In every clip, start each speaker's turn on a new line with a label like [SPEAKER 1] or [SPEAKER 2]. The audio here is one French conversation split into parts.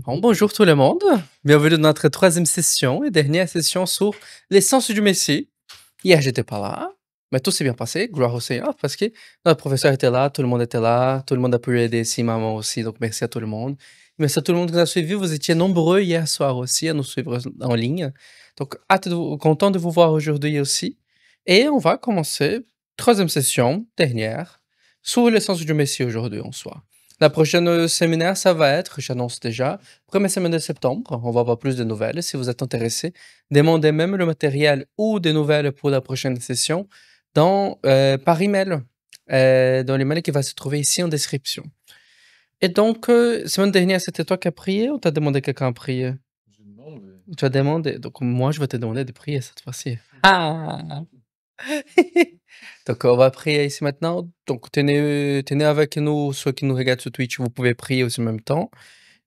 [SPEAKER 1] Bon, bonjour tout le monde. Bienvenue dans notre troisième session et dernière session sur l'essence du Messie. Hier, j'étais pas là, mais tout s'est bien passé, gloire au Seigneur, parce que notre professeur était là, tout le monde a pu aider ici, maman aussi, donc merci à tout le monde. Merci à tout le monde qui nous a suivis, vous étiez nombreux hier soir aussi à nous suivre en ligne. Donc, content de vous voir aujourd'hui aussi. Et on va commencer, troisième session, dernière, sur l'essence du Messie aujourd'hui en soi. La prochaine séminaire, ça va être, j'annonce déjà, première semaine de septembre. On va avoir plus de nouvelles. Si vous êtes intéressé, demandez même le matériel ou des nouvelles pour la prochaine session par email, dans l'email qui va se trouver ici en description. Et donc, semaine dernière, c'était toi qui as prié ou t'as demandé quelqu'un à prier?
[SPEAKER 2] J'ai demandé.
[SPEAKER 1] Tu as demandé. Donc, moi, je vais te demander de prier cette fois-ci. Ah! Donc, on va prier ici maintenant. Donc, tenez avec nous, ceux qui nous regardent sur Twitch, vous pouvez prier aussi en même temps.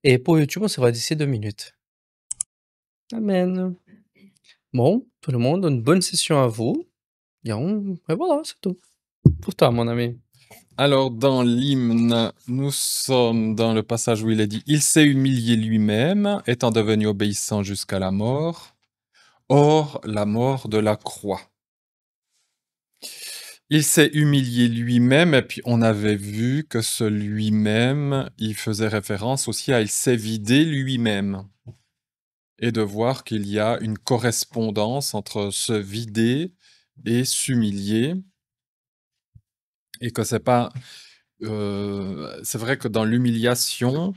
[SPEAKER 1] Et pour YouTube, on se voit d'ici 2 minutes. Amen. Bon, tout le monde, une bonne session à vous. Et voilà, c'est tout. Pour toi, mon ami.
[SPEAKER 2] Alors, dans l'hymne, nous sommes dans le passage où il est dit « Il s'est humilié lui-même, étant devenu obéissant jusqu'à la mort, or la mort de la croix. » Il s'est humilié lui-même, et puis on avait vu que ce lui-même, il faisait référence aussi à « il s'est vidé lui-même ». Et de voir qu'il y a une correspondance entre se vider et s'humilier, et que c'est pas... c'est vrai que dans l'humiliation,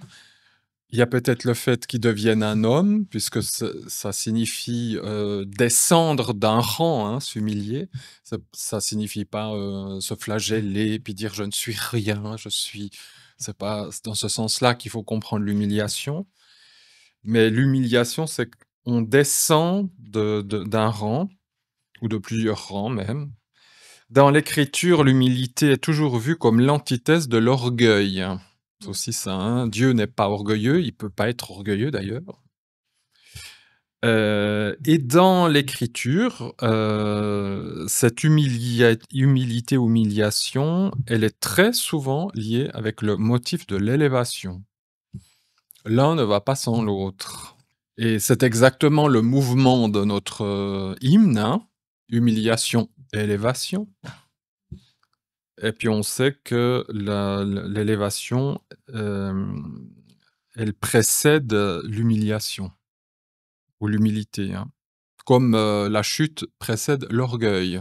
[SPEAKER 2] il y a peut-être le fait qu'il devienne un homme, puisque ça signifie descendre d'un rang, hein, s'humilier. Ça signifie pas se flageller, puis dire je ne suis rien, je suis... C'est pas dans ce sens-là qu'il faut comprendre l'humiliation. Mais l'humiliation, c'est qu'on descend d'un rang, ou de plusieurs rangs même. Dans l'écriture, l'humilité est toujours vue comme l'antithèse de l'orgueil. C'est aussi ça, hein. Dieu n'est pas orgueilleux, il peut pas être orgueilleux d'ailleurs. Et dans l'écriture, cette humilité, humiliation, elle est très souvent liée avec le motif de l'élévation. L'un ne va pas sans l'autre. Et c'est exactement le mouvement de notre hymne, hein, humiliation, élévation. Et puis on sait que l'élévation, elle précède l'humiliation, ou l'humilité, hein, comme la chute précède l'orgueil.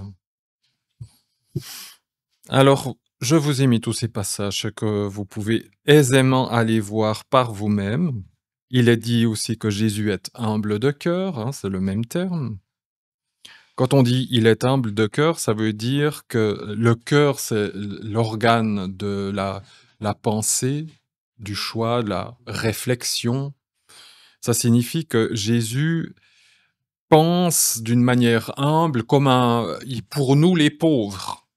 [SPEAKER 2] Alors, je vous ai mis tous ces passages que vous pouvez aisément aller voir par vous-même. Il est dit aussi que Jésus est humble de cœur, hein, c'est le même terme. Quand on dit « il est humble de cœur », ça veut dire que le cœur, c'est l'organe de la pensée, du choix, de la réflexion. Ça signifie que Jésus pense d'une manière humble, comme pour nous les pauvres.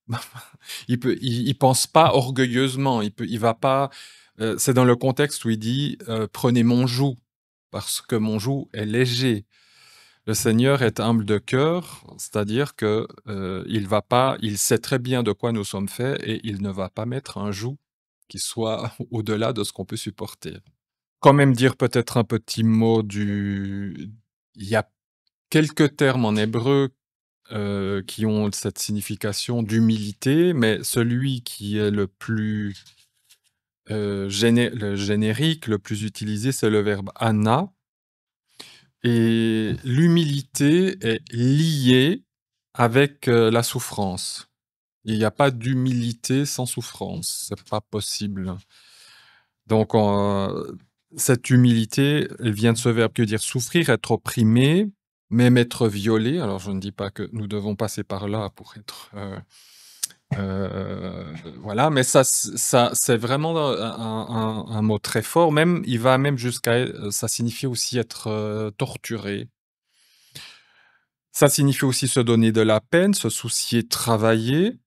[SPEAKER 2] Il pense pas orgueilleusement, il va pas... c'est dans le contexte où il dit « prenez mon joug, parce que mon joug est léger ». Le Seigneur est humble de cœur, c'est-à-dire que il sait très bien de quoi nous sommes faits et il ne va pas mettre un joug qui soit au-delà de ce qu'on peut supporter. Quand même dire peut-être un petit mot il y a quelques termes en hébreu qui ont cette signification d'humilité, mais celui qui est le plus le générique, le plus utilisé, c'est le verbe ana. Et l'humilité est liée avec la souffrance. Il n'y a pas d'humilité sans souffrance, c'est pas possible. Donc, cette humilité, elle vient de ce verbe qui veut dire souffrir, être opprimé, même être violé. Alors, je ne dis pas que nous devons passer par là pour être... voilà, mais ça c'est vraiment un mot très fort. Même, il va même jusqu'à... ça signifie aussi être torturé. Ça signifie aussi se donner de la peine, se soucier, travailler.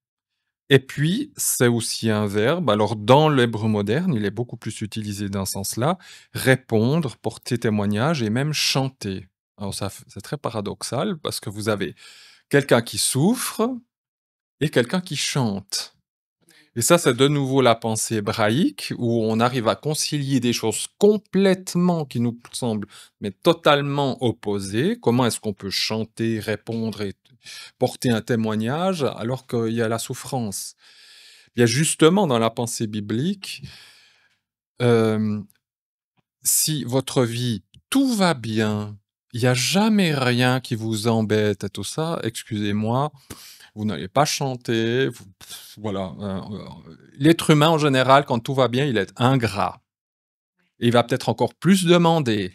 [SPEAKER 2] Et puis, c'est aussi un verbe. Alors, dans l'hébreu moderne, il est beaucoup plus utilisé dans ce sens-là. Répondre, porter témoignage et même chanter. Alors, c'est très paradoxal parce que vous avez quelqu'un qui souffre et quelqu'un qui chante. Et ça, c'est de nouveau la pensée hébraïque, où on arrive à concilier des choses complètement qui nous semblent, mais totalement opposées. Comment est-ce qu'on peut chanter, répondre et porter un témoignage alors qu'il y a la souffrance? Il y a justement dans la pensée biblique, euh, si votre vie, tout va bien, il n'y a jamais rien qui vous embête et tout ça, excusez-moi, vous n'allez pas chanter, voilà. L'être humain en général, quand tout va bien, il est ingrat. Et il va peut-être encore plus demander.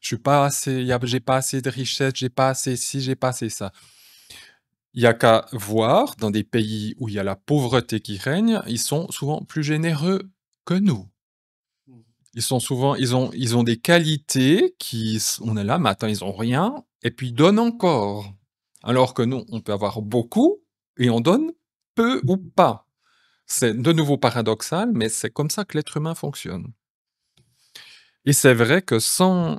[SPEAKER 2] Je suis pas assez, j'ai pas assez de richesse, j'ai pas assez ci, j'ai pas assez ça. Il y a qu'à voir dans des pays où il y a la pauvreté qui règne, ils sont souvent plus généreux que nous. Ils sont souvent, ils ont des qualités on est là, mais attends, ils ont rien, et puis ils donnent encore. Alors que nous, on peut avoir beaucoup et on donne peu ou pas. C'est de nouveau paradoxal, mais c'est comme ça que l'être humain fonctionne. Et c'est vrai que sans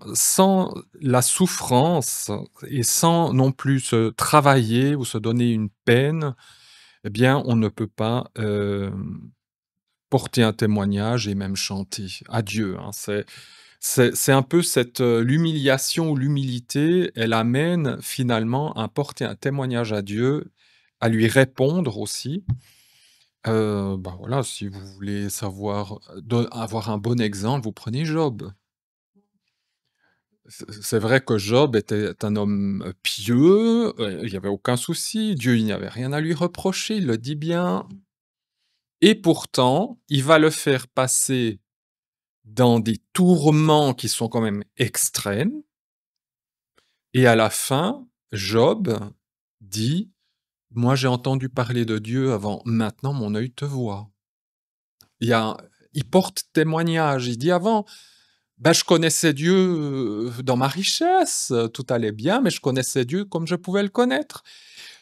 [SPEAKER 2] la souffrance et sans non plus se travailler ou se donner une peine, eh bien, on ne peut pas porter un témoignage et même chanter à Dieu, hein. C'est un peu cette, l'humiliation ou l'humilité, elle amène finalement à porter un témoignage à Dieu, à lui répondre aussi. Bah, voilà, si vous voulez savoir, avoir un bon exemple, vous prenez Job. C'est vrai que Job était un homme, pieux, il y avait aucun souci, Dieu, il n'y avait rien à lui reprocher, il le dit bien, et pourtant, il va le faire passer dans des tourments qui sont quand même extrêmes. Et à la fin, Job dit: «Moi, j'ai entendu parler de Dieu avant, maintenant mon œil te voit». Il y a il porte témoignage, il dit: «Avant, bah, je connaissais Dieu, dans ma richesse, tout allait bien, mais je connaissais Dieu comme je pouvais le connaître».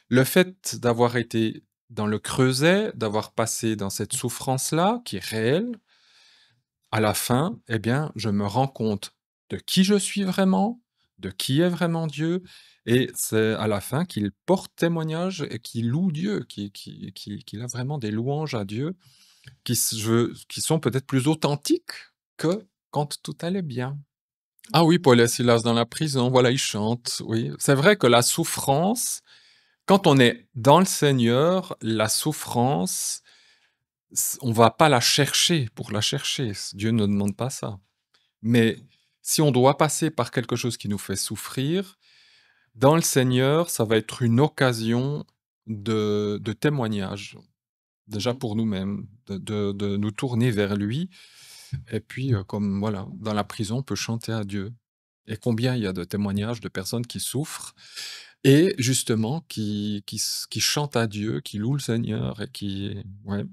[SPEAKER 2] Le fait d'avoir été dans le creuset, d'avoir passé dans cette souffrance-là, qui est réelle, à la fin, eh bien, je me rends compte de qui je suis vraiment, de qui est vraiment Dieu, et c'est à la fin qu'il porte témoignage et qu'il loue Dieu, qu'il a vraiment des louanges à Dieu qui sont peut-être plus authentiques que quand tout allait bien. Ah oui, Paul et Silas dans la prison, voilà, ils chantent, oui. C'est vrai que la souffrance, quand on est dans le Seigneur, la souffrance, on va pas la chercher pour la chercher. Dieu ne demande pas ça. Mais si on doit passer par quelque chose qui nous fait souffrir, dans le Seigneur, ça va être une occasion de témoignage, déjà
[SPEAKER 1] Mmh.
[SPEAKER 2] pour nous-mêmes, de nous tourner vers lui. Et puis, comme voilà, dans la prison, on peut chanter à Dieu. Et combien il y a de témoignages de personnes qui souffrent et justement qui chantent à Dieu, qui louent le Seigneur et qui... Ouais.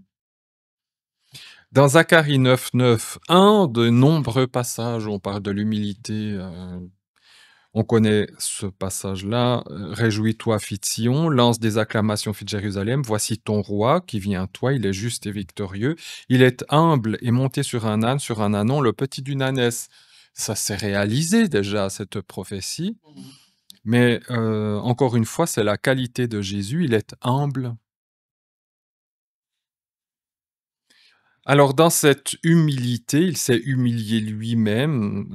[SPEAKER 2] Dans Zacharie 9, 9, un de nombreux passages où on parle de l'humilité, on connaît ce passage-là. Réjouis-toi, fille de Sion, lance des acclamations, fille de Jérusalem. Voici ton roi qui vient à toi, il est juste et victorieux. Il est humble et monté sur un âne, sur un ânon, le petit d'une ânesse. Ça s'est réalisé déjà, cette prophétie.
[SPEAKER 1] Mmh.
[SPEAKER 2] Mais encore une fois, c'est la qualité de Jésus, il est humble. Alors dans cette humilité, il s'est humilié lui-même.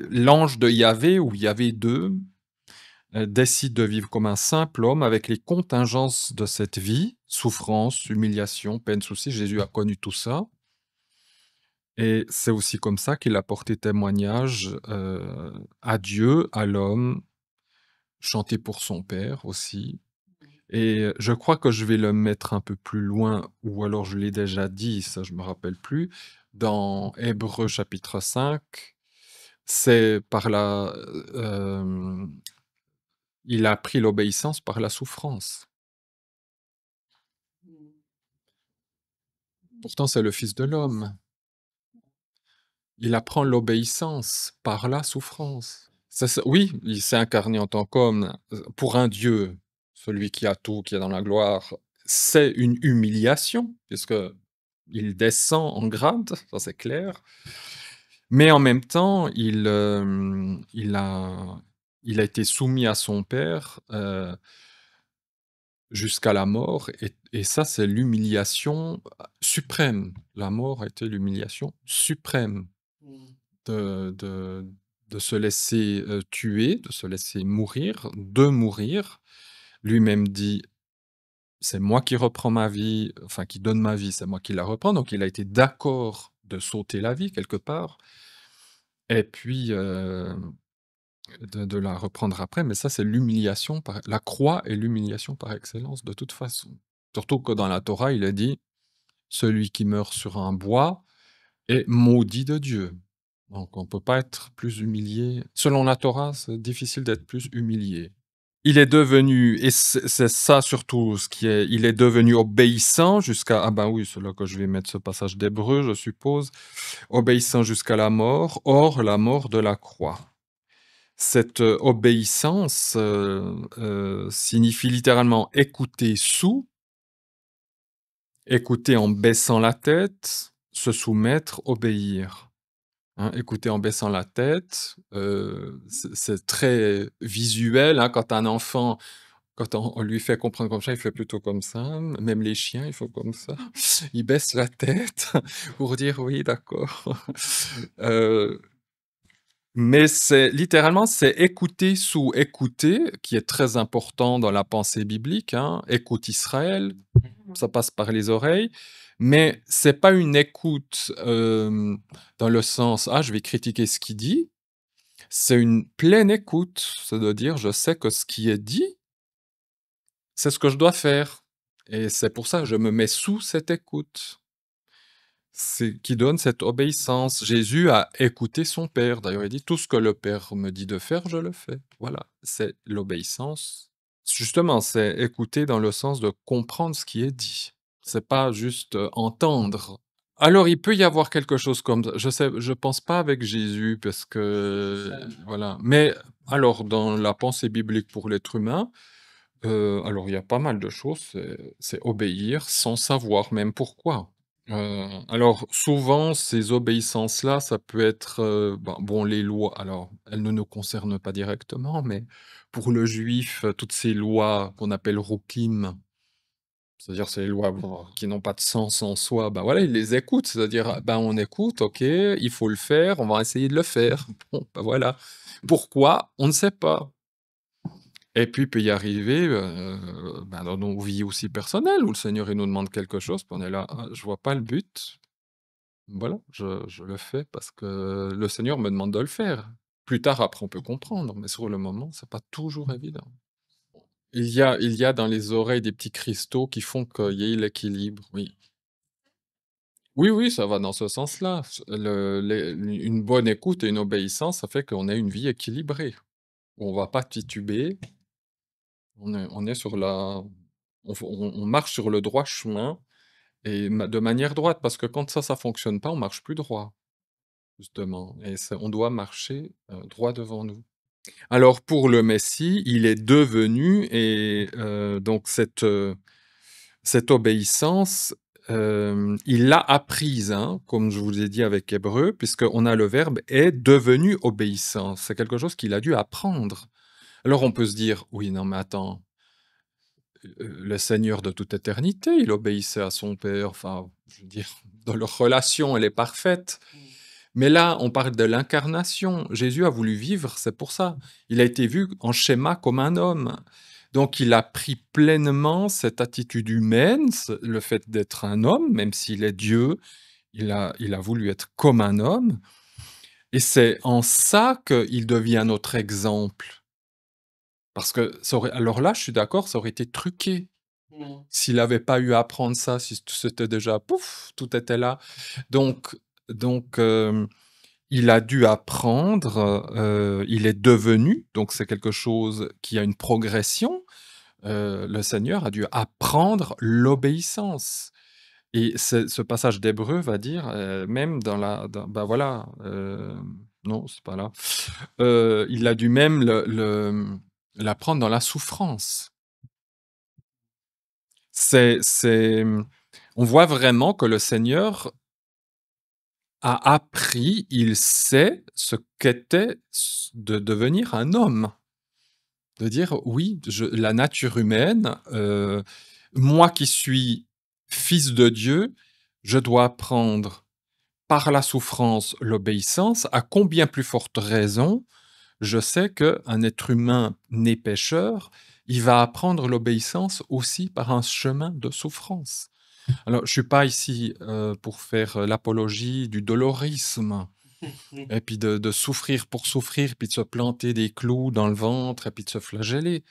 [SPEAKER 2] L'ange de Yahvé, ou Yahvé 2, décide de vivre comme un simple homme avec les contingences de cette vie, souffrance, humiliation, peine, souci. Jésus a connu tout ça. Et c'est aussi comme ça qu'il a porté témoignage à Dieu, à l'homme, chanté pour son Père aussi. Et je crois que je vais le mettre un peu plus loin, ou alors je l'ai déjà dit, ça je me rappelle plus, dans Hébreux chapitre 5, c'est par il a appris l'obéissance par la souffrance.
[SPEAKER 1] Mmh.
[SPEAKER 2] Pourtant, c'est le Fils de l'homme. Il apprend l'obéissance par la souffrance. Oui, il s'est incarné en tant qu'homme. Pour un Dieu, celui qui a tout, qui est dans la gloire, c'est une humiliation, puisque il descend en grade, ça c'est clair. Mais en même temps, il a été soumis à son Père. jusqu'à la mort et ça, c'est l'humiliation, suprême. La mort a été l'humiliation suprême
[SPEAKER 1] Mmh.
[SPEAKER 2] de de se laisser, tuer, de se laisser mourir, de mourir. Lui-même dit: «C'est moi qui reprends ma vie, enfin qui donne ma vie, c'est moi qui la reprends», donc il a été d'accord de s'ôter la vie quelque part et puis, de la reprendre après, mais ça, c'est l'humiliation par la croix est l'humiliation par excellence de toute façon. Surtout que dans la Torah, il est dit: «Celui qui meurt sur un bois est maudit de Dieu». Donc on peut pas être plus humilié. Selon la Torah, c'est difficile d'être plus humilié. Il est devenu et c'est ça surtout ce qui est il est devenu obéissant jusqu'à ah ben oui, c'est là que je vais mettre ce passage d'Hébreux, je suppose. Obéissant jusqu'à la mort, hors la mort de la croix. Cette, obéissance, signifie littéralement écouter sous, écouter en baissant la tête, se soumettre, obéir. Hein, écouter en baissant la tête, c'est très visuel, hein, quand un enfant, quand on lui fait comprendre comme ça, il fait plutôt comme ça. Même les chiens, ils font comme ça. Ils baissent la tête pour dire: «Oui, d'accord». Heu Mais c'est littéralement, c'est écouter sous écouter, qui est très important dans la pensée biblique, hein. Écoute Israël, ça passe par les oreilles, mais c'est pas une écoute, dans le sens: «Ah, je vais critiquer ce qu'il dit». C'est une pleine écoute, ça veut dire: «Je sais que ce qui est dit, c'est ce que je dois faire et c'est pour ça que je me mets sous cette écoute». C'est qui donne cette obéissance. Jésus a écouté son Père. D'ailleurs, il dit: «Tout ce que le Père me dit de faire, je le fais». Voilà, c'est l'obéissance. Justement, c'est écouter dans le sens de comprendre ce qui est dit. C'est pas juste, entendre. Alors, il peut y avoir quelque chose comme ça. Je pense pas avec Jésus parce que voilà. Mais alors, dans la pensée biblique pour l'être humain, alors il y a pas mal de choses. C'est obéir sans savoir même pourquoi. Alors souvent ces obéissances-là, ça peut être, bon les lois alors elles ne nous concernent pas directement, mais pour le juif, toutes ces lois qu'on appelle Rukim, c'est-à-dire ces lois, bon, qui n'ont pas de sens en soi, bah, voilà, il les écoute, c'est-à-dire, ben, on écoute, OK, il faut le faire, on va essayer de le faire. Bon, bah, voilà. Pourquoi? On ne sait pas. Et puis, il peut y arriver, ben, dans nos vies aussi personnelles où le Seigneur, il nous demande quelque chose, puis on est là: «Ah, je vois pas le but». Voilà, je le fais parce que le Seigneur me demande de le faire. Plus tard, après, on peut comprendre, mais sur le moment, c'est pas toujours évident. Il y a dans les oreilles des petits cristaux qui font qu'il y ait l'équilibre, oui. Oui, oui, ça va dans ce sens-là. Une bonne écoute et une obéissance, ça fait qu'on a une vie équilibrée. Où on va pas tituber, on est sur la on marche sur le droit chemin et de manière droite, parce que quand ça fonctionne pas, on marche plus droit. Justement et c'est on doit marcher, droit devant nous. Alors pour le Messie, il est devenu et donc cette obéissance, il l'a apprise, hein, comme je vous ai dit avec Hébreu, puisqu'on a le verbe «est devenu obéissant». C'est quelque chose qu'il a dû apprendre. Alors on peut se dire: «Oui, non mais attends, le Seigneur de toute éternité, il obéissait à son Père». Enfin, je veux dire, dans leur relation, elle est parfaite. Mais là, on parle de l'incarnation. Jésus a voulu vivre, c'est pour ça. Il a été vu en schéma comme un homme. Donc il a pris pleinement cette attitude humaine, le fait d'être un homme, même s'il est Dieu, il a voulu être comme un homme. Et c'est en ça qu'il devient notre exemple. Parce que alors là, je suis d'accord, ça aurait été truqué.
[SPEAKER 1] Mmh.
[SPEAKER 2] S'il n'avait pas eu à apprendre ça, si c'était déjà, pouf, tout était là. Donc, donc, il a dû apprendre, il est devenu, donc c'est quelque chose qui a une progression. Le Seigneur a dû apprendre l'obéissance et ce passage d'Hébreux va dire, même bah, voilà, non, c'est pas là. Il a dû même l'apprendre dans la souffrance. On voit vraiment que le Seigneur a appris, il sait ce qu'était de devenir un homme. De dire: «Oui, la nature humaine, moi qui suis fils de Dieu, je dois apprendre par la souffrance l'obéissance, à combien plus forte raison, je sais qu'un être humain né pécheur, il va apprendre l'obéissance aussi par un chemin de souffrance». Alors, je suis pas ici, pour faire, l'apologie du dolorisme et puis de souffrir pour souffrir, puis de se planter des clous dans le ventre et puis de se flageller.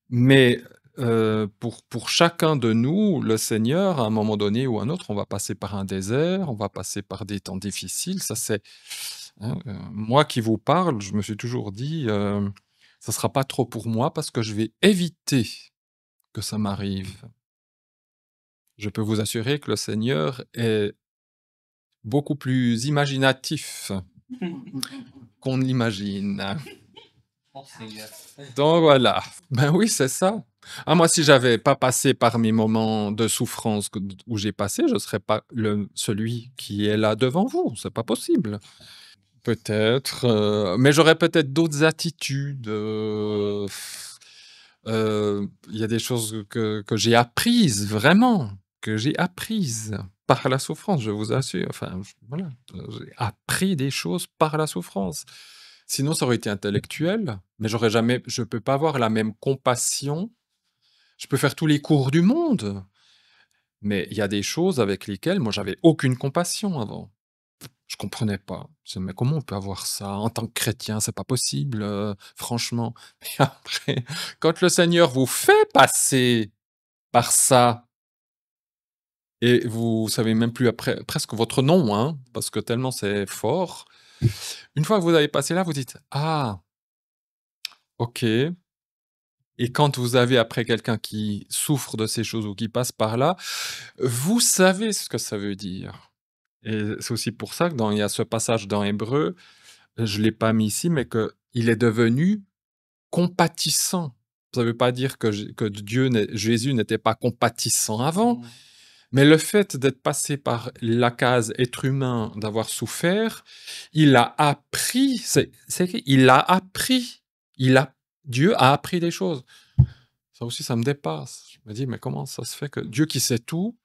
[SPEAKER 2] Mais, pour chacun de nous, le Seigneur, à un moment donné ou un autre, on va passer par un désert, on va passer par des temps difficiles. Ça, c'est hein, moi qui vous parle, je me suis toujours dit, «Ça sera pas trop pour moi parce que je vais éviter que ça m'arrive». Je peux vous assurer que le Seigneur est beaucoup plus imaginatif qu'on ne l'imagine. Donc voilà. Ben oui, c'est ça. Ah moi, si j'avais pas passé par mes moments de souffrance où j'ai passé, je serais pas celui qui est là devant vous, c'est pas possible. Peut-être, mais j'aurais peut-être d'autres attitudes, il y a des choses que j'ai apprises, vraiment, que j'ai apprises par la souffrance, je vous assure. Enfin, voilà, j'ai appris des choses par la souffrance. Sinon, ça aurait été intellectuel, mais je peux pas avoir la même compassion. Je peux faire tous les cours du monde, mais il y a des choses avec lesquelles moi j'avais aucune compassion avant. Je comprenais pas. Je disais: «Mais comment on peut avoir ça en tant que chrétien? C'est pas possible, franchement». Et après, quand le Seigneur vous fait passer par ça et vous savez même plus après presque votre nom, hein, parce que tellement c'est fort. Une fois que vous avez passé là, vous dites: «Ah, OK». Et quand vous avez après quelqu'un qui souffre de ces choses ou qui passe par là, vous savez ce que ça veut dire. Et c'est aussi pour ça que il y a ce passage dans Hébreux, je ne l'ai pas mis ici, mais qu'il est devenu compatissant. Ça ne veut pas dire que Jésus n'était pas compatissant avant, mais le fait d'être passé par la case être humain, d'avoir souffert, il a appris, il a appris, Dieu a appris des choses. Ça aussi, ça me dépasse. Je me dis: «Mais comment ça se fait que Dieu qui sait tout,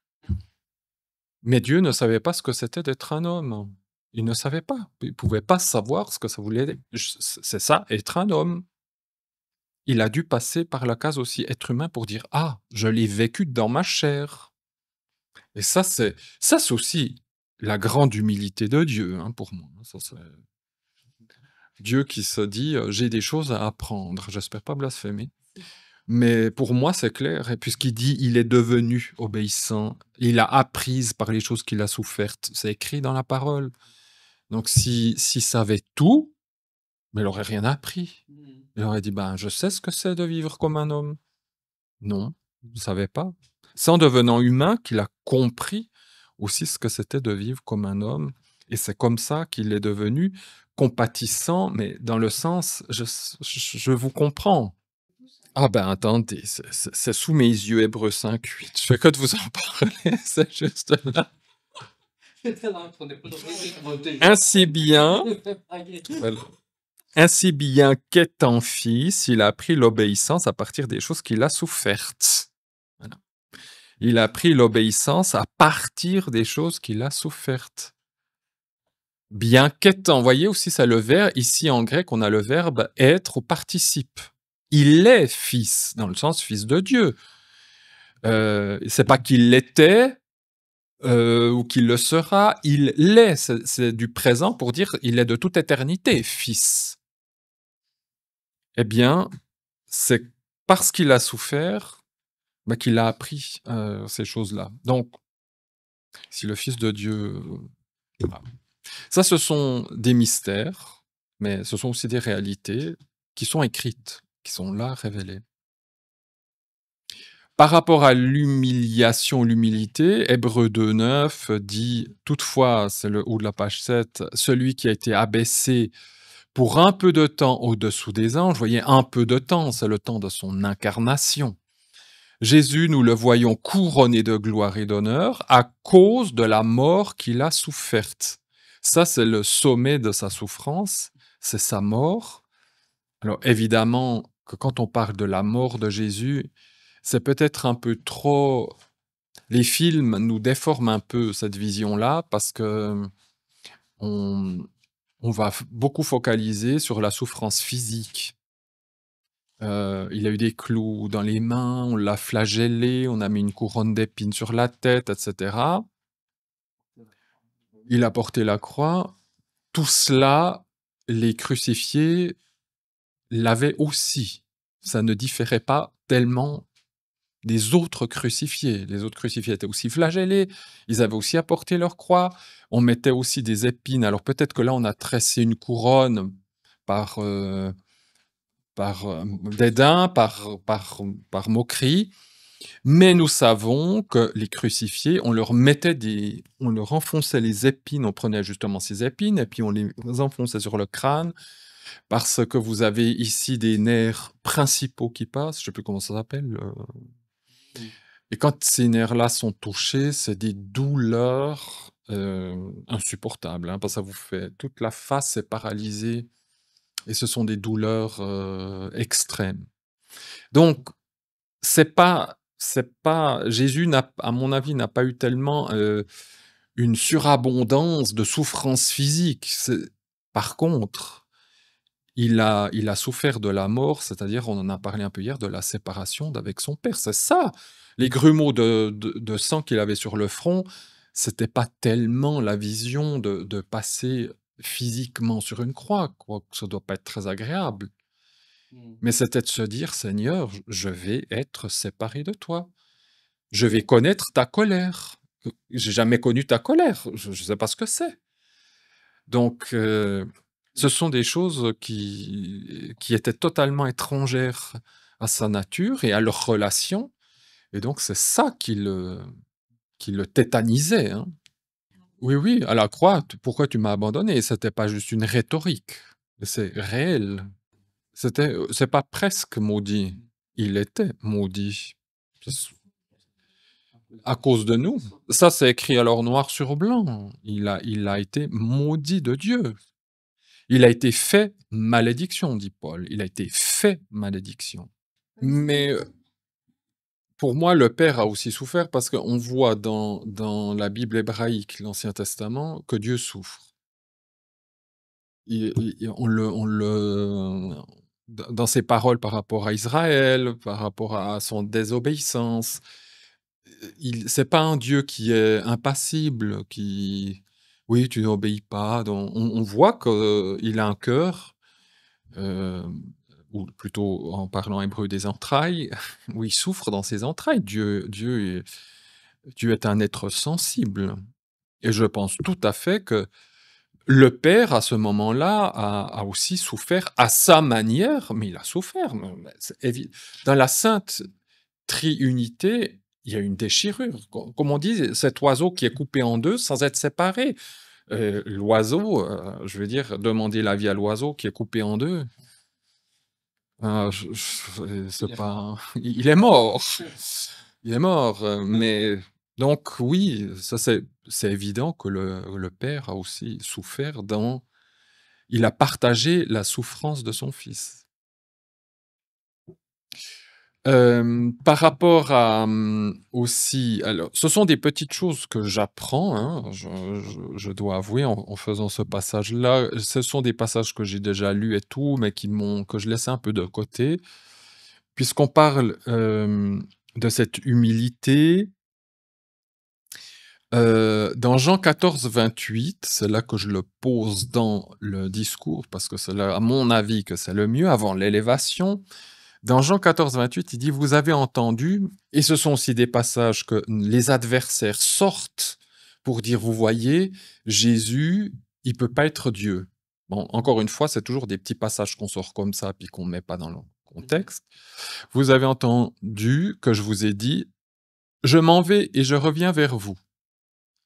[SPEAKER 2] mais Dieu ne savait pas ce que c'était d'être un homme?» Il ne savait pas. Il pouvait pas savoir ce que ça voulait c'est ça, être un homme. Il a dû passer par la case aussi être humain pour dire: «Ah, je l'ai vécu dans ma chair». Et ça c'est aussi la grande humilité de Dieu, hein, pour moi. Ça c'est Dieu qui se dit, «J'ai des choses à apprendre». J'espère pas blasphémer. Mais pour moi, c'est clair, et puisqu'il dit: «Il est devenu obéissant, il a appris par les choses qu'il a souffertes». C'est écrit dans la parole. Donc s'il savait tout, mais il aurait rien appris. Il aurait dit: «Ben, je sais ce que c'est de vivre comme un homme». Non, il ne savait pas. C'est en devenant humain qu'il a compris aussi ce que c'était de vivre comme un homme, et c'est comme ça qu'il est devenu compatissant, mais dans le sens: «Je vous comprends». Ah ben attendez, c'est sous mes yeux, Hébreux 5:8. Je fais que de vous en parler, c'est juste là. Ainsi bien, voilà. Ainsi bien qu'étant fils, il a appris l'obéissance à partir des choses qu'il a souffertes. Voilà. Il a appris l'obéissance à partir des choses qu'il a souffertes. Bien qu'étant, voyez aussi ça le verbe, ici en grec on a le verbe être au participe. Il est fils, dans le sens fils de Dieu. C'est pas qu'il l'était, ou qu'il le sera, il l'est. C'est du présent pour dire il est de toute éternité fils. Eh bien, c'est parce qu'il a souffert, bah, qu'il a appris, ces choses-là. Donc, si le Fils de Dieu, voilà. Ça, ce sont des mystères, mais ce sont aussi des réalités qui sont écrites, qui sont là révélées. Par rapport à l'humiliation, l'humilité, Hébreux 2:9 dit: «Toutefois», c'est le haut de la page 7, «celui qui a été abaissé pour un peu de temps au-dessous des anges», vous voyez, un peu de temps, c'est le temps de son incarnation. Jésus, nous le voyons couronné de gloire et d'honneur à cause de la mort qu'il a soufferte. Ça, c'est le sommet de sa souffrance, c'est sa mort. Alors évidemment, que quand on parle de la mort de Jésus, c'est peut-être un peu trop... Les films nous déforment un peu cette vision-là parce que on, on va beaucoup focaliser sur la souffrance physique. Il a eu des clous dans les mains, on l'a flagellé, on a mis une couronne d'épines sur la tête, etc. Il a porté la croix. Tout cela, les crucifiés l'avaient aussi. Ça ne différait pas tellement des autres crucifiés. Les autres crucifiés étaient aussi flagellés, ils avaient aussi apporté leur croix. On mettait aussi des épines. Alors peut-être que là, on a tressé une couronne par, dédain, par moquerie, mais nous savons que les crucifiés, on leur enfonçait les épines, on prenait justement ces épines, et puis on les enfonçait sur le crâne, parce que vous avez ici des nerfs principaux qui passent, je ne sais plus comment ça s'appelle, et quand ces nerfs-là sont touchés, c'est des douleurs insupportables, hein, parce que ça vous fait... Toute la face est paralysée, et ce sont des douleurs extrêmes. Donc, Jésus n'a, à mon avis, n'a pas eu tellement une surabondance de souffrance physique. Par contre, il a souffert de la mort, c'est-à-dire, on en a parlé un peu hier, de la séparation d'avec son père. C'est ça. Les grumeaux de sang qu'il avait sur le front, c'était pas tellement la vision de passer physiquement sur une croix, quoi, que ça doit pas être très agréable. Mais c'était de se dire, Seigneur, je vais être séparé de toi. Je vais connaître ta colère. J'ai jamais connu ta colère. Je ne sais pas ce que c'est. Donc, ce sont des choses qui étaient totalement étrangères à sa nature et à leur relation. Et donc, c'est ça qui le tétanisait, hein. Oui, oui, à la croix, pourquoi tu m'as abandonné? C'était pas juste une rhétorique. C'est réel. C'est pas presque maudit. Il était maudit. À cause de nous. Ça, c'est écrit alors noir sur blanc. Il a été maudit de Dieu. Il a été fait malédiction, dit Paul. Il a été fait malédiction. Mais pour moi, le Père a aussi souffert parce qu'on voit dans la Bible hébraïque, l'Ancien Testament, que Dieu souffre. Dans ses paroles par rapport à Israël, par rapport à son désobéissance, c'est pas un Dieu qui est impassible, qui... Oui, tu n'obéis pas. Donc, on voit qu'il a un cœur, ou plutôt en parlant hébreu des entrailles, où il souffre dans ses entrailles. Dieu est un être sensible. Et je pense tout à fait que le Père, à ce moment-là, a aussi souffert à sa manière, mais il a souffert. Dans la Sainte Triunité, il y a une déchirure. Comme on dit, cet oiseau qui est coupé en deux sans être séparé. L'oiseau, je veux dire, demander l'avis à l'oiseau qui est coupé en deux. C'est pas... Il est mort. Il est mort. Mais donc oui, ça c'est évident que le Père a aussi souffert il a partagé la souffrance de son Fils. Par rapport à, aussi, alors, ce sont des petites choses que j'apprends, hein, je dois avouer, en faisant ce passage-là. Ce sont des passages que j'ai déjà lus et tout, mais que je laisse un peu de côté. Puisqu'on parle de cette humilité, dans Jean 14, 28, c'est là que je le pose dans le discours, parce que c'est là, à mon avis, que c'est le mieux, avant l'élévation. Dans Jean 14, 28, il dit, vous avez entendu, et ce sont aussi des passages que les adversaires sortent pour dire, vous voyez, Jésus, il peut pas être Dieu. Bon, encore une fois, c'est toujours des petits passages qu'on sort comme ça, puis qu'on met pas dans le contexte. Vous avez entendu que je vous ai dit, je m'en vais et je reviens vers vous.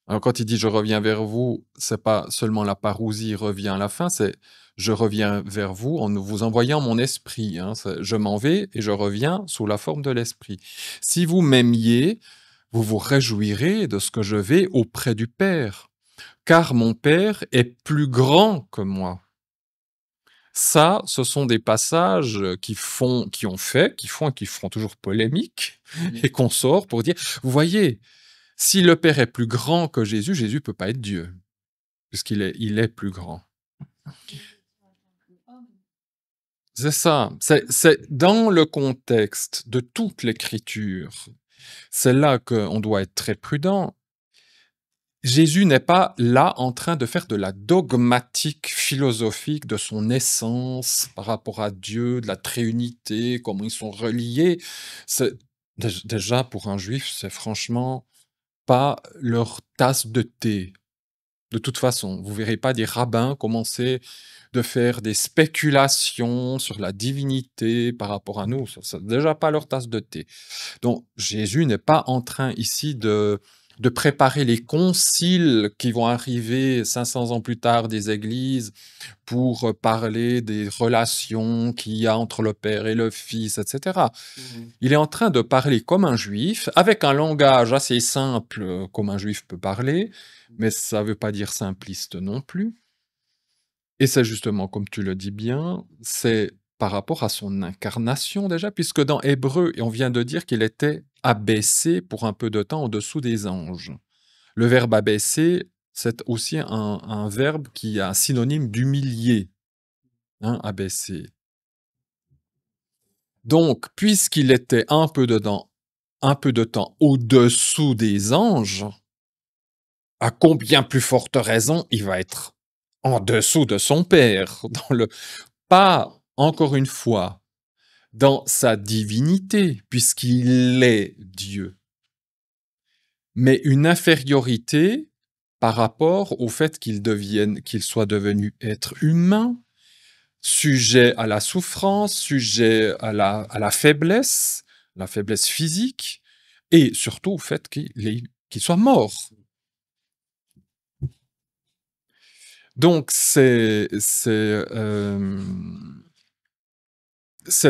[SPEAKER 2] Alors quand il dit je reviens vers vous, c'est pas seulement la parousie revient à la fin, c'est je reviens vers vous en vous envoyant mon esprit, hein. Je m'en vais et je reviens sous la forme de l'esprit. Si vous m'aimiez, vous vous réjouirez de ce que je vais auprès du Père, car mon Père est plus grand que moi. Ça, ce sont des passages qui font, qui ont fait, qui font et qui feront toujours polémique, et qu'on sort pour dire, vous voyez, si le Père est plus grand que Jésus, Jésus peut pas être Dieu, puisqu'il est plus grand. C'est ça. C'est dans le contexte de toute l'écriture. C'est là qu'on doit être très prudent. Jésus n'est pas là en train de faire de la dogmatique philosophique de son essence par rapport à Dieu, de la tréunité, comment ils sont reliés. Déjà, pour un juif, c'est franchement pas leur tasse de thé. De toute façon, vous verrez pas des rabbins commencer de faire des spéculations sur la divinité par rapport à nous. C'est déjà pas leur tasse de thé. Donc, Jésus n'est pas en train ici de préparer les conciles qui vont arriver 500 ans plus tard des églises pour parler des relations qu'il y a entre le Père et le Fils, etc. Il est en train de parler comme un juif, avec un langage assez simple comme un juif peut parler, mais ça ne veut pas dire simpliste non plus. Et c'est justement, comme tu le dis bien, c'est par rapport à son incarnation déjà, puisque dans Hébreu, on vient de dire qu'il était abaissé pour un peu de temps en dessous des anges. Le verbe abaisser, c'est aussi un verbe qui a un synonyme d'humilier, hein, abaisser. Donc, puisqu'il était un peu de temps au-dessous des anges, à combien plus forte raison il va être en dessous de son Père, pas, encore une fois, dans sa divinité, puisqu'il est Dieu, mais une infériorité par rapport au fait qu'il soit devenu être humain, sujet à la souffrance, sujet à la faiblesse physique, et surtout au fait qu'il soit mort. Donc c'est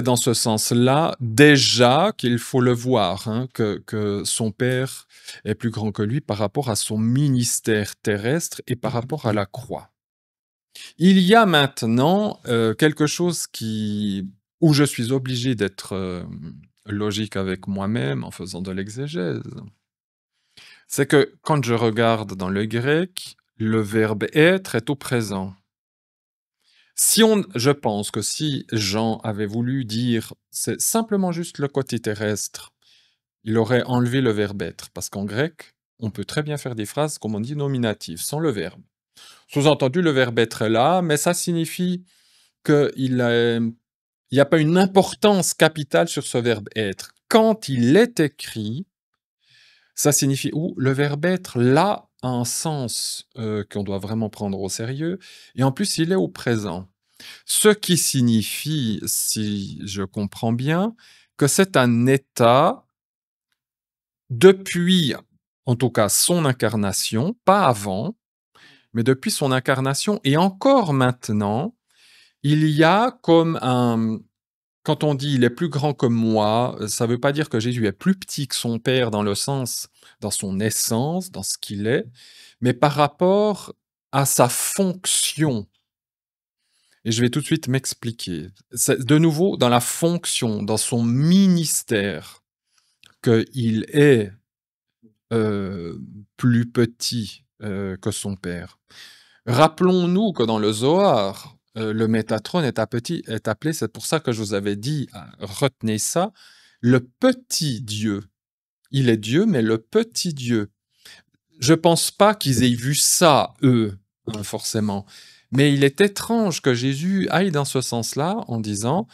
[SPEAKER 2] dans ce sens-là déjà qu'il faut le voir, hein, que son Père est plus grand que lui par rapport à son ministère terrestre et par rapport à la croix. Il y a maintenant quelque chose où je suis obligé d'être logique avec moi-même en faisant de l'exégèse. C'est que quand je regarde dans le grec, le verbe être est au présent. Je pense que si Jean avait voulu dire c'est simplement juste le côté terrestre, il aurait enlevé le verbe être, parce qu'en grec, on peut très bien faire des phrases, comme on dit, nominatives, sans le verbe. Sous-entendu, le verbe être est là, mais ça signifie qu'il n'y a pas une importance capitale sur ce verbe être. Quand il est écrit, ça signifie où le verbe être là a un sens qu'on doit vraiment prendre au sérieux, et en plus il est au présent. Ce qui signifie, si je comprends bien, que c'est un état depuis, en tout cas son incarnation, pas avant, mais depuis son incarnation, et encore maintenant, il y a comme quand on dit il est plus grand que moi, ça ne veut pas dire que Jésus est plus petit que son Père dans le sens, dans son essence, dans ce qu'il est, mais par rapport à sa fonction. Et je vais tout de suite m'expliquer. C'est de nouveau dans la fonction, dans son ministère, qu'il est plus petit que son Père. Rappelons-nous que dans le Zohar, le Métatron est appelé, c'est pour ça que je vous avais dit, retenez ça, le petit Dieu. Il est Dieu, mais le petit Dieu. Je pense pas qu'ils aient vu ça, eux, hein, forcément. Mais il est étrange que Jésus aille dans ce sens-là en disant,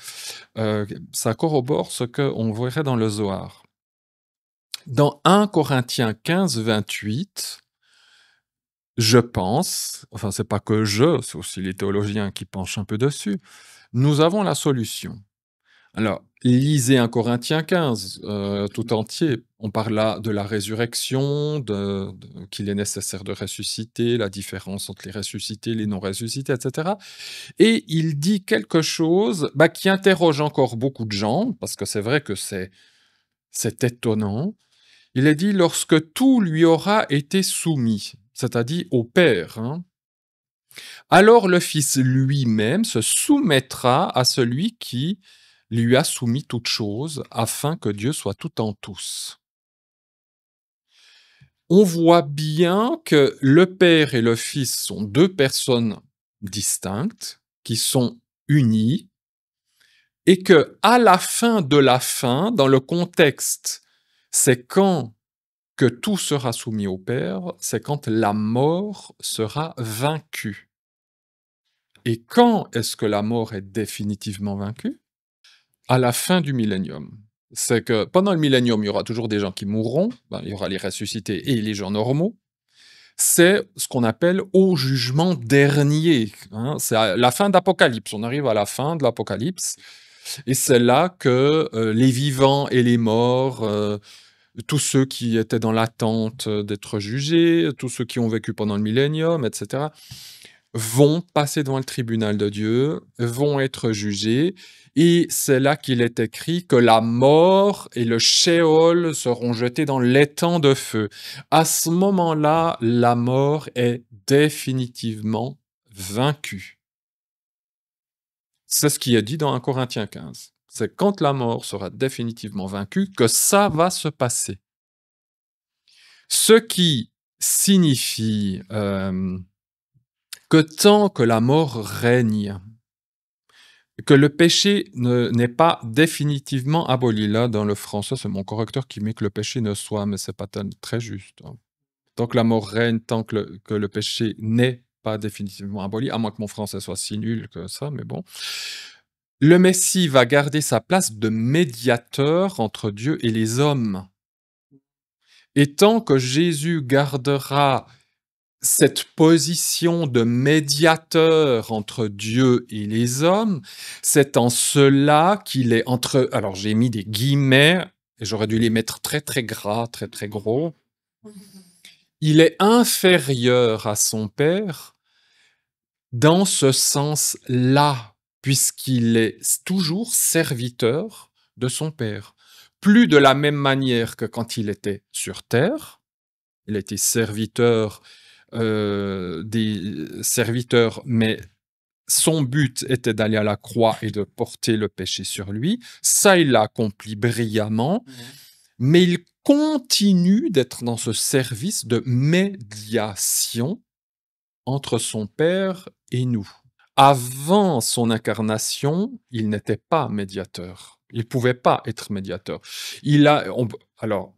[SPEAKER 2] ça corrobore ce qu'on verrait dans le Zohar. Dans 1 Corinthiens 15, 28, je pense, enfin c'est pas que c'est aussi les théologiens qui penchent un peu dessus, nous avons la solution. Alors, lisez 1 Corinthiens 15 tout entier. On parle là de la résurrection, qu'il est nécessaire de ressusciter, la différence entre les ressuscités, les non-ressuscités, etc. Et il dit quelque chose qui interroge encore beaucoup de gens, parce que c'est vrai que c'est étonnant. Il est dit « lorsque tout lui aura été soumis », c'est-à-dire au Père, hein, Alors le Fils lui-même se soumettra à celui qui lui a soumis toutes choses, afin que Dieu soit tout en tous. On voit bien que le Père et le Fils sont deux personnes distinctes, qui sont unies, et que à la fin de la fin, dans le contexte, c'est quand que tout sera soumis au Père, c'est quand la mort sera vaincue. Et quand est-ce que la mort est définitivement vaincue? À la fin du millénium. C'est que pendant le millénium, il y aura toujours des gens qui mourront, ben, il y aura les ressuscités et les gens normaux. C'est ce qu'on appelle au jugement dernier, hein. C'est à la fin d'Apocalypse. On arrive à la fin de l'Apocalypse, et c'est là que les vivants et les morts, tous ceux qui étaient dans l'attente d'être jugés, tous ceux qui ont vécu pendant le millénium, etc., vont passer devant le tribunal de Dieu, vont être jugés, et c'est là qu'il est écrit que la mort et le Sheol seront jetés dans l'étang de feu. À ce moment-là, la mort est définitivement vaincue. C'est ce qui est dit dans 1 Corinthiens 15. C'est quand la mort sera définitivement vaincue que ça va se passer. Ce qui signifie que tant que la mort règne, que le péché n'est pas définitivement aboli. Là, dans le français, c'est mon correcteur qui met que le péché ne soit, mais c'est pas très juste, hein. Tant que la mort règne, tant que le péché n'est pas définitivement aboli, à moins que mon français soit si nul que ça, mais bon. Le Messie va garder sa place de médiateur entre Dieu et les hommes. Et tant que Jésus gardera cette position de médiateur entre Dieu et les hommes, c'est en cela qu'il est entre... Alors j'ai mis des guillemets, et j'aurais dû les mettre très très gras, très très gros. Il est inférieur à son Père dans ce sens-là, puisqu'il est toujours serviteur de son Père. Plus de la même manière que quand il était sur terre, il était serviteur des serviteurs, mais son but était d'aller à la croix et de porter le péché sur lui. Ça, il l'a accompli brillamment, mais il continue d'être dans ce service de médiation entre son Père et nous. Avant son incarnation, il n'était pas médiateur. Il ne pouvait pas être médiateur. Alors,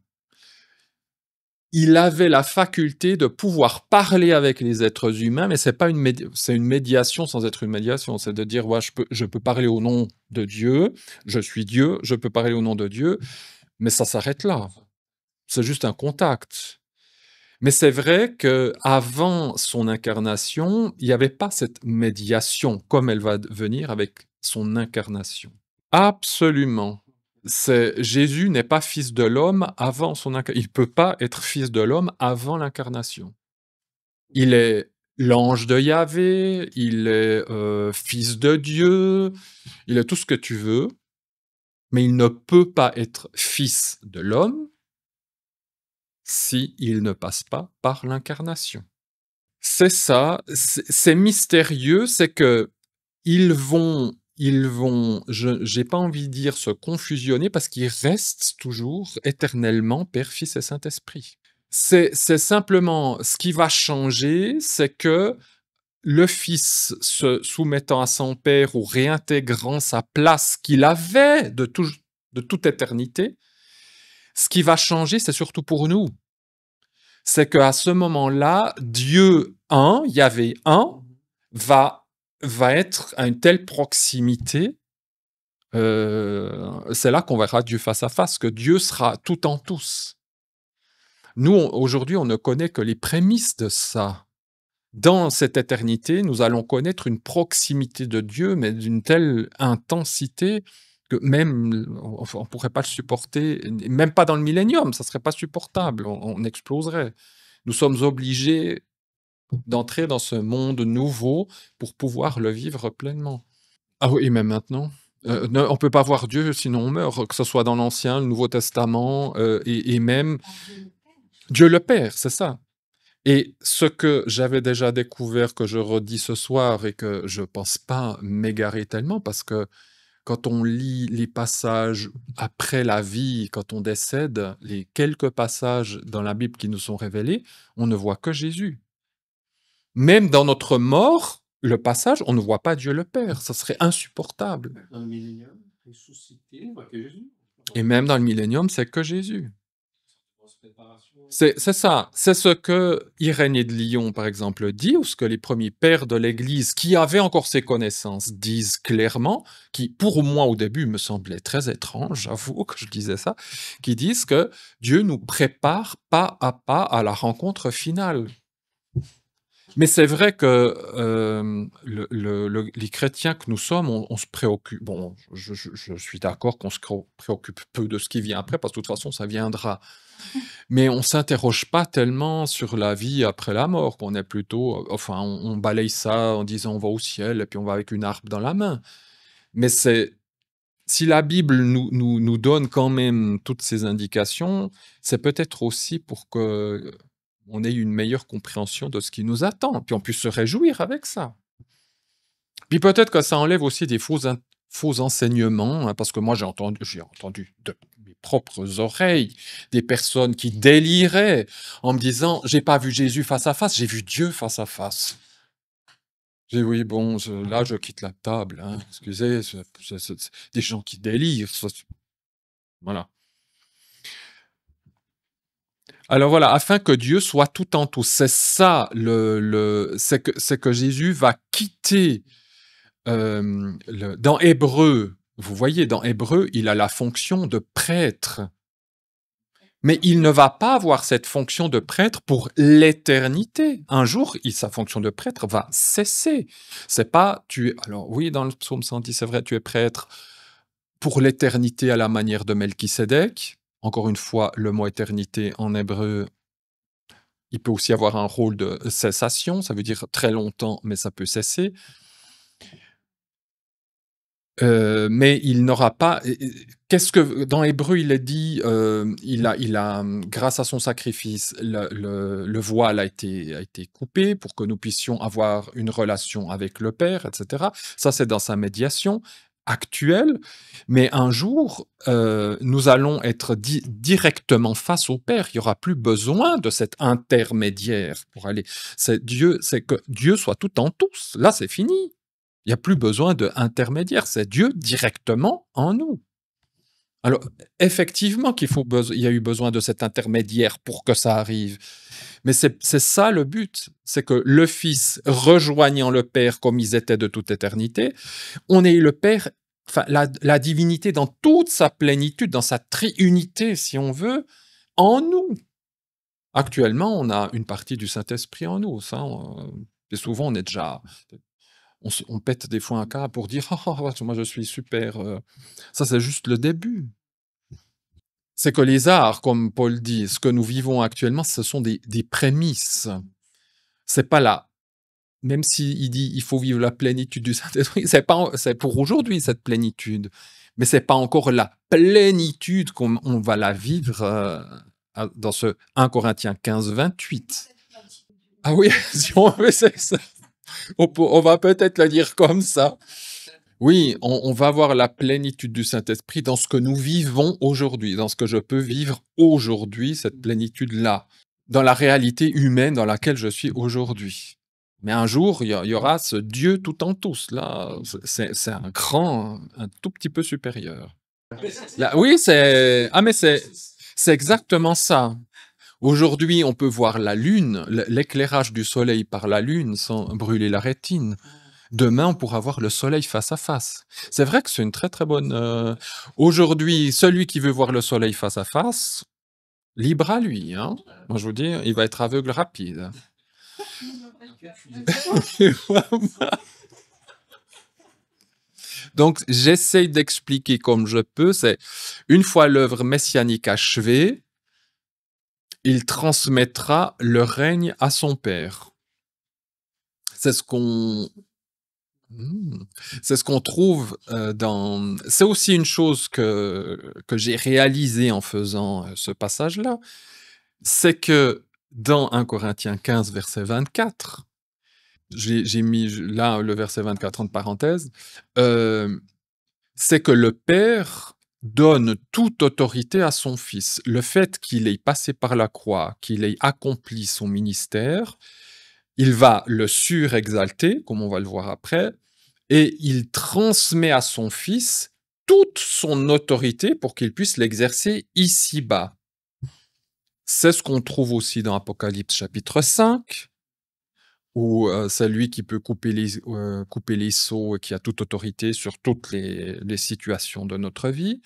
[SPEAKER 2] il avait la faculté de pouvoir parler avec les êtres humains, mais c'est une médiation sans être une médiation. C'est de dire, ouais, je peux parler au nom de Dieu, je suis Dieu, je peux parler au nom de Dieu, mais ça s'arrête là. C'est juste un contact. Mais c'est vrai que avant son incarnation, il n'y avait pas cette médiation comme elle va venir avec son incarnation. Absolument. Jésus n'est pas fils de l'homme avant son incarnation. Il ne peut pas être fils de l'homme avant l'incarnation. Il est l'ange de Yahvé, il est fils de Dieu, il est tout ce que tu veux, mais il ne peut pas être fils de l'homme s'il ne passe pas par l'incarnation. C'est ça, c'est mystérieux, c'est que ils vont, j'ai pas envie de dire se confusionner, parce qu'ils restent toujours éternellement Père, Fils et Saint-Esprit. C'est simplement, ce qui va changer, c'est que le Fils se soumettant à son Père ou réintégrant sa place qu'il avait de toute éternité, ce qui va changer, c'est surtout pour nous. C'est qu'à ce moment-là, Dieu un, Yahvé un, va être à une telle proximité, c'est là qu'on verra Dieu face à face, que Dieu sera tout en tous. Nous, aujourd'hui, on ne connaît que les prémices de ça. Dans cette éternité, nous allons connaître une proximité de Dieu, mais d'une telle intensité que même, on ne pourrait pas le supporter, même pas dans le millénium, ça ne serait pas supportable, on exploserait. Nous sommes obligés d'entrer dans ce monde nouveau pour pouvoir le vivre pleinement. Ah oui, et même maintenant. On ne peut pas voir Dieu sinon on meurt, que ce soit dans l'Ancien, le Nouveau Testament, et même Dieu le Père, c'est ça. Et ce que j'avais déjà découvert, que je redis ce soir et que je pense pas m'égarer tellement, parce que quand on lit les passages après la vie, quand on décède, les quelques passages dans la Bible qui nous sont révélés, on ne voit que Jésus. Même dans notre mort, le passage, on ne voit pas Dieu le Père. Ça serait insupportable.
[SPEAKER 1] Dans le millénium, ressuscité, on voit que Jésus.
[SPEAKER 2] Et même dans le millénium, c'est que Jésus.
[SPEAKER 1] Grosse préparation.
[SPEAKER 2] C'est ça. C'est ce que Irénée de Lyon, par exemple, dit, ou ce que les premiers pères de l'Église, qui avaient encore ces connaissances, disent clairement, qui, pour moi, au début, me semblait très étrange, j'avoue que je disais ça, qui disent que Dieu nous prépare pas à la rencontre finale. Mais c'est vrai que les chrétiens que nous sommes, on se préoccupe. Bon, je suis d'accord qu'on se préoccupe peu de ce qui vient après, parce que de toute façon, ça viendra. Mais on s'interroge pas tellement sur la vie après la mort, qu'on est plutôt, enfin, on balaye ça en disant on va au ciel et puis on va avec une harpe dans la main. Mais si la Bible nous donne quand même toutes ces indications, c'est peut-être aussi pour que on ait une meilleure compréhension de ce qui nous attend, puis on puisse se réjouir avec ça. Puis peut-être que ça enlève aussi des faux enseignements, hein, parce que moi j'ai entendu de mes propres oreilles des personnes qui déliraient en me disant j'ai pas vu Jésus face à face, j'ai vu Dieu face à face. J'ai dit oui, bon, là je quitte la table, hein, excusez, c'est des gens qui délirent. Voilà. Alors voilà, afin que Dieu soit tout en tout. C'est ça, c'est que Jésus va quitter dans Hébreu. Vous voyez, dans Hébreu, il a la fonction de prêtre. Mais il ne va pas avoir cette fonction de prêtre pour l'éternité. Un jour, sa fonction de prêtre va cesser. C'est pas, alors oui, dans le psaume 110, c'est vrai, tu es prêtre pour l'éternité à la manière de Melchisédek. Encore une fois, le mot éternité en hébreu, il peut aussi avoir un rôle de cessation, ça veut dire très longtemps, mais ça peut cesser. Mais il n'aura pas. Qu'est-ce que dans Hébreu il est dit, grâce à son sacrifice, le voile a été coupé pour que nous puissions avoir une relation avec le Père, etc. Ça, c'est dans sa médiation actuelle. Mais un jour, nous allons être directement face au Père. Il n'y aura plus besoin de cet intermédiaire pour aller. C'est que Dieu soit tout en tous. Là, c'est fini. Il n'y a plus besoin d'intermédiaire, c'est Dieu directement en nous. Alors, effectivement il y a eu besoin de cet intermédiaire pour que ça arrive. Mais c'est ça le but, c'est que le Fils, rejoignant le Père comme ils étaient de toute éternité, on ait le Père, enfin la divinité dans toute sa plénitude, dans sa triunité, si on veut, en nous. Actuellement, on a une partie du Saint-Esprit en nous. Ça, et souvent, on est déjà... On pète des fois un câble pour dire oh, moi je suis super. Ça, c'est juste le début. C'est que les arts, comme Paul dit, ce que nous vivons actuellement, ce sont des prémices. C'est pas là. Même s'il dit il faut vivre la plénitude du Saint-Esprit, c'est pour aujourd'hui cette plénitude. Mais c'est pas encore la plénitude qu'on va la vivre dans ce 1 Corinthiens 15, 28. Ah oui, si on veut, c'est ça. On va peut-être le dire comme ça. Oui, on va avoir la plénitude du Saint-Esprit dans ce que nous vivons aujourd'hui, dans ce que je peux vivre aujourd'hui, cette plénitude-là, dans la réalité humaine dans laquelle je suis aujourd'hui. Mais un jour, il y aura ce Dieu tout en tous. Là, c'est un tout petit peu supérieur. Là, oui, mais c'est exactement ça. Aujourd'hui, on peut voir la lune, l'éclairage du soleil par la lune sans brûler la rétine. Demain, on pourra voir le soleil face à face. C'est vrai que c'est une très très bonne... Aujourd'hui, celui qui veut voir le soleil face à face, libre à lui. Hein. Moi, je vous dis, il va être aveugle rapide. Donc, j'essaye d'expliquer comme je peux. C'est une fois l'œuvre messianique achevée, il transmettra le règne à son Père. C'est ce qu'on trouve dans... C'est aussi une chose que j'ai réalisée en faisant ce passage-là, c'est que dans 1 Corinthiens 15, verset 24, j'ai mis là le verset 24 entre parenthèses, c'est que le Père donne toute autorité à son Fils. Le fait qu'il ait passé par la croix, qu'il ait accompli son ministère, il va le surexalter, comme on va le voir après, et il transmet à son Fils toute son autorité pour qu'il puisse l'exercer ici-bas. C'est ce qu'on trouve aussi dans Apocalypse chapitre 5, où c'est lui qui peut couper les seaux et qui a toute autorité sur toutes les situations de notre vie.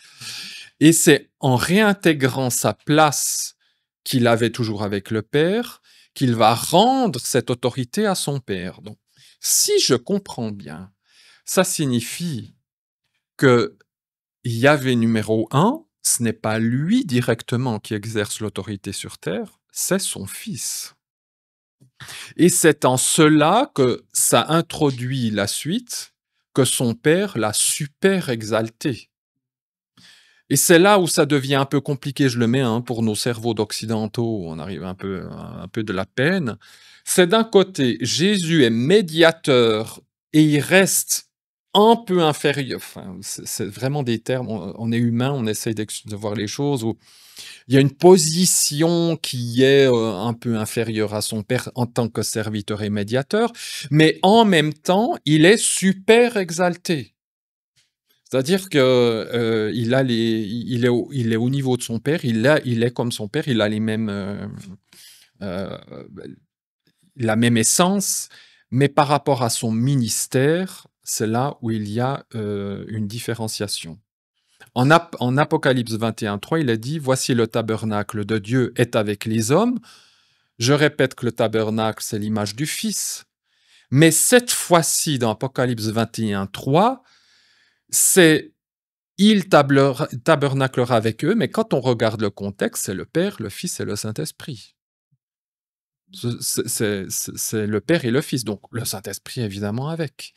[SPEAKER 2] Et c'est en réintégrant sa place qu'il avait toujours avec le Père qu'il va rendre cette autorité à son Père. Donc, si je comprends bien, ça signifie que Yahvé numéro un, ce n'est pas lui directement qui exerce l'autorité sur terre, c'est son Fils. Et c'est en cela que ça introduit la suite, que son Père l'a super exalté. Et c'est là où ça devient un peu compliqué, je le mets, hein, pour nos cerveaux d'occidentaux, on arrive un peu de la peine. C'est d'un côté, Jésus est médiateur et il reste un peu inférieur. Enfin, c'est vraiment des termes, on est humain, on essaye de voir les choses, où il y a une position qui est un peu inférieure à son père en tant que serviteur et médiateur, mais en même temps, il est super exalté. C'est-à-dire que il est au niveau de son père, il est comme son père, il a les mêmes, euh, la même essence, mais par rapport à son ministère, c'est là où il y a une différenciation. En Apocalypse 21:3, il a dit: Voici le tabernacle de Dieu est avec les hommes. Je répète que le tabernacle, c'est l'image du Fils. Mais cette fois-ci, dans Apocalypse 21:3, c'est il tabernaclera avec eux, mais quand on regarde le contexte, c'est le Père, le Fils et le Saint-Esprit. C'est le Père et le Fils, donc le Saint-Esprit évidemment avec.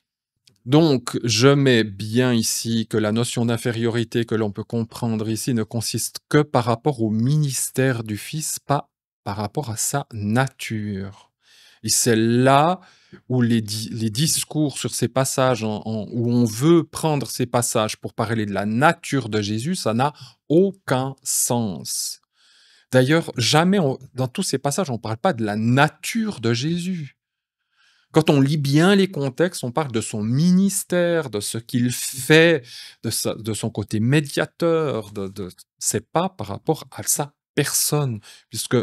[SPEAKER 2] Donc, je mets bien ici que la notion d'infériorité que l'on peut comprendre ici ne consiste que par rapport au ministère du Fils, pas par rapport à sa nature. Et c'est là où les discours sur ces passages, où on veut prendre ces passages pour parler de la nature de Jésus, ça n'a aucun sens. D'ailleurs, jamais dans tous ces passages, on ne parle pas de la nature de Jésus. Quand on lit bien les contextes, on parle de son ministère, de ce qu'il fait, de son côté médiateur. C'est pas par rapport à sa personne, puisque,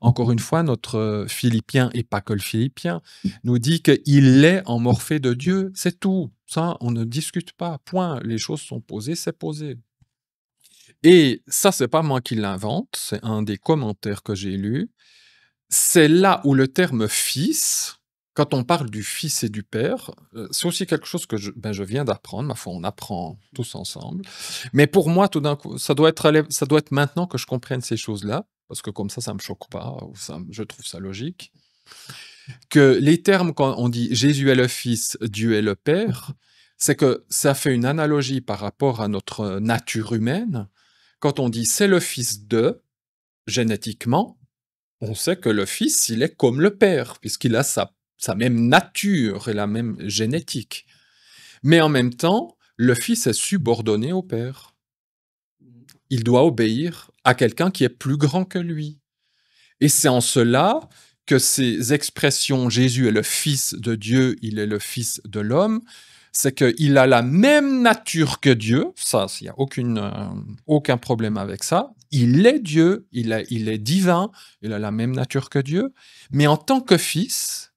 [SPEAKER 2] encore une fois, notre Philippien, et pas que le Philippien, nous dit qu'il est en morphée de Dieu, c'est tout. Ça, on ne discute pas, point. Les choses sont posées, c'est posé. Et ça, c'est pas moi qui l'invente, c'est un des commentaires que j'ai lus. C'est là où le terme fils, quand on parle du fils et du père, c'est aussi quelque chose que je viens d'apprendre. Ma foi, on apprend tous ensemble. Mais pour moi, tout d'un coup, ça doit être maintenant que je comprenne ces choses-là, parce que comme ça me choque pas, ou je trouve ça logique. Que les termes, quand on dit Jésus est le Fils, Dieu est le Père, c'est que ça fait une analogie par rapport à notre nature humaine. Quand on dit c'est le Fils de, génétiquement, on sait que le Fils, il est comme le Père, puisqu'il a sa même nature et la même génétique. Mais en même temps, le Fils est subordonné au Père. Il doit obéir à quelqu'un qui est plus grand que lui. Et c'est en cela que ces expressions Jésus est le Fils de Dieu, il est le Fils de l'homme, c'est qu'il a la même nature que Dieu, ça, il n'y a aucun problème avec ça. Il est Dieu, il est divin, il a la même nature que Dieu, mais en tant que fils,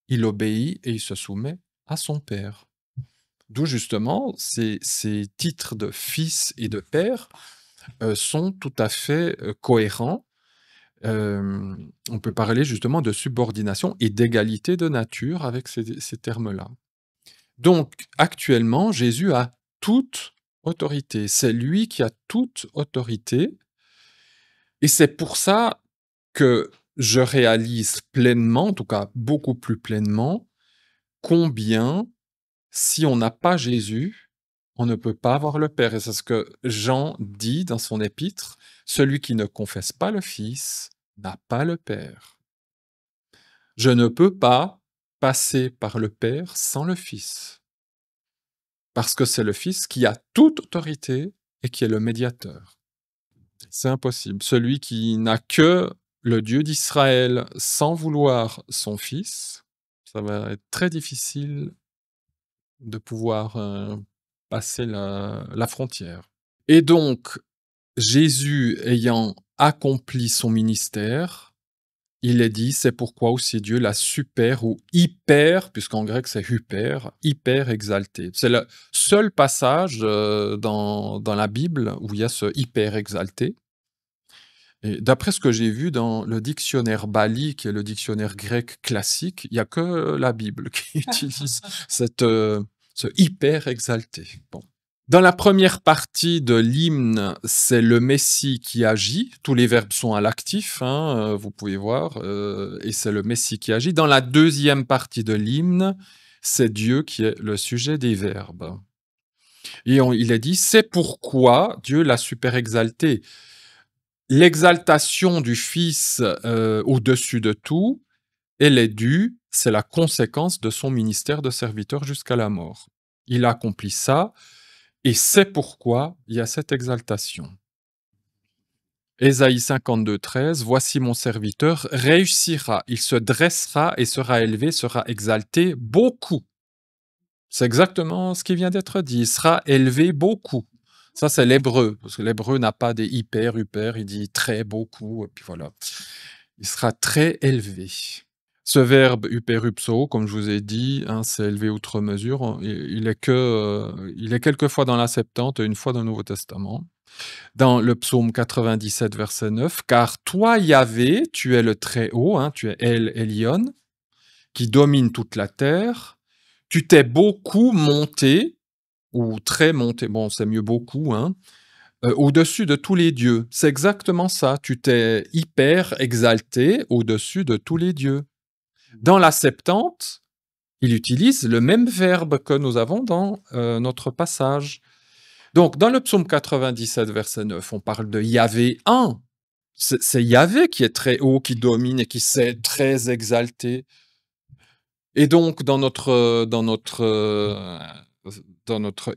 [SPEAKER 2] il obéit et il se soumet à son Père. D'où justement ces titres de fils et de père sont tout à fait cohérents. On peut parler justement de subordination et d'égalité de nature avec ces termes-là. Donc, actuellement, Jésus a toute autorité. C'est lui qui a toute autorité. Et c'est pour ça que je réalise pleinement, en tout cas beaucoup plus pleinement, combien, si on n'a pas Jésus, on ne peut pas avoir le Père. Et c'est ce que Jean dit dans son épître, celui qui ne confesse pas le Fils n'a pas le Père. Je ne peux pas passer par le Père sans le Fils. Parce que c'est le Fils qui a toute autorité et qui est le médiateur. C'est impossible. Celui qui n'a que le Dieu d'Israël sans vouloir son Fils, ça va être très difficile de pouvoir passer la frontière. Et donc, Jésus ayant accompli son ministère, il est dit, c'est pourquoi aussi Dieu l'a super ou hyper, puisqu'en grec c'est hyper exalté. C'est le seul passage dans la Bible où il y a ce hyper exalté. Et d'après ce que j'ai vu dans le dictionnaire Bali, qui est le dictionnaire grec classique, il n'y a que la Bible qui utilise ce hyper exalté. Bon. Dans la première partie de l'hymne, c'est le Messie qui agit. Tous les verbes sont à l'actif, hein, vous pouvez voir, et c'est le Messie qui agit. Dans la deuxième partie de l'hymne, c'est Dieu qui est le sujet des verbes. Et il est dit, c'est pourquoi Dieu l'a super exalté. L'exaltation du Fils au-dessus de tout, elle est due, c'est la conséquence de son ministère de serviteur jusqu'à la mort. Il a accompli ça, et c'est pourquoi il y a cette exaltation. Ésaïe 52, 13, voici mon serviteur réussira, il se dressera et sera élevé, sera exalté beaucoup. C'est exactement ce qui vient d'être dit, il sera élevé beaucoup. Ça, c'est l'hébreu, parce que l'hébreu n'a pas des hyper, il dit très, beaucoup, et puis voilà. Il sera très élevé. Ce verbe hyperupso, comme je vous ai dit, hein, c'est élevé outre mesure. Il est quelques fois dans la Septante et une fois dans le Nouveau Testament. Dans le psaume 97, verset 9, car toi, Yahvé, tu es le Très-Haut, hein, tu es El Elyon, qui domine toute la terre. Tu t'es beaucoup monté, ou très monté, bon, c'est mieux beaucoup, hein, au-dessus de tous les dieux. C'est exactement ça. Tu t'es hyper exalté au-dessus de tous les dieux. Dans la Septante, il utilise le même verbe que nous avons dans notre passage. Donc, dans le psaume 97, verset 9, on parle de Yahvé 1. C'est Yahvé qui est très haut, qui domine et qui s'est très exalté. Et donc, dans notre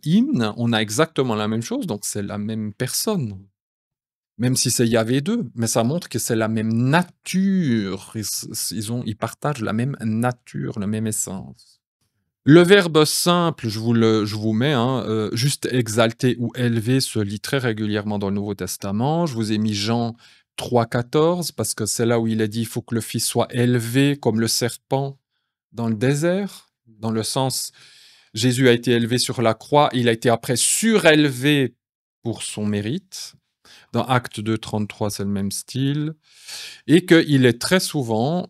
[SPEAKER 2] hymne, on a exactement la même chose, donc c'est la même personne. Même si c'est Yahvé 2, mais ça montre que c'est la même nature. Ils partagent la même nature, la même essence. Le verbe simple, je vous mets, hein, juste exalté ou élevé, se lit très régulièrement dans le Nouveau Testament. Je vous ai mis Jean 3,14, parce que c'est là où il est dit il faut que le Fils soit élevé comme le serpent dans le désert, dans le sens, Jésus a été élevé sur la croix, il a été après surélevé pour son mérite. Dans Acte 2, 33, c'est le même style. Et qu'il est très souvent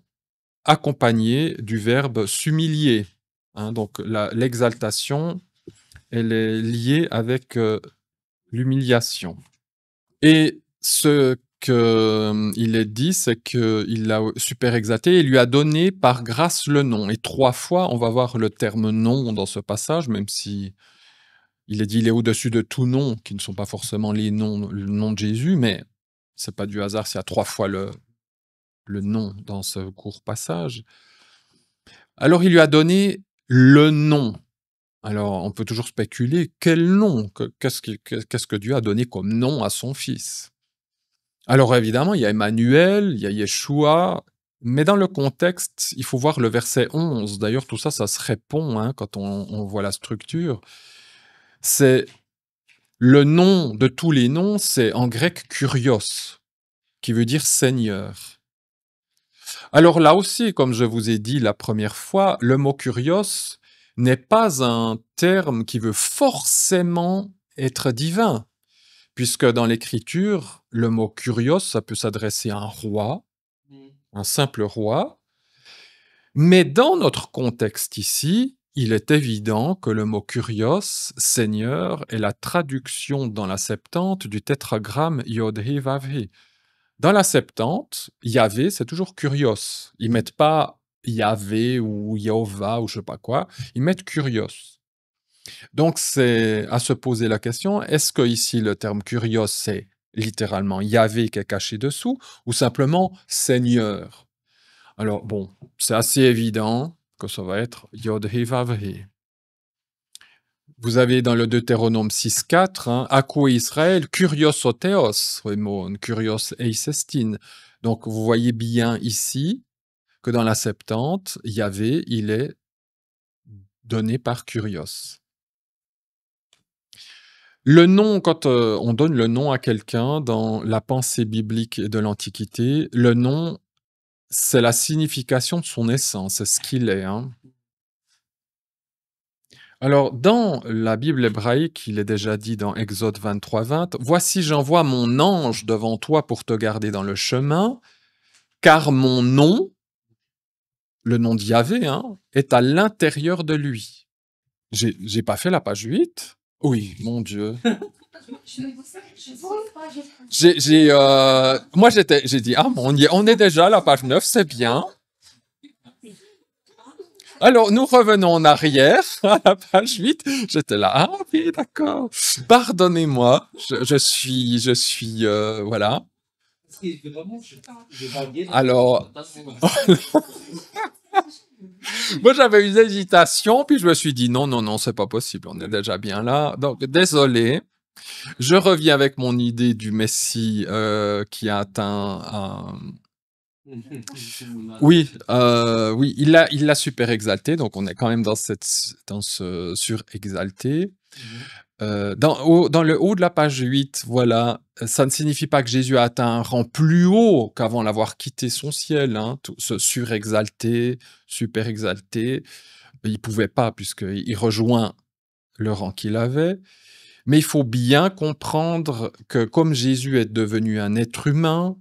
[SPEAKER 2] accompagné du verbe s'humilier. Hein, donc l'exaltation, elle est liée avec l'humiliation. Et ce qu'il est dit, c'est qu'il l'a super exalté et lui a donné par grâce le nom. Et 3 fois, on va voir le terme nom dans ce passage, même si il est dit il est au-dessus de tout nom, qui ne sont pas forcément le nom de Jésus, mais c'est pas du hasard s'il y a 3 fois le nom dans ce court passage. Alors il lui a donné le nom. Alors on peut toujours spéculer, quel nom? Qu'est-ce que Dieu a donné comme nom à son fils? Alors évidemment, il y a Emmanuel, il y a Yeshua, mais dans le contexte, il faut voir le verset 11. D'ailleurs, tout ça, ça se répond hein, quand on voit la structure. C'est le nom de tous les noms, c'est en grec kurios, qui veut dire Seigneur. Alors là aussi, comme je vous ai dit la première fois, le mot kurios n'est pas un terme qui veut forcément être divin, puisque dans l'écriture, le mot kurios, ça peut s'adresser à un roi, un simple roi, mais dans notre contexte ici, il est évident que le mot kurios, Seigneur, est la traduction dans la Septante du tétragramme Yod-Hé Vav-Hé. Dans la Septante, Yahvé, c'est toujours kurios. Ils mettent pas Yahvé ou Yehovah ou je sais pas quoi, ils mettent kurios. Donc c'est à se poser la question, est-ce que ici le terme kurios c'est littéralement Yahvé qui est caché dessous ou simplement Seigneur? Alors bon, c'est assez évident que ça va être Yod-Hé Vav-Hé. Vous avez dans le Deutéronome 6.4, hein, Akou Israël, Kurios Otheos, Raymond, Kurios Eisestin. Donc vous voyez bien ici que dans la Septante, Yahvé, il est donné par Kurios. Le nom, quand on donne le nom à quelqu'un dans la pensée biblique de l'Antiquité, le nom, c'est la signification de son essence, c'est ce qu'il est. Hein. Alors, dans la Bible hébraïque, il est déjà dit dans Exode 23.20, « Voici, j'envoie mon ange devant toi pour te garder dans le chemin, car mon nom, le nom d'Yahvé, hein, est à l'intérieur de lui. » J'ai pas fait la page 8? Oui, mon Dieu. Moi, j'ai dit, ah, on est déjà à la page 9, c'est bien. Alors, nous revenons en arrière, à la page 8. J'étais là, ah oui, d'accord. Pardonnez-moi, voilà. Alors, moi, j'avais une hésitation, puis je me suis dit, non, non, non, c'est pas possible, on est déjà bien là. Donc, désolé. Je reviens avec mon idée du Messie qui a atteint... Oui, oui, il l'a super exalté, donc on est quand même dans ce surexalté. Dans le haut de la page 8, voilà, ça ne signifie pas que Jésus a atteint un rang plus haut qu'avant l'avoir quitté son ciel, hein, tout ce surexalté, super exalté. Il pouvait pas, puisqu'il rejoint le rang qu'il avait. Mais il faut bien comprendre que comme Jésus est devenu un être humain,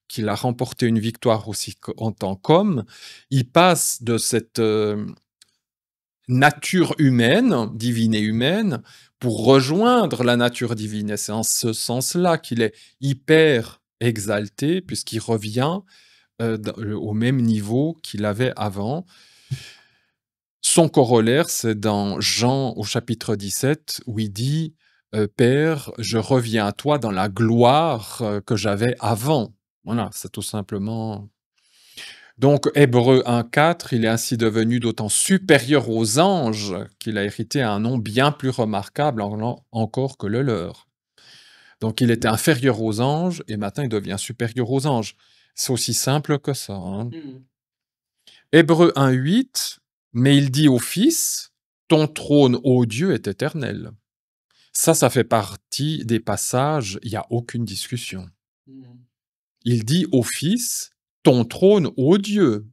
[SPEAKER 2] qu'il a remporté une victoire aussi en tant qu'homme, il passe de cette nature humaine, divine et humaine, pour rejoindre la nature divine. Et c'est en ce sens-là qu'il est hyper exalté, puisqu'il revient au même niveau qu'il avait avant. Son corollaire, c'est dans Jean au chapitre 17, où il dit Père, je reviens à toi dans la gloire que j'avais avant. Voilà, c'est tout simplement. Donc, Hébreux 1.4, il est ainsi devenu d'autant supérieur aux anges qu'il a hérité un nom bien plus remarquable encore que le leur. Donc, il était inférieur aux anges et maintenant il devient supérieur aux anges. C'est aussi simple que ça. Hein. Hébreux 1.8, mais il dit au Fils, ton trône, ô Dieu, est éternel. Ça fait partie des passages, il n'y a aucune discussion. Il dit au Fils, ton trône, ô Dieu.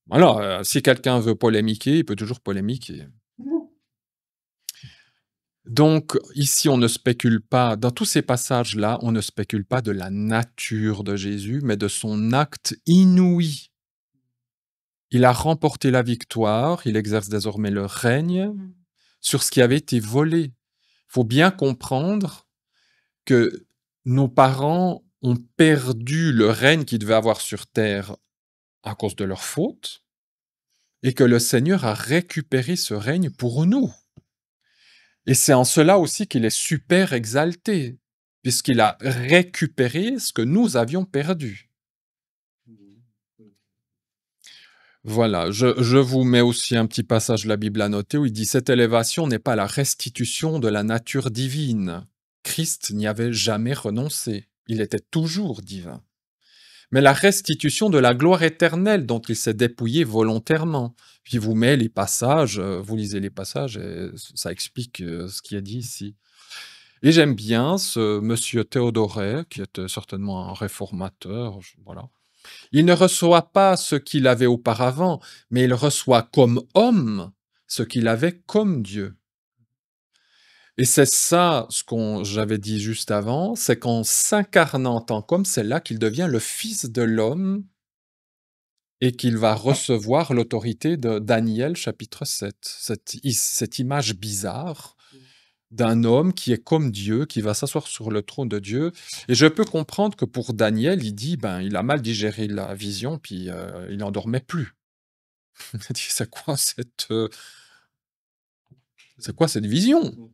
[SPEAKER 2] Voilà, si quelqu'un veut polémiquer, il peut toujours polémiquer. Donc, ici, on ne spécule pas, dans tous ces passages-là, on ne spécule pas de la nature de Jésus, mais de son acte inouï. Il a remporté la victoire, il exerce désormais le règne sur ce qui avait été volé. Il faut bien comprendre que nos parents ont perdu le règne qu'ils devaient avoir sur terre à cause de leur faute, et que le Seigneur a récupéré ce règne pour nous. Et c'est en cela aussi qu'il est super exalté, puisqu'il a récupéré ce que nous avions perdu. Voilà, je vous mets aussi un petit passage de la Bible à noter où il dit « Cette élévation n'est pas la restitution de la nature divine. Christ n'y avait jamais renoncé. Il était toujours divin. Mais la restitution de la gloire éternelle dont il s'est dépouillé volontairement. » Puis vous met les passages, vous lisez les passages et ça explique ce qui est dit ici. Et j'aime bien ce monsieur Théodoret, qui était certainement un réformateur, voilà. Il ne reçoit pas ce qu'il avait auparavant, mais il reçoit comme homme ce qu'il avait comme Dieu. Et c'est ça ce j'avais dit juste avant, c'est qu'en s'incarnant en tant qu'homme, c'est là qu'il devient le Fils de l'homme et qu'il va recevoir l'autorité de Daniel chapitre 7. Cette image bizarre d'un homme qui est comme Dieu, qui va s'asseoir sur le trône de Dieu. Et je peux comprendre que pour Daniel, il dit, il a mal digéré la vision, puis il n'en dormait plus. Il dit, c'est quoi cette vision?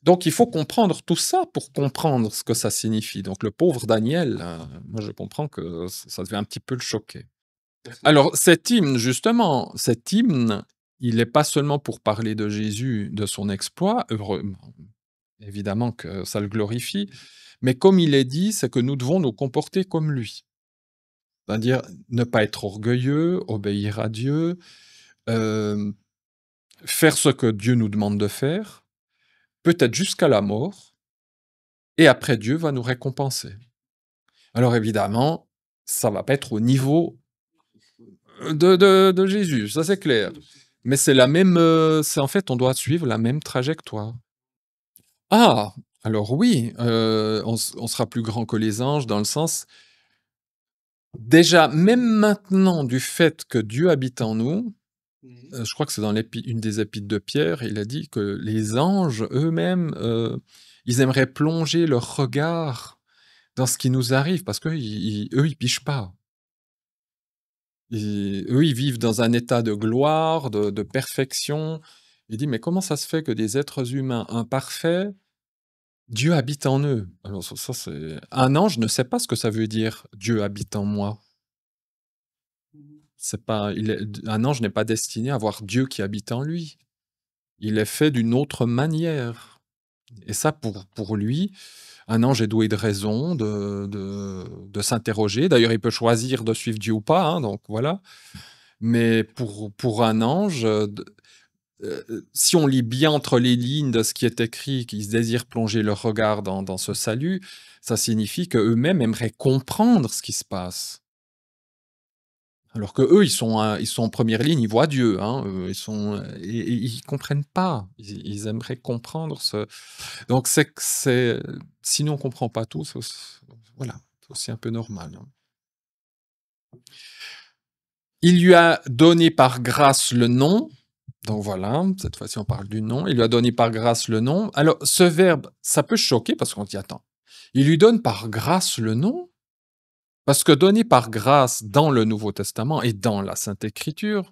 [SPEAKER 2] Donc il faut comprendre tout ça pour comprendre ce que ça signifie. Donc le pauvre Daniel, moi je comprends que ça devait un petit peu le choquer. Alors cet hymne justement, cet hymne, il est pas seulement pour parler de Jésus, de son exploit, évidemment que ça le glorifie, mais comme il est dit, c'est que nous devons nous comporter comme lui. C'est-à-dire ne pas être orgueilleux, obéir à Dieu, hem, faire ce que Dieu nous demande de faire, peut-être jusqu'à la mort, et après Dieu va nous récompenser. Alors évidemment, ça va pas être au niveau de Jésus, ça c'est clair. Mais c'est la même, c'est en fait, on doit suivre la même trajectoire. Ah! Alors oui, on sera plus grand que les anges dans le sens déjà, même maintenant, du fait que Dieu habite en nous, je crois que c'est dans une des épîtres de Pierre, il a dit que les anges eux-mêmes, ils aimeraient plonger leur regard dans ce qui nous arrive parce qu'eux, ils picent pas. Eux, ils vivent dans un état de gloire, de perfection. Il dit: «Mais comment ça se fait que des êtres humains imparfaits, Dieu habite en eux?» Alors ça c'est un ange ne sait pas ce que ça veut dire: «Dieu habite en moi». C'est pas il est un ange n'est pas destiné à avoir Dieu qui habite en lui. Il est fait d'une autre manière et ça pour lui, un ange est doué de raison, de s'interroger. D'ailleurs, il peut choisir de suivre Dieu ou pas, hein, donc voilà. Mais pour un ange, si on lit bien entre les lignes de ce qui est écrit, qu'ils désirent plonger leur regard dans ce salut, ça signifie qu'eux-mêmes aimeraient comprendre ce qui se passe. Alors qu'eux, ils sont en première ligne, ils voient Dieu, hein, ils sont, et ils comprennent pas. Ils aimeraient comprendre ce donc si nous on comprend pas tout, c'est aussi voilà, c'est aussi un peu normal, hein. Il lui a donné par grâce le nom, donc voilà, cette fois-ci on parle du nom. Il lui a donné par grâce le nom. Alors ce verbe, ça peut choquer parce qu'on dit: «Attends, il lui donne par grâce le nom?» Parce que donner par grâce dans le Nouveau Testament et dans la Sainte Écriture,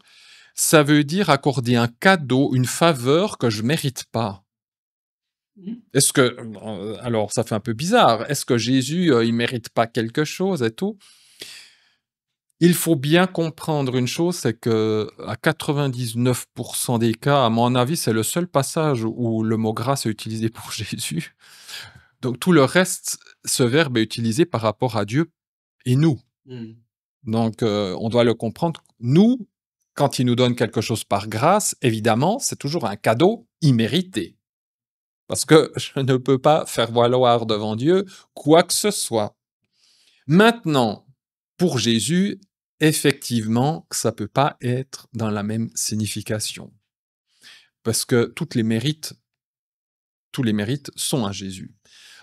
[SPEAKER 2] ça veut dire accorder un cadeau, une faveur que je mérite pas. Est-ce que alors ça fait un peu bizarre. Est-ce que Jésus, il mérite pas quelque chose et tout? Il faut bien comprendre une chose, c'est qu'à 99 des cas, à mon avis, c'est le seul passage où le mot grâce est utilisé pour Jésus. Donc tout le reste, ce verbe est utilisé par rapport à Dieu et nous. Donc on doit le comprendre. Nous, quand il nous donne quelque chose par grâce, évidemment, c'est toujours un cadeau immérité. Parce que je ne peux pas faire valoir devant Dieu quoi que ce soit. Maintenant, pour Jésus, effectivement, ça peut pas être dans la même signification. Parce que tous les mérites sont à Jésus.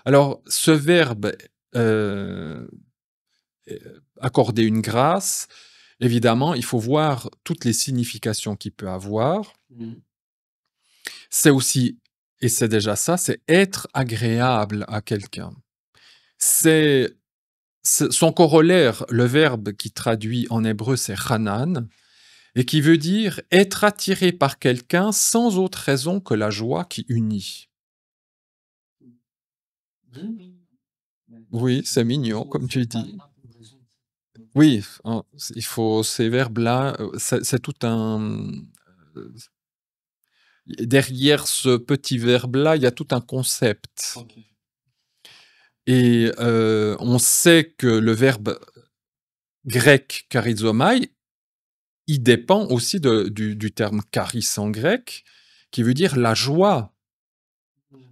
[SPEAKER 2] Alors, ce verbe, heu, accorder une grâce, évidemment, il faut voir toutes les significations qu'il peut avoir. C'est aussi, et c'est déjà ça, c'est être agréable à quelqu'un. C'est son corollaire, le verbe qui traduit en hébreu, c'est Hanan, et qui veut dire être attiré par quelqu'un sans autre raison que la joie qui unit. Oui, c'est mignon, comme tu dis. Oui, il faut ces verbes-là, c'est tout un. Derrière ce petit verbe-là, il y a tout un concept. Et on sait que le verbe grec charizomai, il dépend aussi du terme charis en grec, qui veut dire la joie,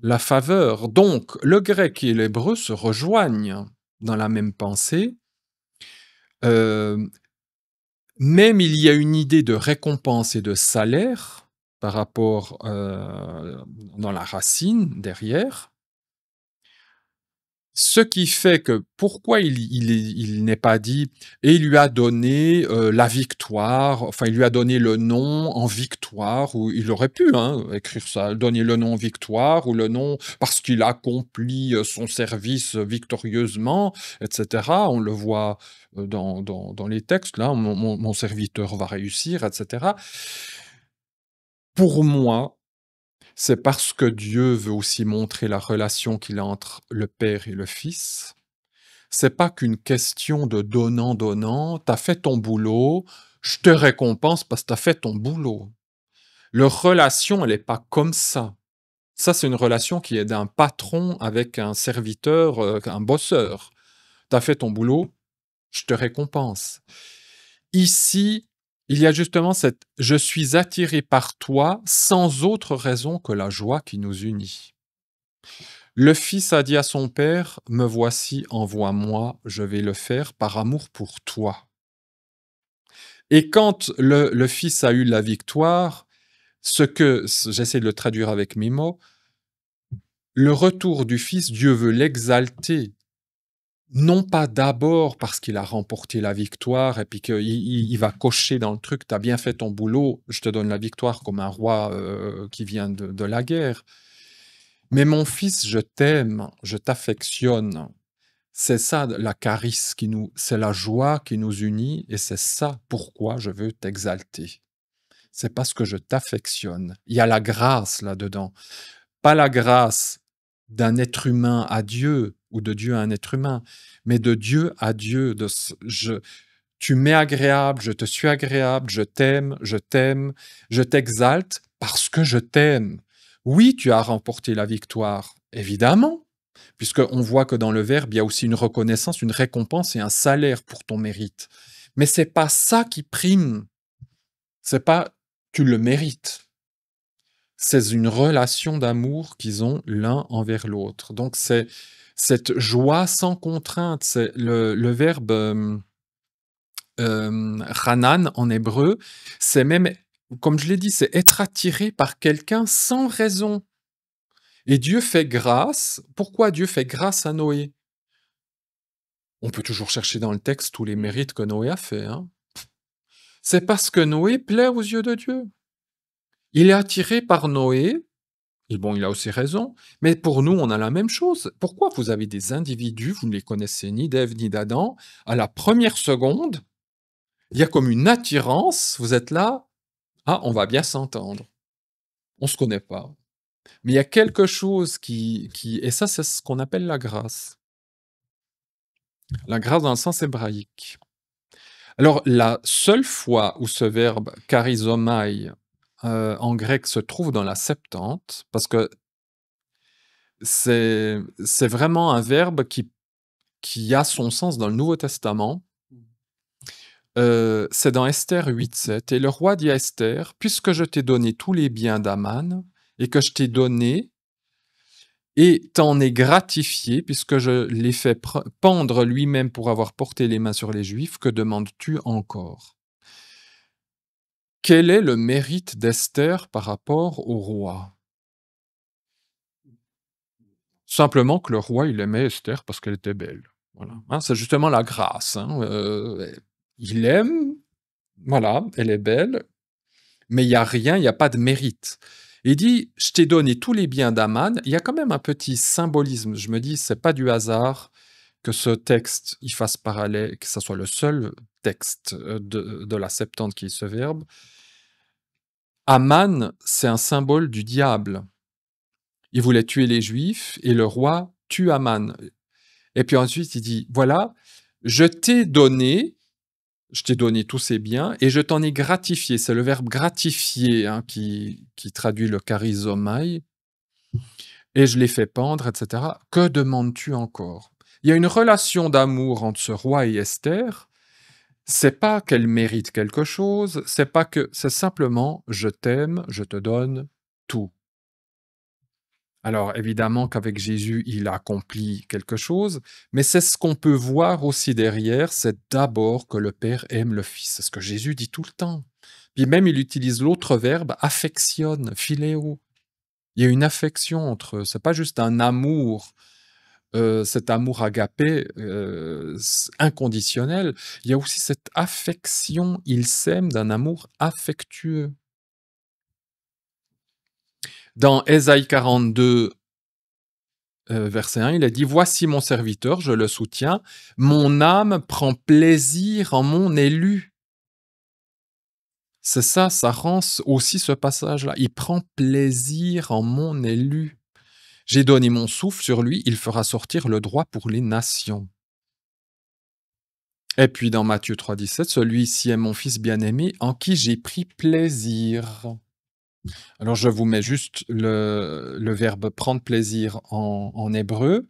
[SPEAKER 2] la faveur. Donc, le grec et l'hébreu se rejoignent dans la même pensée. Euh, Même il y a une idée de récompense et de salaire par rapport dans la racine derrière. Ce qui fait que pourquoi il n'est pas dit: «Et il lui a donné, la victoire», enfin, il lui a donné le nom en victoire, ou il aurait pu, hein, écrire ça, donner le nom victoire ou le nom parce qu'il a accompli, son service victorieusement et cetera. On le voit, dans les textes là: «Mon serviteur va réussir» et cetera. Pour moi, c'est parce que Dieu veut aussi montrer la relation qu'il a entre le Père et le Fils. c'est pas qu'une question de donnant-donnant. Tu as fait ton boulot, je te récompense parce que tu as fait ton boulot. Leur relation, elle n'est pas comme ça. Ça, c'est une relation qui est d'un patron avec un serviteur, un bosseur. Tu as fait ton boulot, je te récompense. Ici, il y a justement cette je suis attiré par toi sans autre raison que la joie qui nous unit. Le fils a dit à son père, me voici, envoie-moi, je vais le faire par amour pour toi. Et quand le fils a eu la victoire, j'essaie de le traduire avec mes mots, le retour du fils, Dieu veut l'exalter. Non pas d'abord parce qu'il a remporté la victoire et puis qu'il va cocher dans le truc, tu as bien fait ton boulot, je te donne la victoire comme un roi qui vient de la guerre. Mais mon fils, je t'aime, je t'affectionne. C'est ça la charis c'est la joie qui nous unit et c'est ça pourquoi je veux t'exalter. C'est parce que je t'affectionne. Il y a la grâce là-dedans. Pas la grâce d'un être humain à Dieu ou de Dieu à un être humain, mais de Dieu à Dieu. Tu m'es agréable, je te suis agréable, je t'aime, je t'exalte parce que je t'aime. Oui, tu as remporté la victoire, évidemment, puisqu'on voit que dans le verbe, il y a aussi une reconnaissance, une récompense et un salaire pour ton mérite. Mais c'est pas ça qui prime. C'est pas tu le mérites. C'est une relation d'amour qu'ils ont l'un envers l'autre. Donc c'est cette joie sans contrainte. C'est le verbe Hanan en hébreu, c'est même, comme je l'ai dit, c'est être attiré par quelqu'un sans raison. Et Dieu fait grâce. Pourquoi Dieu fait grâce à Noé? On peut toujours chercher dans le texte tous les mérites que Noé a fait. Hein. C'est parce que Noé plaît aux yeux de Dieu. Il est attiré par Noé, et bon, il a aussi raison, mais pour nous, on a la même chose. Pourquoi vous avez des individus, vous ne les connaissez ni d'Ève ni d'Adam, à la première seconde, il y a comme une attirance, vous êtes là, ah, on va bien s'entendre. On ne se connaît pas. Mais il y a quelque chose et ça, c'est ce qu'on appelle la grâce. La grâce dans le sens hébraïque. Alors, la seule fois où ce verbe charizomai en grec se trouve dans la Septante, parce que c'est vraiment un verbe qui a son sens dans le Nouveau Testament. C'est dans Esther 8,7. Et le roi dit à Esther, puisque je t'ai donné tous les biens d'Aman, et que je t'ai donné, et t'en es gratifié, puisque je l'ai fait pendre lui-même pour avoir porté les mains sur les Juifs, que demandes-tu encore? Quel est le mérite d'Esther par rapport au roi? Simplement que le roi, il aimait Esther parce qu'elle était belle. Voilà. Hein, c'est justement la grâce. Hein. Il aime, voilà, elle est belle, mais il n'y a rien, il n'y a pas de mérite. Il dit, je t'ai donné tous les biens d'Aman. Il y a quand même un petit symbolisme. Je me dis, c'est pas du hasard que ce texte, il fasse parallèle, que ce soit le seul texte de la Septante qui est ce verbe. Aman, c'est un symbole du diable. Il voulait tuer les Juifs et le roi tue Aman. Et puis ensuite, il dit, voilà, je t'ai donné tous ces biens et je t'en ai gratifié. C'est le verbe gratifier hein, qui traduit le charizomai. Et je l'ai fait pendre, etc. Que demandes-tu encore? Il y a une relation d'amour entre ce roi et Esther. C'est pas qu'elle mérite quelque chose, c'est simplement je t'aime, je te donne tout. Alors évidemment qu'avec Jésus, il accomplit quelque chose, mais c'est ce qu'on peut voir aussi derrière, c'est d'abord que le Père aime le Fils. C'est ce que Jésus dit tout le temps. Puis même, il utilise l'autre verbe, affectionne, philéo. Il y a une affection entre eux. C'est pas juste un amour, cet amour agapé, inconditionnel. Il y a aussi cette affection. Ils s'aiment d'un amour affectueux. Dans Ésaïe 42, verset 1, il a dit « Voici mon serviteur, je le soutiens. Mon âme prend plaisir en mon élu. » C'est ça, ça rend aussi ce passage-là. Il prend plaisir en mon élu. J'ai donné mon souffle sur lui, il fera sortir le droit pour les nations. Et puis dans Matthieu 3,17, celui-ci est mon fils bien-aimé en qui j'ai pris plaisir. Alors je vous mets juste le verbe prendre plaisir en hébreu.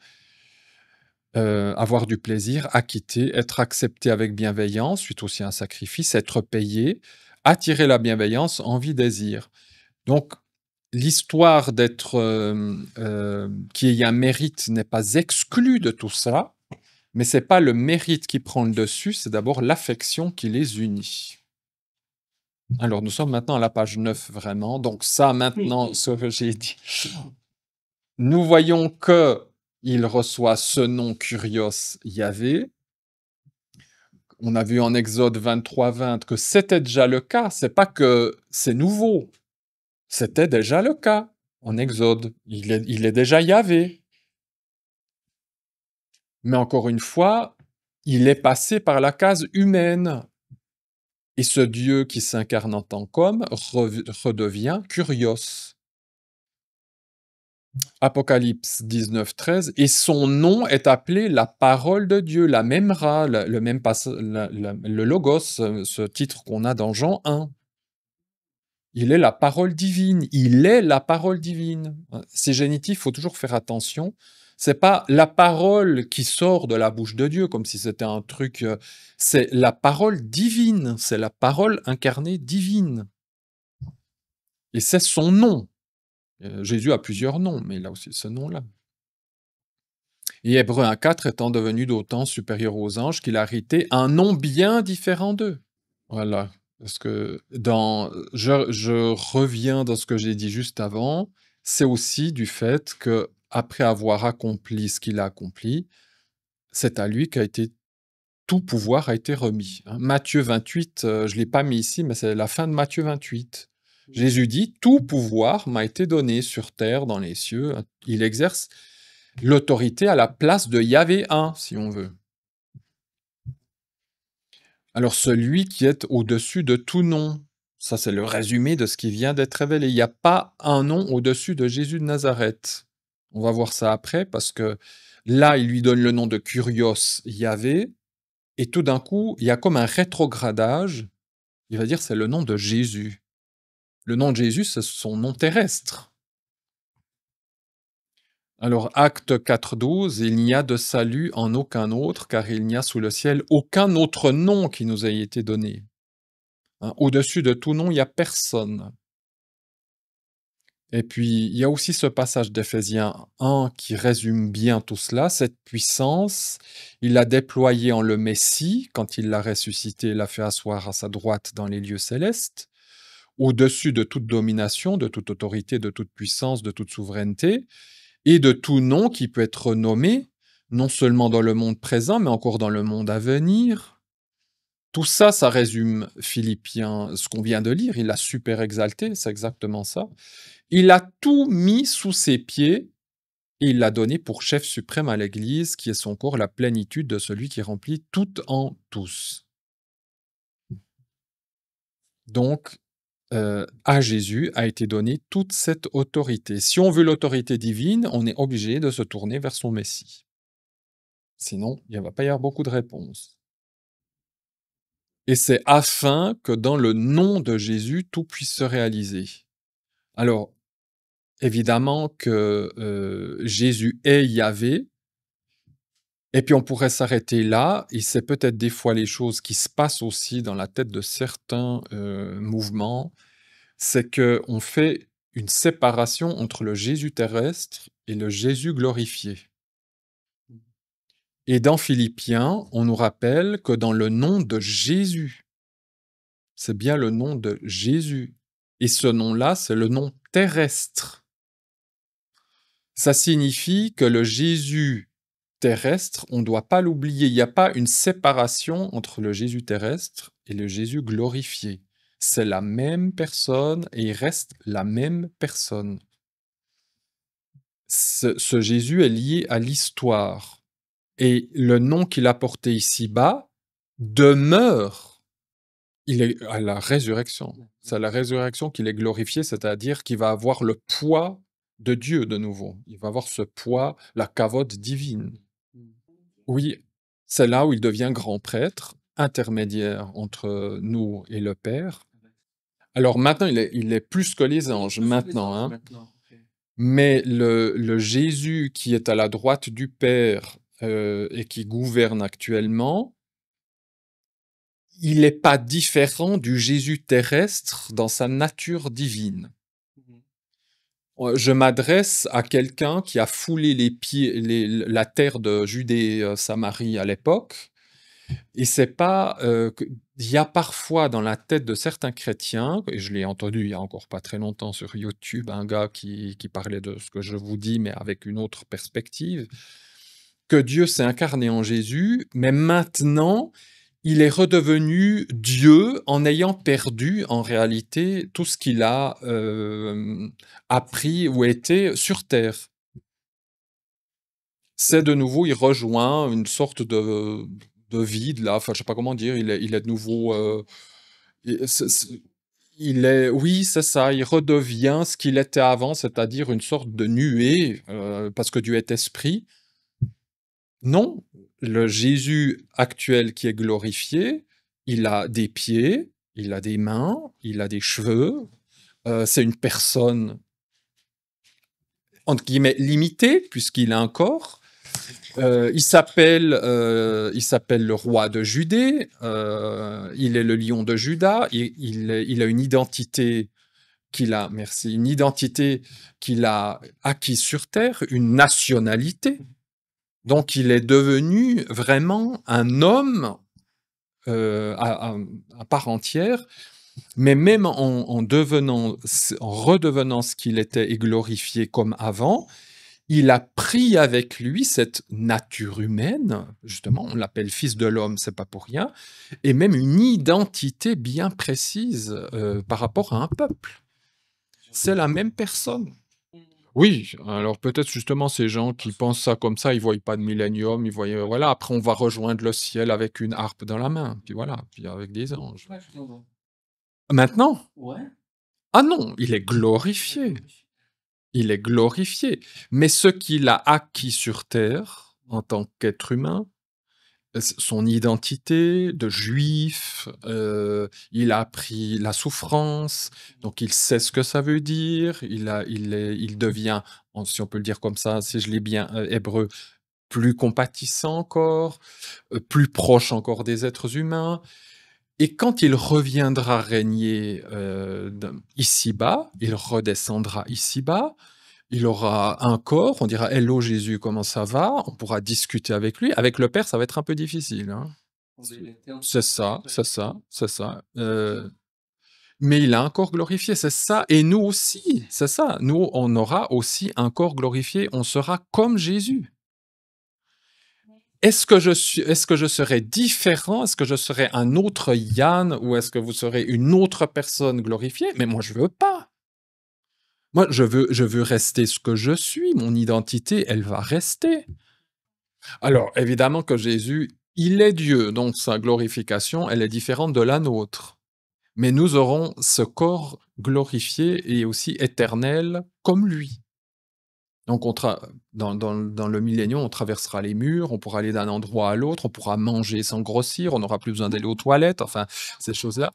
[SPEAKER 2] Avoir du plaisir, acquitter, être accepté avec bienveillance, suite aussi à un sacrifice, être payé, attirer la bienveillance, envie, désir. Donc, l'histoire d'être, qu'il y ait un mérite n'est pas exclue de tout ça, mais c'est pas le mérite qui prend le dessus, c'est d'abord l'affection qui les unit. Alors, nous sommes maintenant à la page 9, vraiment. Donc ça, maintenant, ce que j'ai dit. Nous voyons que il reçoit ce nom Kurios Yahvé. On a vu en Exode 23-20 que c'était déjà le cas. C'est pas que c'est nouveau. C'était déjà le cas en Exode. Il est déjà Yahvé. Mais encore une fois, il est passé par la case humaine. Et ce Dieu qui s'incarne en tant qu'homme redevient Kurios. Apocalypse 19-13, et son nom est appelé la parole de Dieu, la Memra, le Logos, ce titre qu'on a dans Jean 1. Il est la parole divine, il est la parole divine. Ces génitifs, il faut toujours faire attention. C'est pas la parole qui sort de la bouche de Dieu, comme si c'était un truc. C'est la parole divine, c'est la parole incarnée divine. Et c'est son nom. Jésus a plusieurs noms, mais il a aussi ce nom-là. Et Hébreux 1,4 étant devenu d'autant supérieur aux anges qu'il a hérité un nom bien différent d'eux. Voilà. Parce que je reviens dans ce que j'ai dit juste avant, c'est aussi du fait que après avoir accompli ce qu'il a accompli, c'est à lui qu'a été tout pouvoir a été remis. Matthieu 28, je ne l'ai pas mis ici, mais c'est la fin de Matthieu 28. Jésus dit, tout pouvoir m'a été donné sur terre, dans les cieux. Il exerce l'autorité à la place de Yahvé 1, si on veut. Alors celui qui est au-dessus de tout nom, ça c'est le résumé de ce qui vient d'être révélé. Il n'y a pas un nom au-dessus de Jésus de Nazareth. On va voir ça après parce que là, il lui donne le nom de Kurios Yahvé et tout d'un coup, il y a comme un rétrogradage. Il va dire c'est le nom de Jésus. Le nom de Jésus, c'est son nom terrestre. Alors, Acte 4,12, il n'y a de salut en aucun autre, car il n'y a sous le ciel aucun autre nom qui nous ait été donné. Au-dessus de tout nom, il n'y a personne. Et puis, il y a aussi ce passage d'Éphésiens 1 qui résume bien tout cela. Cette puissance, il l'a déployée en le Messie, quand il l'a ressuscité, l'a fait asseoir à sa droite dans les lieux célestes, au-dessus de toute domination, de toute autorité, de toute puissance, de toute souveraineté, et de tout nom qui peut être nommé, non seulement dans le monde présent, mais encore dans le monde à venir. Tout ça, ça résume Philippiens, ce qu'on vient de lire, il l'a super exalté, c'est exactement ça. Il a tout mis sous ses pieds et il l'a donné pour chef suprême à l'Église, qui est son corps, la plénitude de celui qui remplit tout en tous. Donc, à Jésus a été donnée toute cette autorité. Si on veut l'autorité divine, on est obligé de se tourner vers son Messie. Sinon, il ne va pas y avoir beaucoup de réponses. Et c'est afin que dans le nom de Jésus, tout puisse se réaliser. Alors, évidemment que Jésus est Yahvé, et puis on pourrait s'arrêter là, et c'est peut-être des fois les choses qui se passent aussi dans la tête de certains mouvements, c'est qu'on fait une séparation entre le Jésus terrestre et le Jésus glorifié. Et dans Philippiens, on nous rappelle que dans le nom de Jésus, c'est bien le nom de Jésus. Et ce nom-là, c'est le nom terrestre. Ça signifie que le Jésus terrestre, on ne doit pas l'oublier. Il n'y a pas une séparation entre le Jésus terrestre et le Jésus glorifié. C'est la même personne et il reste la même personne. Ce Jésus est lié à l'histoire. Et le nom qu'il a porté ici-bas demeure. Il est à la résurrection. C'est à la résurrection qu'il est glorifié, c'est-à-dire qu'il va avoir le poids de Dieu de nouveau. Il va avoir ce poids, la cavote divine. Oui, C'est là où il devient grand prêtre, intermédiaire entre nous et le Père. Alors maintenant, il est plus que les anges, maintenant, hein. Mais le Jésus qui est à la droite du Père et qui gouverne actuellement, il n'est pas différent du Jésus terrestre dans sa nature divine. Je m'adresse à quelqu'un qui a foulé la terre de Judée, Samarie à l'époque, et c'est pas il y a parfois dans la tête de certains chrétiens, et je l'ai entendu il y a encore pas très longtemps sur YouTube, un gars qui parlait de ce que je vous dis, mais avec une autre perspective, que Dieu s'est incarné en Jésus, mais maintenant il est redevenu Dieu en ayant perdu en réalité tout ce qu'il a appris ou été sur terre. C'est de nouveau, il rejoint une sorte de vide là, enfin je sais pas comment dire, il est de nouveau, il est, oui c'est ça, il redevient ce qu'il était avant, c'est-à-dire une sorte de nuée, parce que Dieu est esprit. Non, le Jésus actuel qui est glorifié, il a des pieds, il a des mains, il a des cheveux, c'est une personne, entre guillemets, limitée, puisqu'il a un corps. Il s'appelle le roi de Judée, il est le lion de Juda, il a une identité une identité qu'il a acquise sur terre, une nationalité. Donc il est devenu vraiment un homme à part entière, mais même en redevenant ce qu'il était et glorifié comme avant, il a pris avec lui cette nature humaine, justement, on l'appelle fils de l'homme, c'est pas pour rien, et même une identité bien précise par rapport à un peuple. C'est la même personne. Oui, alors peut-être justement ces gens qui pensent ça comme ça, ils voient pas de millénium, ils voient, voilà, après on va rejoindre le ciel avec une harpe dans la main, puis voilà, puis avec des anges. Maintenant? Ah non, il est glorifié. Il est glorifié. Mais ce qu'il a acquis sur terre, en tant qu'être humain, son identité de juif, il a appris la souffrance, donc il sait ce que ça veut dire, il devient, si on peut le dire comme ça, si je lis bien hébreu, plus compatissant encore, plus proche encore des êtres humains. Et quand il reviendra régner ici-bas, il redescendra ici-bas, il aura un corps, on dira «Hello Jésus, comment ça va?» On pourra discuter avec lui. Avec le Père, ça va être un peu difficile, hein. C'est ça, c'est ça, c'est ça. Mais il a un corps glorifié, c'est ça. Et nous aussi, c'est ça. Nous, on aura aussi un corps glorifié. On sera comme Jésus. Est-ce que je serai différent? Est-ce que je serai un autre Yann? Ou est-ce que vous serez une autre personne glorifiée? Mais moi, je veux pas. Moi, je veux rester ce que je suis. Mon identité, elle va rester. Alors, évidemment que Jésus, il est Dieu, donc sa glorification, elle est différente de la nôtre. Mais nous aurons ce corps glorifié et aussi éternel comme lui. Donc, dans le millénium, on traversera les murs, on pourra aller d'un endroit à l'autre, on pourra manger sans grossir, on n'aura plus besoin d'aller aux toilettes, enfin, ces choses-là.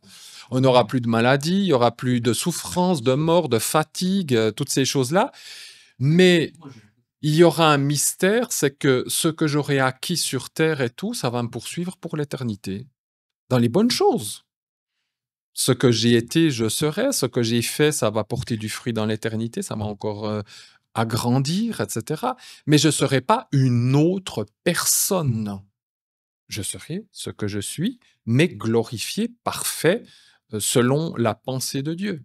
[SPEAKER 2] On n'aura plus de maladies, il n'y aura plus de souffrance, de mort, de fatigue, toutes ces choses-là. Mais il y aura un mystère, c'est que ce que j'aurai acquis sur terre et tout, ça va me poursuivre pour l'éternité. Dans les bonnes choses. Ce que j'ai été, je serai. Ce que j'ai fait, ça va porter du fruit dans l'éternité. Ça va encore agrandir, etc. Mais je ne serai pas une autre personne. Je serai ce que je suis, mais glorifié, parfait, selon la pensée de Dieu.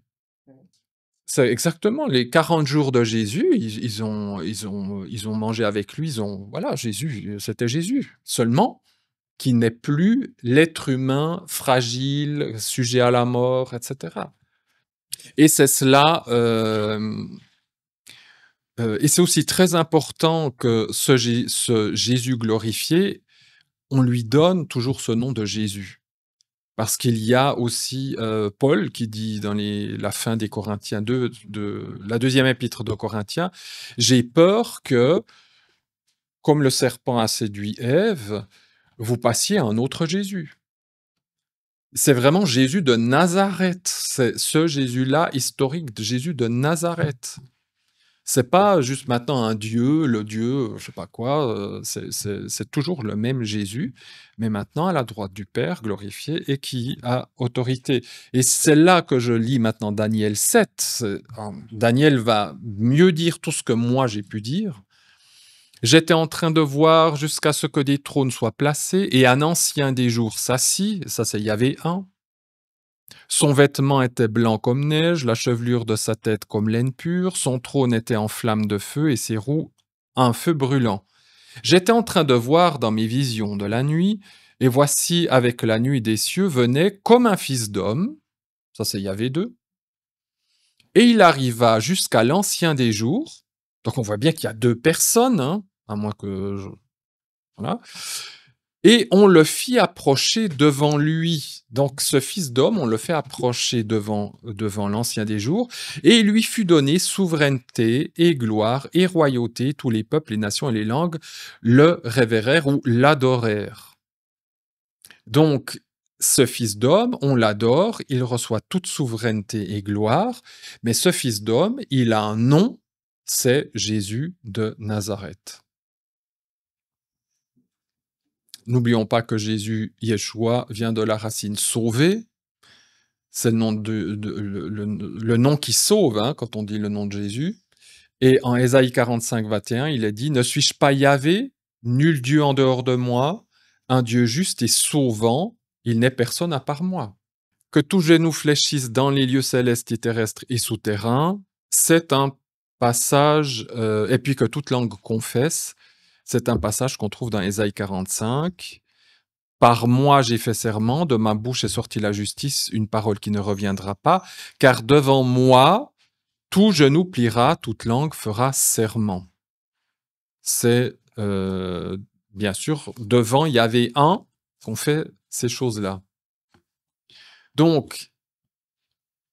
[SPEAKER 2] C'est exactement les 40 jours de Jésus, ils ont mangé avec lui, voilà, Jésus, c'était Jésus. Seulement, qui n'est plus l'être humain fragile, sujet à la mort, etc. Et c'est cela, et c'est aussi très important que ce Jésus glorifié, on lui donne toujours ce nom de Jésus. Parce qu'il y a aussi Paul qui dit dans la fin des Corinthiens 2, de la deuxième épître de Corinthiens, « J'ai peur que, comme le serpent a séduit Ève, vous passiez à un autre Jésus. C'est vraiment Jésus de Nazareth. C'est ce Jésus-là historique, de Jésus de Nazareth. C'est pas juste maintenant un Dieu, le Dieu, je sais pas quoi. C'est toujours le même Jésus, mais maintenant à la droite du Père, glorifié, et qui a autorité. Et c'est là que je lis maintenant Daniel 7. Daniel va mieux dire tout ce que moi j'ai pu dire. J'étais en train de voir jusqu'à ce que des trônes soient placés, et un ancien des jours s'assit. Ça, c'est Yahvé 1. Son vêtement était blanc comme neige, la chevelure de sa tête comme laine pure, son trône était en flamme de feu et ses roues un feu brûlant. J'étais en train de voir dans mes visions de la nuit, et voici avec la nuit des cieux venait comme un fils d'homme, ça c'est Yahvé 2, et il arriva jusqu'à l'ancien des jours, donc on voit bien qu'il y a deux personnes, hein, à moins que je... Voilà. Et on le fit approcher devant lui. Donc ce fils d'homme, on le fait approcher devant l'ancien des jours, et il lui fut donné souveraineté et gloire et royauté. Tous les peuples, les nations et les langues le révérèrent ou l'adorèrent. Donc ce fils d'homme, on l'adore, il reçoit toute souveraineté et gloire, mais ce fils d'homme, il a un nom, c'est Jésus de Nazareth. N'oublions pas que Jésus, Yeshua, vient de la racine sauver. C'est le nom, le nom qui sauve, hein, quand on dit le nom de Jésus. Et en Ésaïe 45, 21, il est dit « Ne suis-je pas Yahvé, nul Dieu en dehors de moi, un Dieu juste et sauvant, il n'est personne à part moi. » Que tout genou fléchisse dans les lieux célestes et terrestres et souterrains, c'est un passage, et puis que toute langue confesse, c'est un passage qu'on trouve dans Ésaïe 45. « Par moi j'ai fait serment, de ma bouche est sortie la justice, une parole qui ne reviendra pas, car devant moi, tout genou pliera, toute langue fera serment. » C'est bien sûr devant Yahvé 1 qu'on fait ces choses-là. Donc,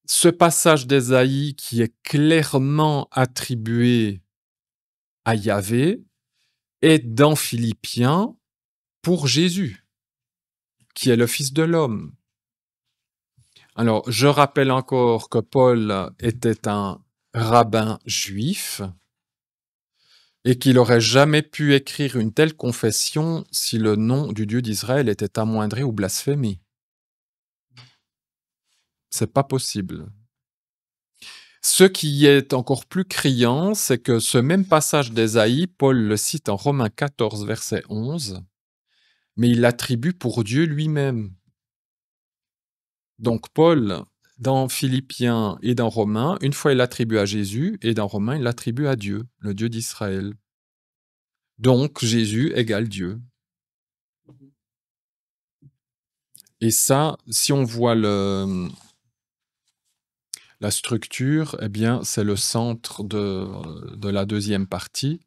[SPEAKER 2] ce passage d'Ésaïe qui est clairement attribué à Yahvé est dans Philippiens pour Jésus, qui est le Fils de l'homme. Alors, je rappelle encore que Paul était un rabbin juif et qu'il n'aurait jamais pu écrire une telle confession si le nom du Dieu d'Israël était amoindri ou blasphémé. C'est pas possible. Ce qui est encore plus criant, c'est que ce même passage d'Ésaïe, Paul le cite en Romains 14, verset 11, mais il l'attribue pour Dieu lui-même. Donc Paul, dans Philippiens et dans Romains, une fois il l'attribue à Jésus, et dans Romains, il l'attribue à Dieu, le Dieu d'Israël. Donc Jésus égale Dieu. Et ça, si on voit la structure, eh bien, c'est le centre de la deuxième partie.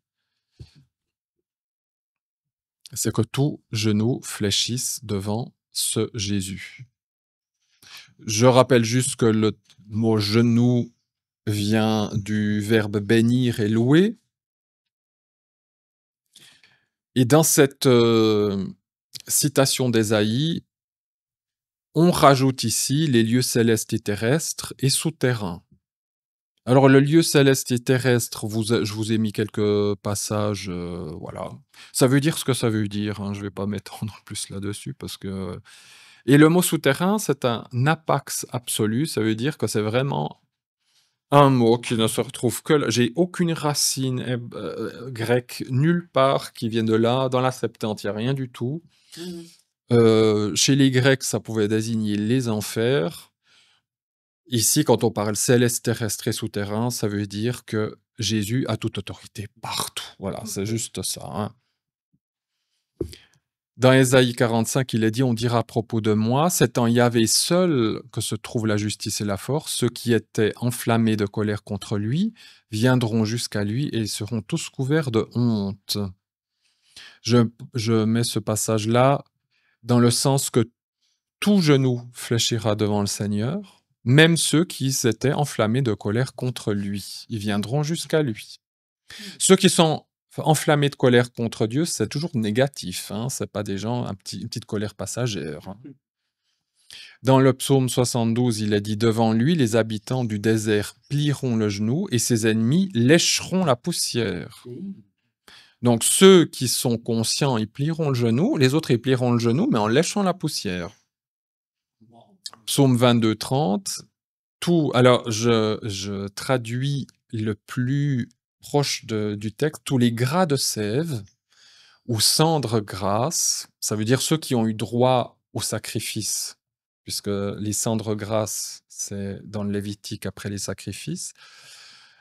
[SPEAKER 2] C'est que tout genou fléchisse devant ce Jésus. Je rappelle juste que le mot genou vient du verbe bénir et louer. Et dans cette citation d'Ésaïe, on rajoute ici les lieux célestes et terrestres et souterrains. Alors, le lieu céleste et terrestre, je vous ai mis quelques passages, voilà. Ça veut dire ce que ça veut dire, hein, je ne vais pas m'étendre plus là-dessus parce que... Et le mot souterrain, c'est un apax absolu, ça veut dire que c'est vraiment un mot qui ne se retrouve que là. J'ai aucune racine grecque nulle part qui vienne de là. Dans la Septante, il n'y a rien du tout. Chez les Grecs, ça pouvait désigner les enfers. Ici, quand on parle céleste, terrestre et souterrain, ça veut dire que Jésus a toute autorité partout. Voilà, c'est juste ça. Hein. Dans Ésaïe 45, il est dit, on dira à propos de moi, c'est en Yahvé seul que se trouve la justice et la force. Ceux qui étaient enflammés de colère contre lui viendront jusqu'à lui et ils seront tous couverts de honte. Je mets ce passage-là dans le sens que tout genou fléchira devant le Seigneur, même ceux qui s'étaient enflammés de colère contre lui. Ils viendront jusqu'à lui. Ceux qui sont enflammés de colère contre Dieu, c'est toujours négatif, hein, c'est pas des gens, une petite colère passagère, hein. Dans le psaume 72, il est dit: «Devant lui, les habitants du désert plieront le genou et ses ennemis lécheront la poussière». Donc ceux qui sont conscients, ils plieront le genou, les autres, ils plieront le genou, mais en léchant la poussière. Psaume 22, 30, tout... Alors, je traduis le plus proche du texte: tous les gras de sève ou cendres grasses, ça veut dire ceux qui ont eu droit au sacrifice, puisque les cendres grasses, c'est dans le Lévitique après les sacrifices,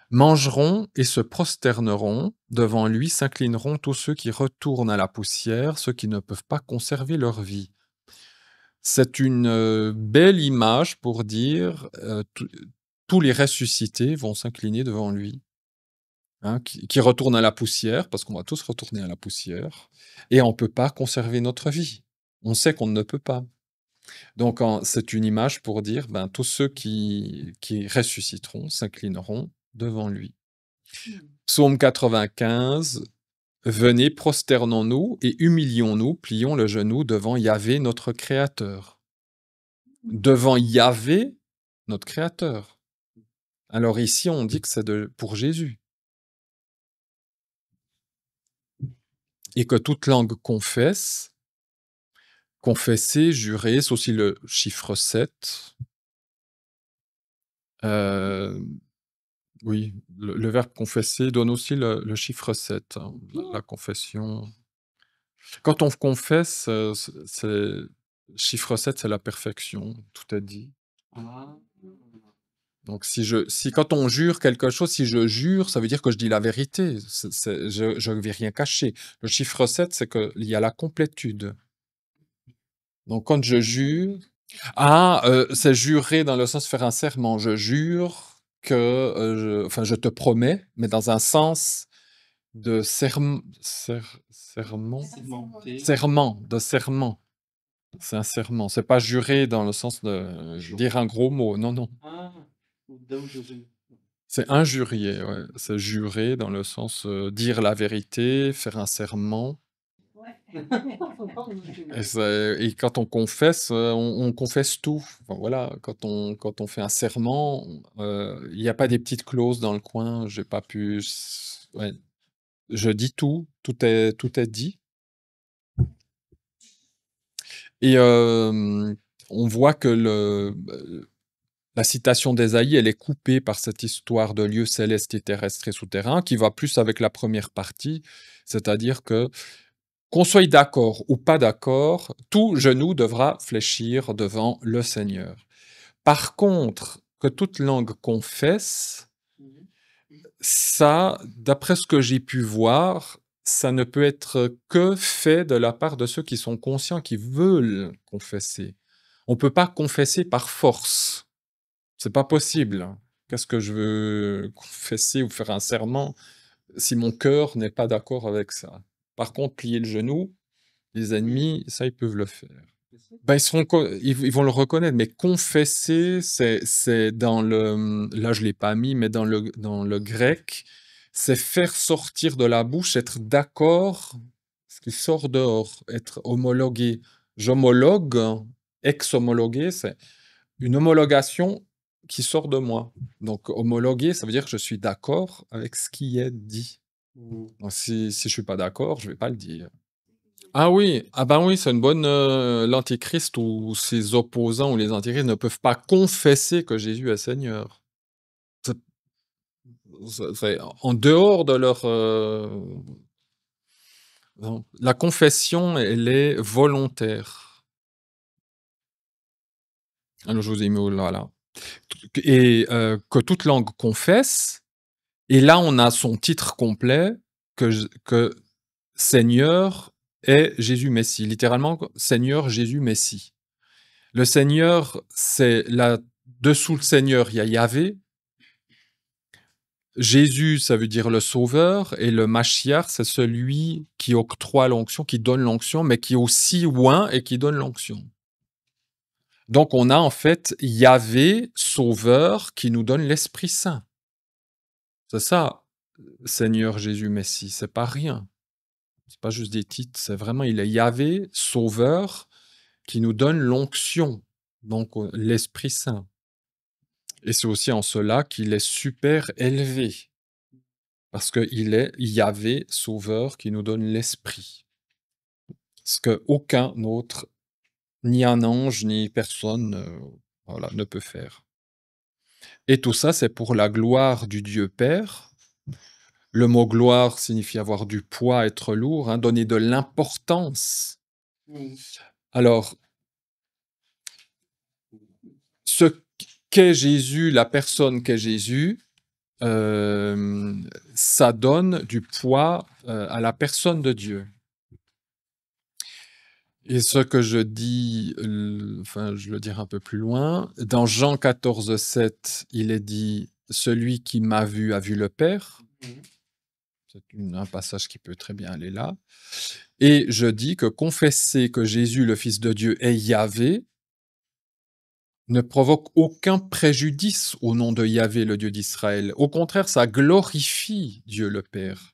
[SPEAKER 2] mangeront et se prosterneront, devant lui s'inclineront tous ceux qui retournent à la poussière, ceux qui ne peuvent pas conserver leur vie. C'est une belle image pour dire tous les ressuscités vont s'incliner devant lui, hein, qui retournent à la poussière, parce qu'on va tous retourner à la poussière, et on ne peut pas conserver notre vie. On sait qu'on ne peut pas. Donc c'est une image pour dire, ben, tous ceux qui ressusciteront s'inclineront devant lui. Psaume 95, venez, prosternons-nous et humilions-nous, plions le genou devant Yahvé, notre Créateur. Devant Yahvé, notre Créateur. Alors ici, on dit que c'est pour Jésus. Et que toute langue confesse, confesser, jurer, c'est aussi le chiffre 7. Oui, le verbe confesser donne aussi le chiffre 7, hein, la confession. Quand on confesse, chiffre 7, c'est la perfection, tout est dit. Donc si quand on jure quelque chose, si je jure, ça veut dire que je dis la vérité, je ne vais rien cacher. Le chiffre 7, c'est qu'il y a la complétude. Donc quand je jure... c'est jurer dans le sens faire un serment. Je jure que... enfin, je te promets, mais dans un sens de serment. Serment, de serment. C'est un serment. C'est pas jurer dans le sens de dire un gros mot. Non, non. C'est injurier, ouais. C'est jurer dans le sens dire la vérité, faire un serment. Et quand on confesse, on confesse tout. Enfin, voilà, quand on fait un serment, il n'y a pas des petites clauses dans le coin. J'ai pas pu. Ouais. Je dis tout. Tout est dit. Et on voit que la citation d'Ésaïe, elle est coupée par cette histoire de lieux célestes et terrestres et souterrains, qui va plus avec la première partie, c'est-à-dire que qu'on soit d'accord ou pas d'accord, tout genou devra fléchir devant le Seigneur. Par contre, que toute langue confesse, ça, d'après ce que j'ai pu voir, ça ne peut être que fait de la part de ceux qui sont conscients, qui veulent confesser. On ne peut pas confesser par force. C'est pas possible. Qu'est-ce que je veux confesser ou faire un serment si mon cœur n'est pas d'accord avec ça? Par contre, plier le genou, les ennemis, ça, ils peuvent le faire. Ben, ils vont le reconnaître, mais confesser, c'est dans le... Là, je ne l'ai pas mis, mais dans le grec, c'est faire sortir de la bouche, être d'accord, ce qui sort dehors, être homologué. J'homologue, ex-homologué, c'est une homologation qui sort de moi. Donc, homologuer, ça veut dire que je suis d'accord avec ce qui est dit. Donc, si je suis pas d'accord, je vais pas le dire. Ah oui, ah ben oui, c'est une bonne... l'antéchrist ou ses opposants ou les antéchrists ne peuvent pas confesser que Jésus est Seigneur. C'est c'est en dehors de leur... non. La confession, elle est volontaire. Alors, je vous ai mis oh là là. Et que toute langue confesse, et là, on a son titre complet, que Seigneur est Jésus Messie. Littéralement, Seigneur Jésus Messie. Le Seigneur, c'est là, dessous le Seigneur, il y a Yahvé. Jésus, ça veut dire le Sauveur, et le Mashiach, c'est celui qui octroie l'onction, qui donne l'onction, mais qui est aussi oint et qui donne l'onction. Donc, on a en fait Yahvé, Sauveur, qui nous donne l'Esprit Saint. C'est ça. Seigneur Jésus Messie, c'est pas rien. C'est pas juste des titres, c'est vraiment, il est Yahvé, Sauveur, qui nous donne l'onction, donc l'Esprit Saint. Et c'est aussi en cela qu'il est super élevé, parce qu'il est Yahvé, Sauveur, qui nous donne l'Esprit. Ce qu'aucun autre, ni un ange, ni personne, voilà, ne peut faire. Et tout ça, c'est pour la gloire du Dieu Père. Le mot gloire signifie avoir du poids, être lourd, hein, donner de l'importance. Alors, ce qu'est Jésus, la personne qu'est Jésus, ça donne du poids à la personne de Dieu. Et ce que je dis, enfin, je le dirai un peu plus loin, dans Jean 14, 7, il est dit « Celui qui m'a vu a vu le Père ». C'est un passage qui peut très bien aller là. Et je dis que confesser que Jésus, le Fils de Dieu, est Yahvé, ne provoque aucun préjudice au nom de Yahvé, le Dieu d'Israël. Au contraire, ça glorifie Dieu le Père.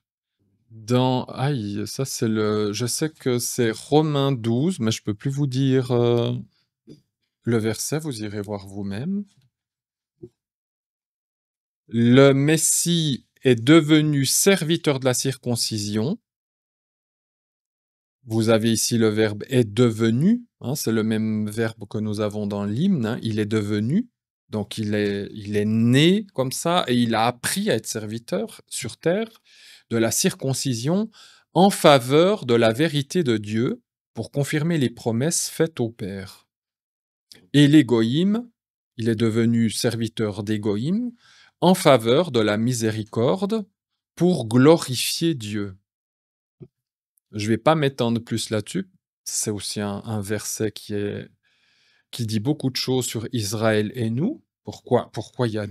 [SPEAKER 2] Aïe, ça c'est le... Je sais que c'est Romains 12, mais je peux plus vous dire le verset, vous irez voir vous-même. Le Messie est devenu serviteur de la circoncision. Vous avez ici le verbe est devenu, hein, c'est le même verbe que nous avons dans l'hymne, hein, il est devenu, donc il est né comme ça et il a appris à être serviteur sur terre de la circoncision en faveur de la vérité de Dieu pour confirmer les promesses faites au Père. Et les goïms, il est devenu serviteur des goïms en faveur de la miséricorde pour glorifier Dieu. Je ne vais pas m'étendre plus là-dessus. C'est aussi un verset qui dit beaucoup de choses sur Israël et nous. Pourquoi il y a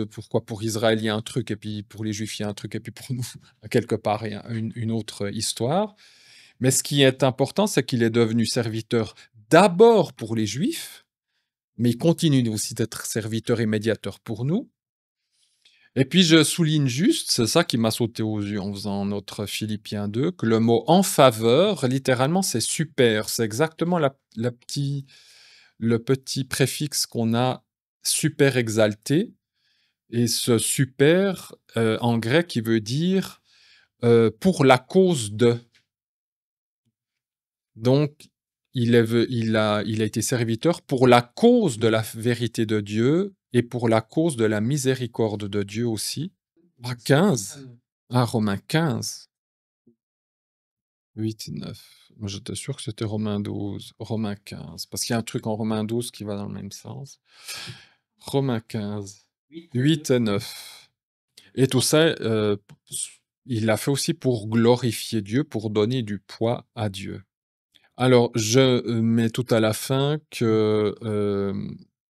[SPEAKER 2] pourquoi pour Israël il y a un truc et puis pour les Juifs il y a un truc et puis pour nous, quelque part, il y a une autre histoire. Mais ce qui est important, c'est qu'il est devenu serviteur d'abord pour les Juifs, mais il continue aussi d'être serviteur et médiateur pour nous. Et puis je souligne juste, c'est ça qui m'a sauté aux yeux en faisant notre Philippiens 2, que le mot en faveur, littéralement, c'est super. C'est exactement le petit préfixe qu'on a super exalté. Et ce super, en grec, il veut dire pour la cause de. Donc, il a été serviteur pour la cause de la vérité de Dieu et pour la cause de la miséricorde de Dieu aussi. Ah, 15. Ah, Romains 15. 8, 9. Moi, j'étais sûr que c'était Romains 12. Romains 15. Parce qu'il y a un truc en Romains 12 qui va dans le même sens. Romains 15. 8 et 9. Et tout ça, il l'a fait aussi pour glorifier Dieu, pour donner du poids à Dieu. Alors, je mets tout à la fin que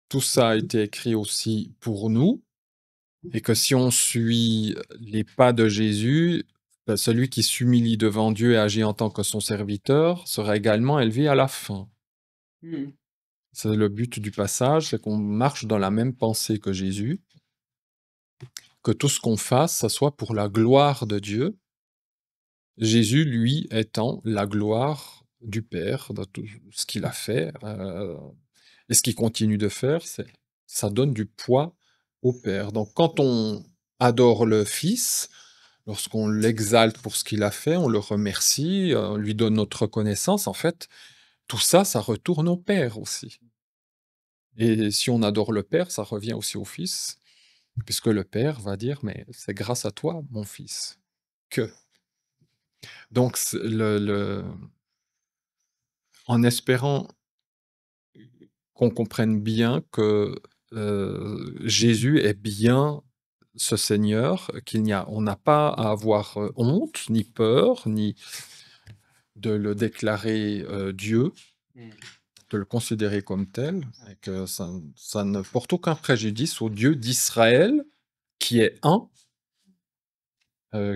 [SPEAKER 2] tout ça a été écrit aussi pour nous, et que si on suit les pas de Jésus, celui qui s'humilie devant Dieu et agit en tant que son serviteur sera également élevé à la fin. C'est le but du passage, c'est qu'on marche dans la même pensée que Jésus, que tout ce qu'on fasse, ça soit pour la gloire de Dieu. Jésus, lui, étant la gloire du Père, de tout ce qu'il a fait, et ce qu'il continue de faire, ça donne du poids au Père. Donc quand on adore le Fils, lorsqu'on l'exalte pour ce qu'il a fait, on le remercie, on lui donne notre reconnaissance, en fait, tout ça, ça retourne au Père aussi. Et si on adore le Père, ça revient aussi au Fils, puisque le Père va dire, mais c'est grâce à toi, mon Fils, que. Donc, en espérant qu'on comprenne bien que Jésus est bien ce Seigneur, on n'a pas à avoir honte, ni peur, ni de le déclarer Dieu, de le considérer comme tel, et que ça ne porte aucun préjudice au Dieu d'Israël, qui est un,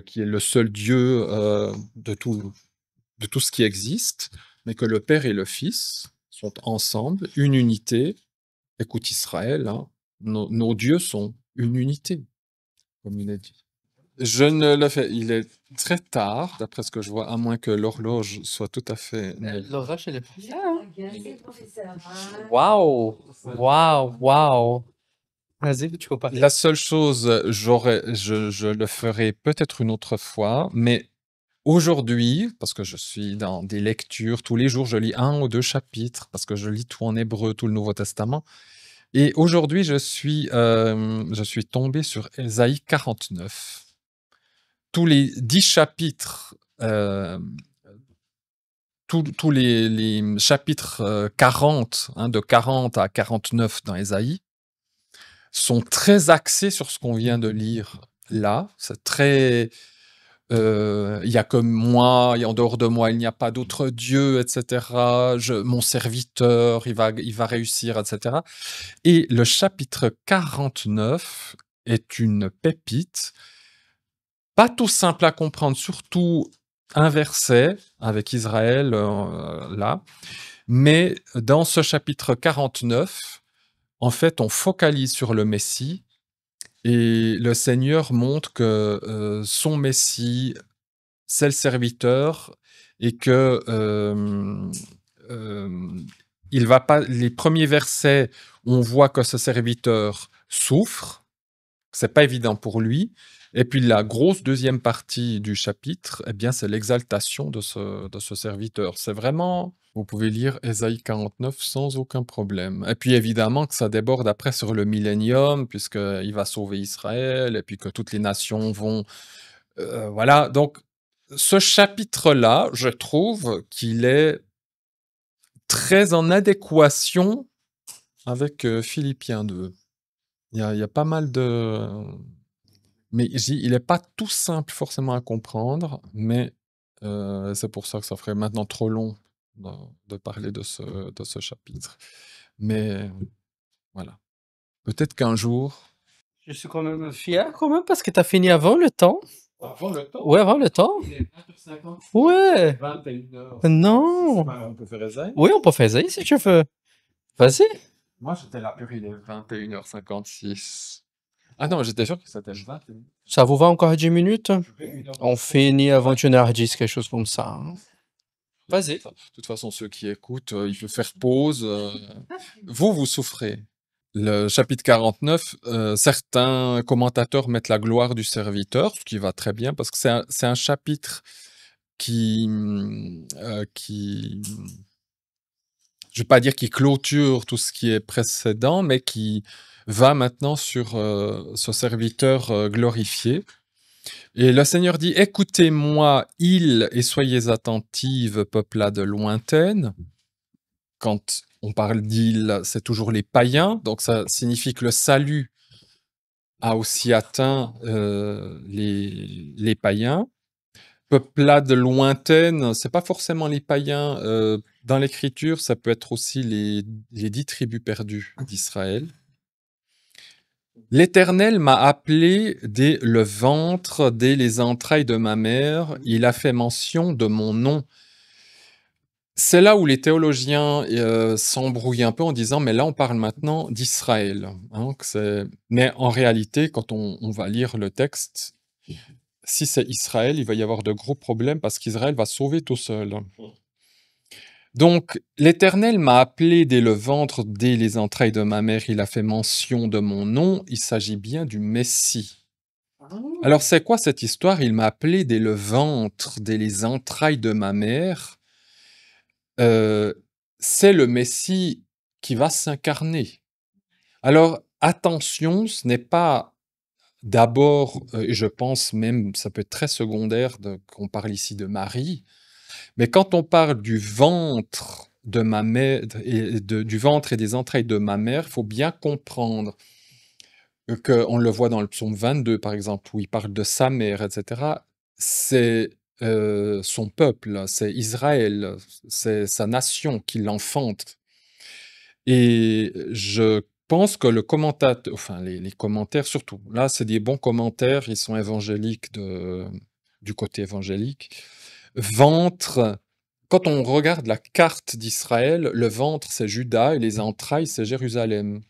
[SPEAKER 2] qui est le seul Dieu de tout ce qui existe, mais que le Père et le Fils sont ensemble, une unité. Écoute Israël, hein, nos dieux sont une unité, comme il est dit. Je ne le fais. Il est très tard, d'après ce que je vois, à moins que l'horloge soit tout à fait.
[SPEAKER 1] L'orage, elle est pas là, hein. Waouh! Waouh! Waouh! Vas-y, tu compares.
[SPEAKER 2] La seule chose, je le ferai peut-être une autre fois, mais aujourd'hui, parce que je suis dans des lectures, tous les jours, je lis 1 ou 2 chapitres, parce que je lis tout en hébreu, tout le Nouveau Testament. Et aujourd'hui, je suis tombé sur Ésaïe 49. Tous les 10 chapitres, tous les chapitres 40, hein, de 40 à 49 dans Ésaïe, sont très axés sur ce qu'on vient de lire là. C'est très. Il y a comme moi, et en dehors de moi, il n'y a pas d'autre Dieu, etc. Mon serviteur, il va réussir, etc. Et le chapitre 49 est une pépite, pas tout simple à comprendre, surtout un verset avec Israël là. Mais dans ce chapitre 49, en fait, on focalise sur le Messie et le Seigneur montre que son Messie, c'est le serviteur et que il va pas. Les premiers versets, on voit que ce serviteur souffre, c'est pas évident pour lui. Et puis la grosse deuxième partie du chapitre, eh bien, c'est l'exaltation de ce serviteur. C'est vraiment, vous pouvez lire Ésaïe 49 sans aucun problème. Et puis évidemment que ça déborde après sur le millénium, puisqu'il va sauver Israël, et puis que toutes les nations vont. Voilà, donc ce chapitre-là, je trouve qu'il est très en adéquation avec Philippiens 2. Il y a pas mal de. Mais il n'est pas tout simple forcément à comprendre, mais c'est pour ça que ça ferait maintenant trop long de parler de ce chapitre. Mais voilà. Peut-être qu'un jour.
[SPEAKER 1] Je suis quand même fier, quand même, parce que tu as fini avant le temps.
[SPEAKER 2] Avant le temps?
[SPEAKER 1] Ouais, avant le temps.
[SPEAKER 2] Il est 20h50.
[SPEAKER 1] Ouais.
[SPEAKER 2] 21h.
[SPEAKER 1] Non.
[SPEAKER 2] On peut faire Ésaïe?
[SPEAKER 1] Oui, on peut faire ça si tu veux. Vas-y.
[SPEAKER 2] Moi, j'étais là, purée, il est 21h56. Ah non, j'étais sûr que c'était 21h.
[SPEAKER 1] Ça vous va encore 10 minutes? On finit avant 1h10, quelque chose comme ça, hein. Vas-y.
[SPEAKER 2] De toute façon, ceux qui écoutent, il faut faire pause. Vous souffrez. Le chapitre 49, certains commentateurs mettent la gloire du serviteur, ce qui va très bien, parce que c'est un chapitre qui, je ne vais pas dire qui clôture tout ce qui est précédent, mais qui va maintenant sur ce serviteur glorifié. Et le Seigneur dit, écoutez-moi, îles, et soyez attentives, peuplades lointaines. Quand on parle d'îles, c'est toujours les païens, donc ça signifie que le salut a aussi atteint les païens. Peuplades lointaines, c'est pas forcément les païens. Dans l'Écriture, ça peut être aussi les 10 tribus perdues d'Israël. L'Éternel m'a appelé dès le ventre, dès les entrailles de ma mère. Il a fait mention de mon nom. C'est là où les théologiens s'embrouillent un peu en disant, mais là on parle maintenant d'Israël, hein, mais en réalité, quand on va lire le texte, si c'est Israël, il va y avoir de gros problèmes parce qu'Israël va sauver tout seul. Donc, l'Éternel m'a appelé dès le ventre, dès les entrailles de ma mère, il a fait mention de mon nom, il s'agit bien du Messie. Alors, c'est quoi cette histoire? Il m'a appelé dès le ventre, dès les entrailles de ma mère. C'est le Messie qui va s'incarner. Alors, attention, ce n'est pas d'abord, et je pense même, ça peut être très secondaire qu'on parle ici de Marie, mais quand on parle du ventre de ma mère et du ventre et des entrailles de ma mère, il faut bien comprendre qu'on le voit dans le psaume 22, par exemple, où il parle de sa mère, etc. C'est son peuple, c'est Israël, c'est sa nation qui l'enfante. Et je pense que le commentateur, enfin les commentaires surtout, là c'est des bons commentaires, ils sont évangéliques du côté évangélique. Ventre, quand on regarde la carte d'Israël, le ventre c'est Juda et les entrailles c'est Jérusalem.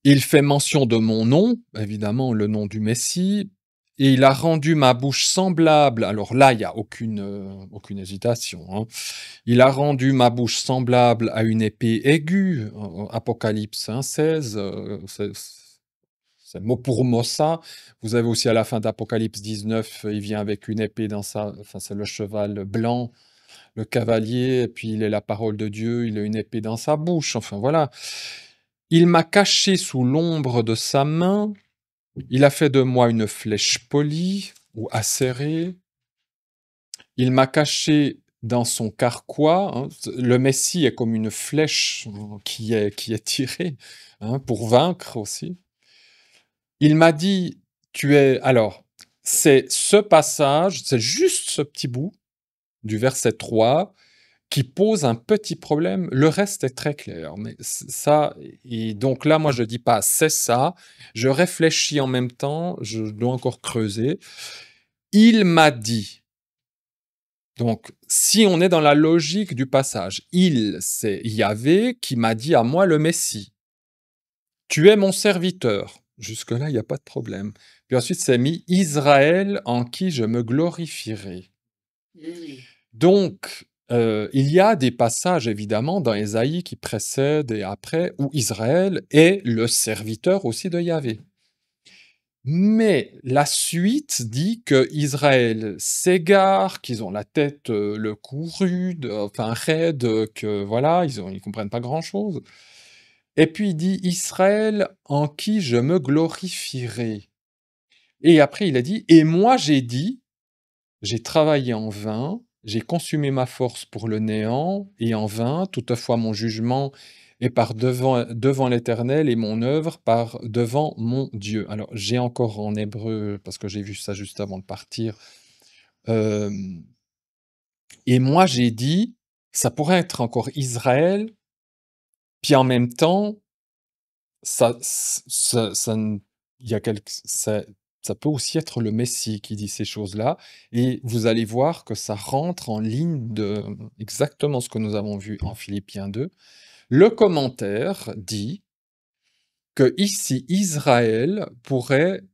[SPEAKER 2] Il fait mention de mon nom, évidemment le nom du Messie, et il a rendu ma bouche semblable. Alors là, il n'y a aucune hésitation, hein. Il a rendu ma bouche semblable à une épée aiguë. Apocalypse 1,16. C'est mot pour mot ça. Vous avez aussi à la fin d'Apocalypse 19, il vient avec une épée dans sa. Enfin, c'est le cheval blanc, le cavalier, et puis il est la parole de Dieu, il a une épée dans sa bouche. Enfin, voilà. Il m'a caché sous l'ombre de sa main. Il a fait de moi une flèche polie ou acérée. Il m'a caché dans son carquois, hein. Le Messie est comme une flèche qui est tirée, hein, pour vaincre aussi. Il m'a dit, tu es... Alors, c'est ce passage, c'est juste ce petit bout du verset 3 qui pose un petit problème. Le reste est très clair, mais ça... Et donc là, moi, je dis pas c'est ça. Je réfléchis en même temps, je dois encore creuser. Il m'a dit. Donc, si on est dans la logique du passage, c'est Yahvé qui m'a dit à moi le Messie. Tu es mon serviteur. Jusque-là, il n'y a pas de problème. Puis ensuite, c'est mis Israël en qui je me glorifierai. Donc, il y a des passages, évidemment, dans Ésaïe qui précèdent et après, où Israël est le serviteur aussi de Yahvé. Mais la suite dit que Israël s'égare, qu'ils ont la tête, le cou rude, enfin raide, que voilà, ils comprennent pas grand-chose. Et puis il dit Israël en qui je me glorifierai. Et après il a dit et moi j'ai dit, j'ai travaillé en vain, j'ai consumé ma force pour le néant et en vain, toutefois mon jugement est par devant l'Éternel et mon œuvre par devant mon Dieu. Alors j'ai encore en hébreu, parce que j'ai vu ça juste avant de partir, euh, et moi j'ai dit, ça pourrait être encore Israël, puis en même temps, il y a ça peut aussi être le Messie qui dit ces choses-là, et vous allez voir que ça rentre en ligne de exactement ce que nous avons vu en Philippiens 2. Le commentaire dit que ici Israël pourrait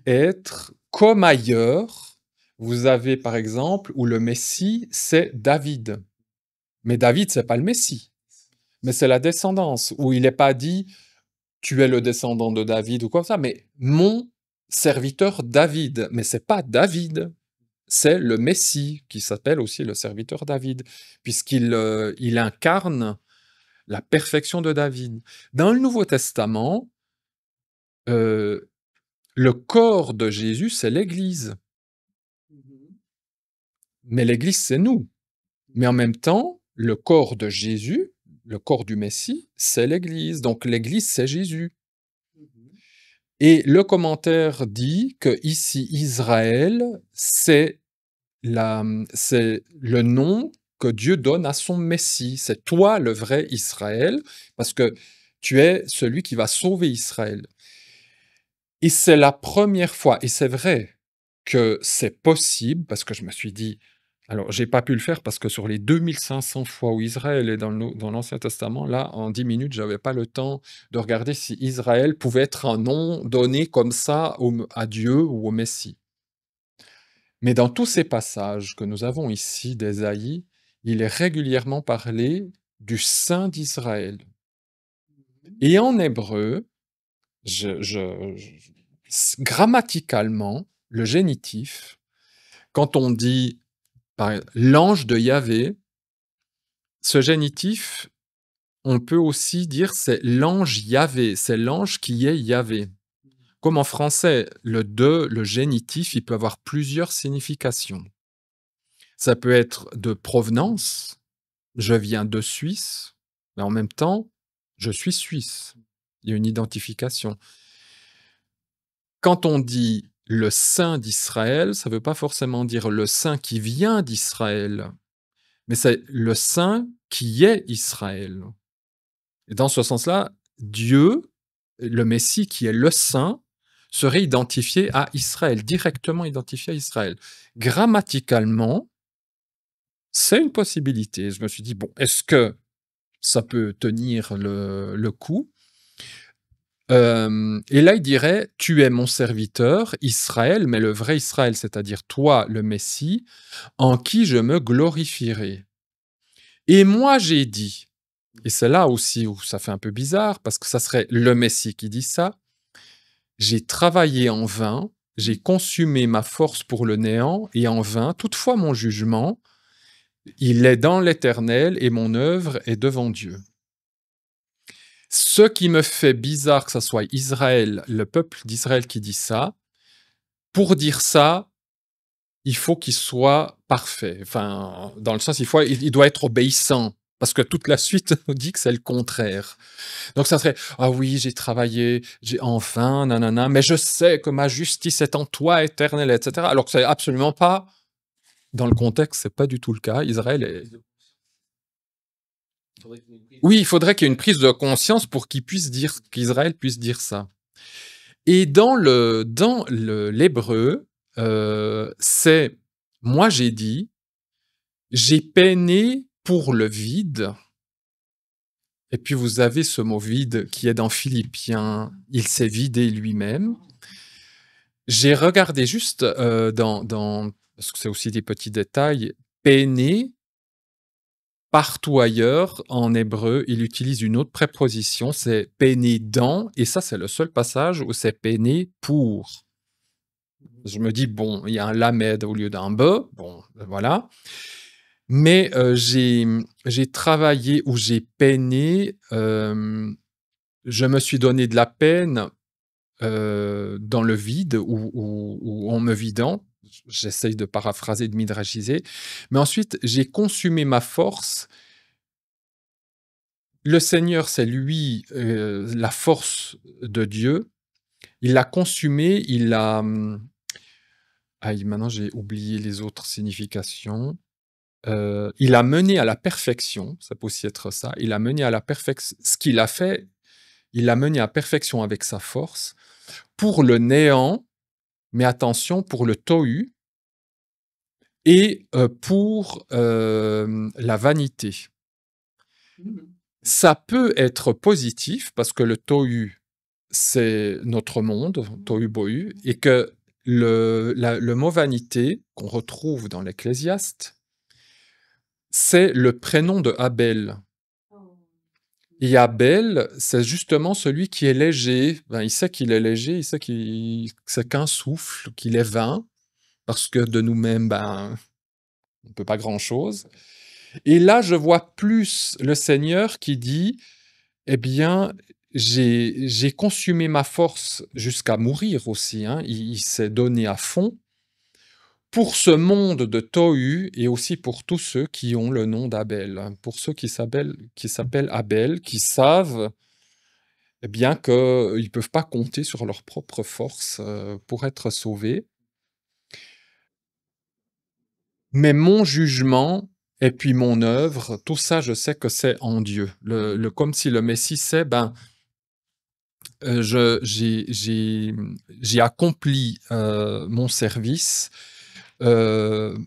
[SPEAKER 2] être comme ailleurs. Vous avez par exemple où le Messie c'est David, mais David c'est pas le Messie, mais c'est la descendance, où il n'est pas dit tu es le descendant de David ou comme ça, mais mon serviteur David. Mais c'est pas David, c'est le Messie qui s'appelle aussi le serviteur David, puisqu'il il incarne la perfection de David. Dans le Nouveau Testament, le corps de Jésus, c'est l'Église. Mais l'Église, c'est nous. Mais en même temps, le corps de Jésus, le corps du Messie, c'est l'Église. Donc l'Église, c'est Jésus. Et le commentaire dit que ici Israël, c'est le nom que Dieu donne à son Messie. C'est toi le vrai Israël, parce que tu es celui qui va sauver Israël. Et c'est la première fois, et c'est vrai que c'est possible, parce que je me suis dit, alors j'ai pas pu le faire parce que sur les 2500 fois où Israël est dans l'Ancien Testament, là, en 10 minutes, j'avais pas le temps de regarder si Israël pouvait être un nom donné comme ça à Dieu ou au Messie. Mais dans tous ces passages que nous avons ici d'Ésaïe, il est régulièrement parlé du Saint d'Israël. Et en hébreu, grammaticalement, le génitif, quand on dit l'ange de Yahvé, ce génitif, on peut aussi dire c'est l'ange Yahvé, c'est l'ange qui est Yahvé. Comme en français, le génitif, il peut avoir plusieurs significations. Ça peut être de provenance, je viens de Suisse, mais en même temps, je suis suisse. Il y a une identification. Quand on dit le Saint d'Israël, ça ne veut pas forcément dire le Saint qui vient d'Israël, mais c'est le Saint qui est Israël. Et dans ce sens-là, Dieu, le Messie qui est le Saint, serait identifié à Israël, directement identifié à Israël. Grammaticalement, c'est une possibilité. Je me suis dit, bon, est-ce que ça peut tenir le coup? Et là, il dirait: «Tu es mon serviteur, Israël, mais le vrai Israël, c'est-à-dire toi, le Messie, en qui je me glorifierai. Et moi, j'ai dit», et c'est là aussi où ça fait un peu bizarre, parce que ça serait le Messie qui dit ça: «J'ai travaillé en vain, j'ai consumé ma force pour le néant et en vain, toutefois mon jugement, il est dans l'Éternel et mon œuvre est devant Dieu». Ce qui me fait bizarre que ça soit Israël, le peuple d'Israël qui dit ça. Pour dire ça, il faut qu'il soit parfait. Enfin, dans le sens, il doit être obéissant. Parce que toute la suite nous dit que c'est le contraire. Donc ça serait: «Ah oui, j'ai travaillé, j'ai enfin, nanana, mais je sais que ma justice est en toi, éternel», etc. Alors que c'est absolument pas, dans le contexte, c'est pas du tout le cas. Israël est... Oui, il faudrait qu'il y ait une prise de conscience pour qu'Israël puisse dire ça. Et l'hébreu, c'est: «Moi j'ai dit, j'ai peiné pour le vide», et puis vous avez ce mot vide qui est dans Philippiens, il s'est vidé lui-même. J'ai regardé juste, parce que c'est aussi des petits détails, peiner, partout ailleurs, en hébreu, il utilise une autre préposition, c'est peiner dans, et ça, c'est le seul passage où c'est peiner pour. Je me dis: «Bon, il y a un lamed au lieu d'un be», bon, voilà. Mais j'ai travaillé ou j'ai peiné, je me suis donné de la peine, dans le vide ou en me vidant. J'essaye de paraphraser, de midrashiser. Mais ensuite, j'ai consumé ma force. Le Seigneur, c'est lui, la force de Dieu. Il l'a consumé, il l'a, maintenant j'ai oublié les autres significations. Il a mené à la perfection, ça peut aussi être ça. Il a mené à la perfection ce qu'il a fait, il l'a mené à perfection avec sa force, pour le néant, mais attention, pour le tohu et pour, la vanité. Ça peut être positif parce que le tohu, c'est notre monde, tohu bohu, et que le mot vanité qu'on retrouve dans l'Ecclésiaste, c'est le prénom de Abel. Et Abel, c'est justement celui qui est léger. Ben, il sait qu'il est léger, il sait que c'est qu'un souffle, qu'il est vain, parce que de nous-mêmes, ben, on ne peut pas grand-chose. Et là, je vois plus le Seigneur qui dit: «Eh bien, j'ai consumé ma force jusqu'à mourir aussi», hein. Il s'est donné à fond pour ce monde de tohu et aussi pour tous ceux qui ont le nom d'Abel, hein. Pour ceux qui s'appellent Abel, qui savent, eh bien, qu'ils ne peuvent pas compter sur leur propre force, pour être sauvés. Mais mon jugement et puis mon œuvre, tout ça, je sais que c'est en Dieu. Comme si le Messie sait, ben, j'ai accompli, mon service. Heu,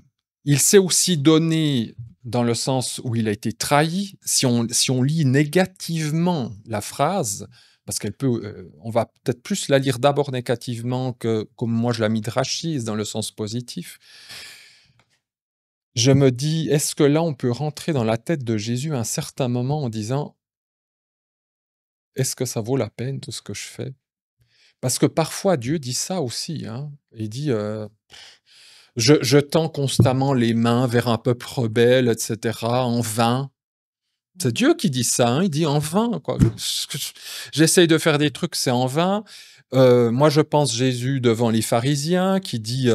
[SPEAKER 2] il s'est aussi donné dans le sens où il a été trahi. Si on lit négativement la phrase, parce qu'elle peut, on va peut-être plus la lire d'abord négativement que comme moi je la midrashise dans le sens positif. Je me dis: «Est-ce que là, on peut rentrer dans la tête de Jésus à un certain moment en disant: "Est-ce que ça vaut la peine tout ce que je fais?"» Parce que parfois Dieu dit ça aussi, hein. Il dit, «Je tends constamment les mains vers un peuple rebelle, et cetera, en vain». C'est Dieu qui dit ça, hein, il dit: «En vain, quoi. J'essaye de faire des trucs, c'est en vain». Moi, je pense Jésus devant les pharisiens qui dit,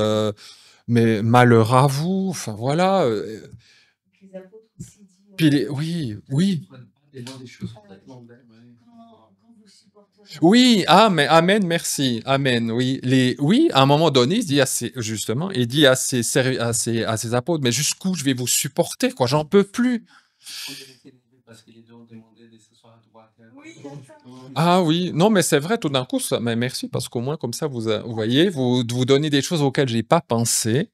[SPEAKER 2] «Mais malheur à vous», enfin voilà,
[SPEAKER 3] Les apôtres aussi dit,
[SPEAKER 2] puis les oui, oui.
[SPEAKER 3] quand vous supporterez.
[SPEAKER 2] Oui, ah, mais amen, merci, amen, oui. Oui, à un moment donné, il dit justement, il dit à ses apôtres: «Mais jusqu'où je vais vous supporter, quoi, j'en peux plus».
[SPEAKER 3] Oui, d'accord.
[SPEAKER 2] Ah oui, non, mais c'est vrai, tout d'un coup, mais merci, parce qu'au moins, comme ça, vous voyez, vous donnez des choses auxquelles j'ai pas pensé.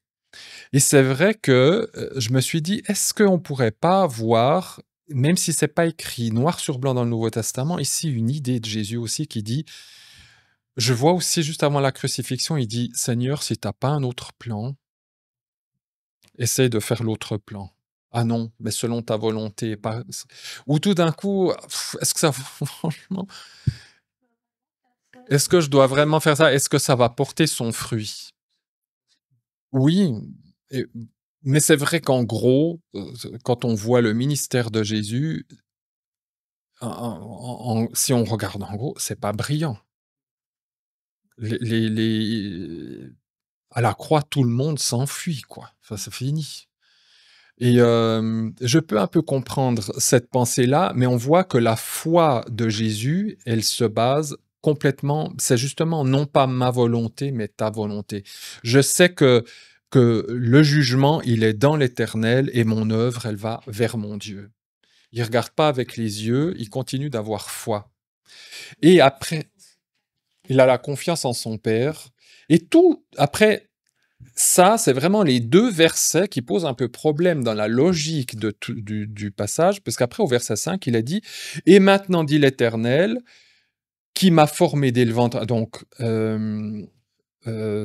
[SPEAKER 2] Et c'est vrai que je me suis dit: «Est-ce qu'on pourrait pas voir même si c'est pas écrit noir sur blanc dans le Nouveau Testament, ici une idée de Jésus aussi qui dit, je vois aussi juste avant la crucifixion, il dit, Seigneur, si t'as pas un autre plan, essaye de faire l'autre plan. Ah non, mais selon ta volonté. Ou tout d'un coup, est-ce que ça, franchement, est-ce que je dois vraiment faire ça? Est-ce que ça va porter son fruit? Oui, et- mais c'est vrai qu'en gros, quand on voit le ministère de Jésus, si on regarde en gros, c'est pas brillant. À la croix, tout le monde s'enfuit, quoi. Ça, c'est fini. Et je peux un peu comprendre cette pensée-là, mais on voit que la foi de Jésus, elle se base complètement, c'est justement non pas ma volonté, mais ta volonté. Je sais que le jugement, il est dans l'éternel et mon œuvre, elle va vers mon Dieu. Il regarde pas avec les yeux, il continue d'avoir foi. Et après, il a la confiance en son Père. Et tout, après, ça, c'est vraiment les deux versets qui posent un peu problème dans la logique du passage, parce qu'après, au verset 5, il a dit « Et maintenant, dit l'Éternel, qui m'a formé dès le ventre… » Donc,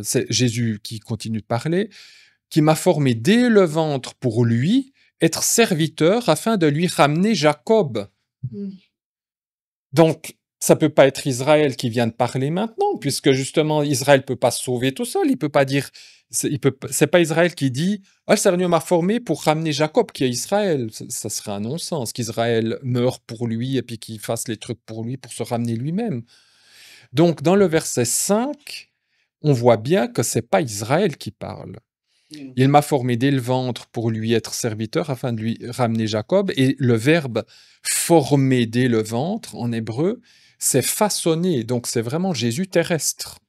[SPEAKER 2] c'est Jésus qui continue de parler. « Qui m'a formé dès le ventre pour lui, être serviteur afin de lui ramener Jacob. » Donc, ça peut pas être Israël qui vient de parler maintenant, puisque justement Israël peut pas se sauver tout seul. Il peut pas dire, c'est pas Israël qui dit, ah, le Seigneur m'a formé pour ramener Jacob qui est Israël. Ça serait un non-sens qu'Israël meure pour lui et puis qu'il fasse les trucs pour lui pour se ramener lui-même. Donc, dans le verset 5, on voit bien que c'est pas Israël qui parle. Il m'a formé dès le ventre pour lui être serviteur afin de lui ramener Jacob. Et le verbe former dès le ventre en hébreu, c'est façonner. Donc c'est vraiment Jésus terrestre.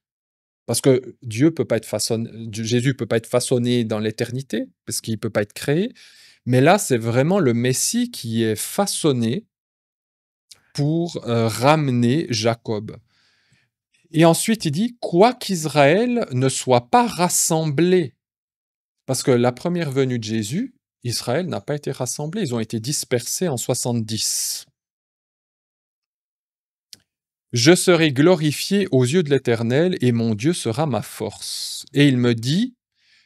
[SPEAKER 2] Parce que Jésus peut pas être façonné dans l'éternité, parce qu'il peut pas être créé. Mais là, c'est vraiment le Messie qui est façonné pour ramener Jacob. Et ensuite, il dit, quoi qu'Israël ne soit pas rassemblé. Parce que la première venue de Jésus, Israël n'a pas été rassemblé, ils ont été dispersés en 70. Je serai glorifié aux yeux de l'Éternel et mon Dieu sera ma force. Et il me dit,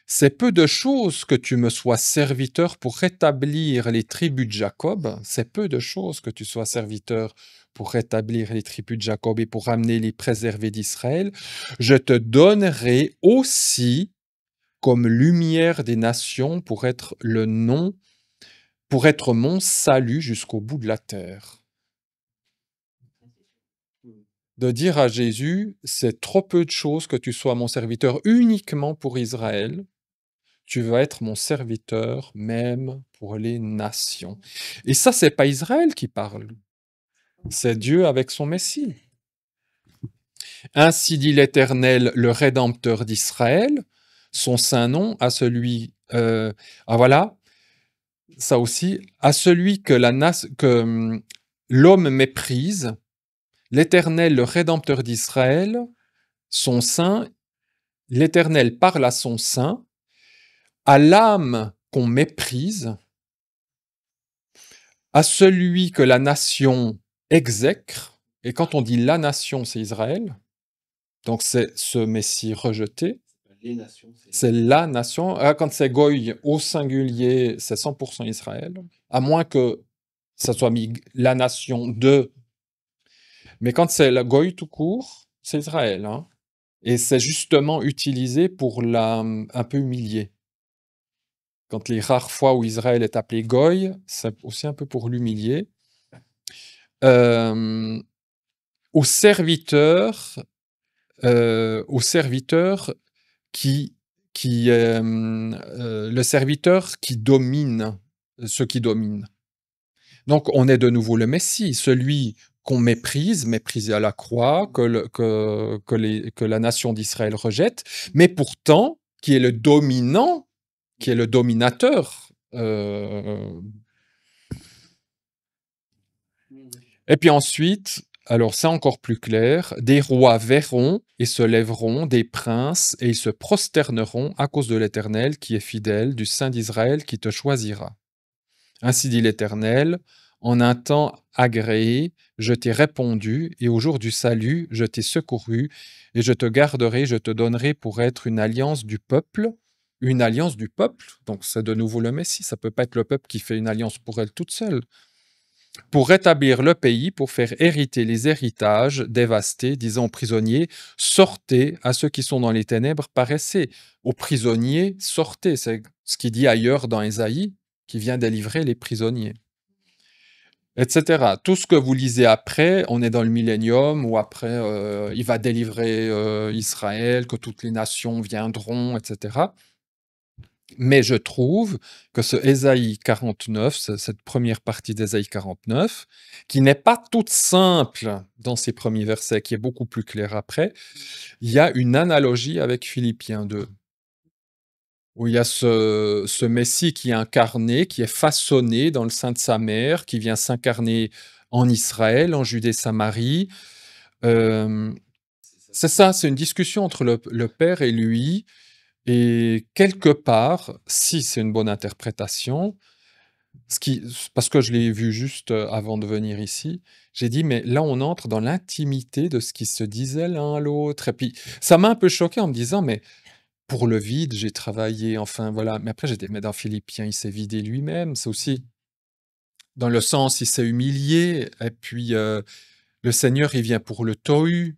[SPEAKER 2] c'est peu de choses que tu me sois serviteur pour rétablir les tribus de Jacob, c'est peu de choses que tu sois serviteur pour rétablir les tribus de Jacob et pour ramener les préservés d'Israël. Je te donnerai aussi comme lumière des nations pour être mon salut jusqu'au bout de la terre. De dire à Jésus, c'est trop peu de choses que tu sois mon serviteur uniquement pour Israël, tu vas être mon serviteur même pour les nations. Et ça, c'est pas Israël qui parle, c'est Dieu avec son Messie. Ainsi dit l'Éternel, le Rédempteur d'Israël, son saint nom à celui, voilà, ça aussi, à celui que l'homme méprise, l'Éternel, le Rédempteur d'Israël, son saint, l'Éternel parle à son saint, à l'âme qu'on méprise, à celui que la nation exècre, et quand on dit la nation, c'est Israël, donc c'est ce Messie rejeté, c'est la nation. Quand c'est Goy au singulier, c'est 100% Israël, à moins que ça soit mis la nation de. Mais quand c'est la Goy tout court, c'est Israël. Hein. Et c'est justement utilisé pour un peu humilier. Quand les rares fois où Israël est appelé Goy, c'est aussi un peu pour l'humilier. Aux serviteurs le serviteur qui domine ceux qui dominent. Donc on est de nouveau le Messie, celui qu'on méprisé à la croix, que la nation d'Israël rejette, mais pourtant qui est le dominant, qui est le dominateur. Et puis ensuite, alors c'est encore plus clair, des rois verront et se lèveront, des princes, et ils se prosterneront à cause de l'Éternel qui est fidèle, du Saint d'Israël qui te choisira. Ainsi dit l'Éternel, En un temps agréé, je t'ai répondu, et au jour du salut, je t'ai secouru, et je te garderai, je te donnerai pour être une alliance du peuple. Une alliance du peuple, donc c'est de nouveau le Messie, ça peut pas être le peuple qui fait une alliance pour elle toute seule. Pour rétablir le pays, pour faire hériter les héritages dévastés, disant aux prisonniers, sortez, à ceux qui sont dans les ténèbres, paraissez. Aux prisonniers, sortez, c'est ce qu'il dit ailleurs dans Ésaïe, qui vient délivrer les prisonniers, etc. Tout ce que vous lisez après, on est dans le millénium, ou après, il va délivrer Israël, que toutes les nations viendront, etc. Mais je trouve que ce Ésaïe 49, cette première partie d'Ésaïe 49, qui n'est pas toute simple dans ses premiers versets, qui est beaucoup plus claire après, il y a une analogie avec Philippiens 2, où il y a ce Messie qui est incarné, qui est façonné dans le sein de sa mère, qui vient s'incarner en Israël, en Judée-Samarie. C'est ça, c'est une discussion entre le Père et lui. Et quelque part, si c'est une bonne interprétation, parce que je l'ai vu juste avant de venir ici, j'ai dit, mais là, on entre dans l'intimité de ce qui se disait l'un à l'autre. Et puis, ça m'a un peu choqué en me disant, mais pour le vide, j'ai travaillé, enfin voilà. Mais après, j'ai dit, mais dans Philippiens, il s'est vidé lui-même. C'est aussi, dans le sens, il s'est humilié. Et puis, le Seigneur, il vient pour le tohu.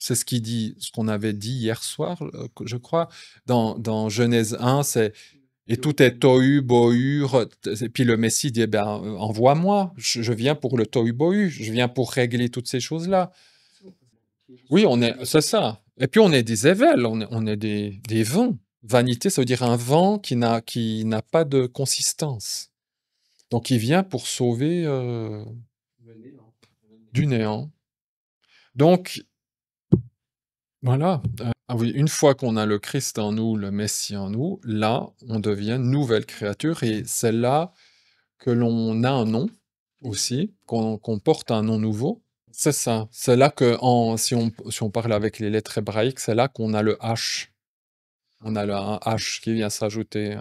[SPEAKER 2] C'est ce qu'il dit, ce qu'on avait dit hier soir, je crois. Dans Genèse 1, c'est et tout est tohu, bohu. Et puis le Messie dit, eh ben, envoie-moi, je viens pour le tohu, bohu, je viens pour régler toutes ces choses-là. Oui, c'est ça. Et puis on est des évels, on est des vents. Vanité, ça veut dire un vent qui n'a pas de consistance. Donc il vient pour sauver du néant. Donc, voilà. Ah oui, une fois qu'on a le Christ en nous, le Messie en nous, là, on devient une nouvelle créature et c'est là que l'on a un nom aussi, qu'on porte un nom nouveau. C'est ça. C'est là que, si on parle avec les lettres hébraïques, c'est là qu'on a le H. On a un H qui vient s'ajouter.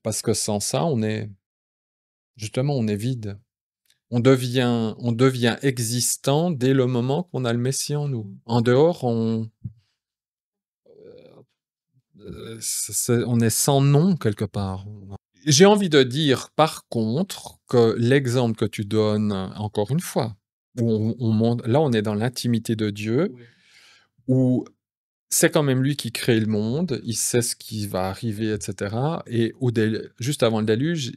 [SPEAKER 2] Parce que sans ça, justement, on est vide. On devient existant dès le moment qu'on a le Messie en nous. En dehors, on est sans nom quelque part. J'ai envie de dire, par contre, que l'exemple que tu donnes, encore une fois, où là, on est dans l'intimité de Dieu, où c'est quand même lui qui crée le monde, il sait ce qui va arriver, etc. Et juste avant le déluge,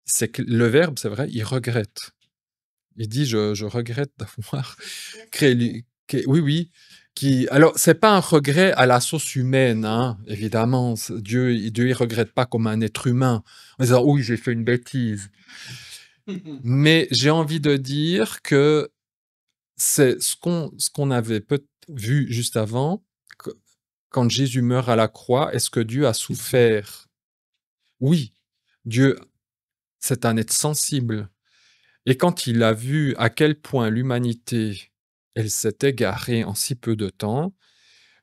[SPEAKER 2] c'est que le Verbe, c'est vrai, il regrette. Il dit, je regrette d'avoir créé. Oui, oui. Alors, c'est pas un regret à la sauce humaine, hein, évidemment. Dieu, il regrette pas comme un être humain, en disant, oui, j'ai fait une bêtise. Mais j'ai envie de dire que c'est ce qu'on avait vu juste avant, quand Jésus meurt à la croix, est-ce que Dieu a souffert? Oui, Dieu, c'est un être sensible. Et quand il a vu à quel point l'humanité, elle s'est égarée en si peu de temps,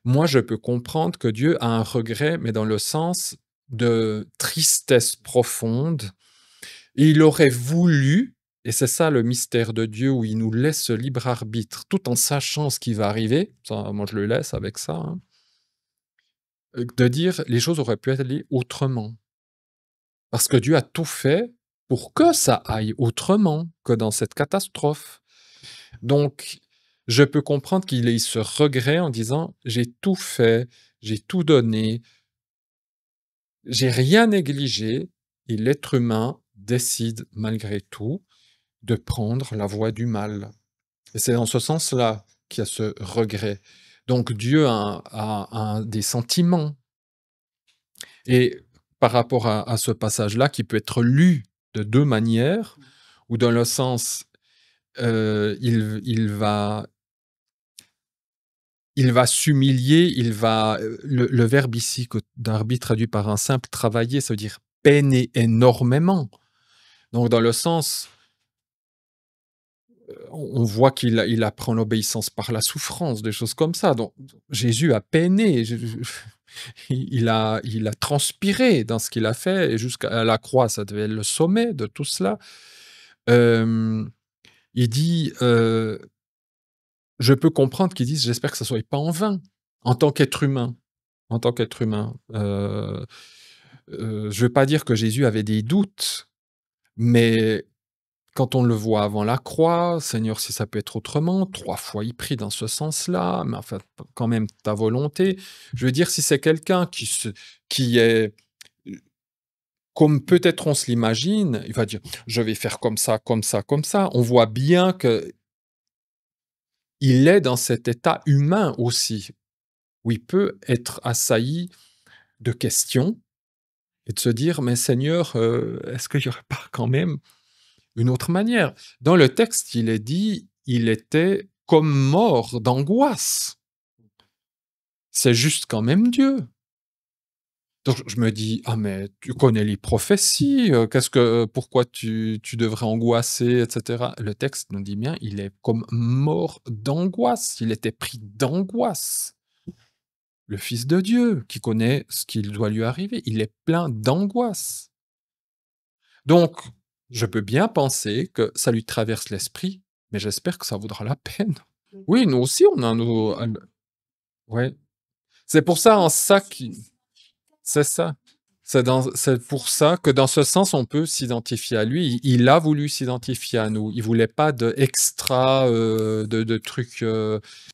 [SPEAKER 2] moi, je peux comprendre que Dieu a un regret, mais dans le sens de tristesse profonde. Et il aurait voulu, et c'est ça le mystère de Dieu, où il nous laisse ce libre arbitre, tout en sachant ce qui va arriver, ça, moi je le laisse avec ça, hein, de dire les choses auraient pu aller autrement. Parce que Dieu a tout fait pour que ça aille autrement que dans cette catastrophe. Donc, je peux comprendre qu'il ait ce regret en disant, j'ai tout fait, j'ai tout donné, j'ai rien négligé, et l'être humain décide malgré tout de prendre la voie du mal. Et c'est dans ce sens-là qu'il y a ce regret. Donc Dieu a des sentiments. Et par rapport à ce passage-là, qui peut être lu de deux manières, ou dans le sens, il va s'humilier, le verbe ici que Darby traduit par un simple travailler, ça veut dire peiner énormément. Donc dans le sens, on voit qu'il apprend l'obéissance par la souffrance, des choses comme ça. Donc Jésus a peiné, il a transpiré dans ce qu'il a fait, et jusqu'à la croix, ça devait être le sommet de tout cela. Il dit, je peux comprendre qu'ils disent: «J'espère que ça soit pas en vain», en tant qu'être humain. En tant qu'être humain. Je veux pas dire que Jésus avait des doutes, mais quand on le voit avant la croix: «Seigneur, si ça peut être autrement», 3 fois il prie dans ce sens-là, mais enfin, quand même ta volonté. Je veux dire, si c'est quelqu'un qui est, comme peut-être on se l'imagine, il va dire: «Je vais faire comme ça, comme ça, comme ça». On voit bien qu'il est dans cet état humain aussi, où il peut être assailli de questions et de se dire: «Mais Seigneur, est-ce qu'il y aurait pas quand même une autre manière?» Dans le texte, il est dit: «Il était comme mort d'angoisse». C'est juste quand même Dieu. Donc je me dis: «Ah mais tu connais les prophéties, pourquoi tu devrais angoisser?» et cetera. Le texte nous dit bien: «Il est comme mort d'angoisse». Il était pris d'angoisse. Le Fils de Dieu, qui connaît ce qui doit lui arriver, il est plein d'angoisse. Donc, je peux bien penser que ça lui traverse l'esprit, mais j'espère que ça vaudra la peine. Oui, nous aussi, on a nos... Ouais. C'est pour ça, en ça, c'est ça. C'est pour ça que dans ce sens, on peut s'identifier à lui. Il a voulu s'identifier à nous. Il voulait pas de extra, de trucs.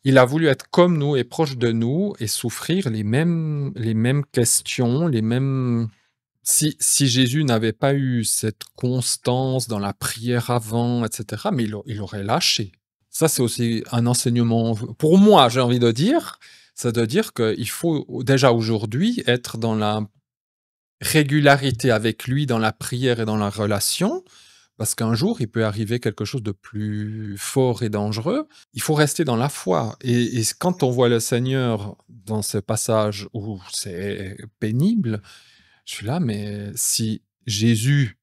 [SPEAKER 2] Il a voulu être comme nous et proche de nous et souffrir les mêmes questions, les mêmes. Si Jésus n'avait pas eu cette constance dans la prière avant, etc., mais il aurait lâché. Ça, c'est aussi un enseignement, pour moi, j'ai envie de dire, c'est de dire qu'il faut déjà aujourd'hui être dans la régularité avec lui, dans la prière et dans la relation, parce qu'un jour, il peut arriver quelque chose de plus fort et dangereux. Il faut rester dans la foi. Et quand on voit le Seigneur dans ce passage où c'est pénible, je suis là, mais si Jésus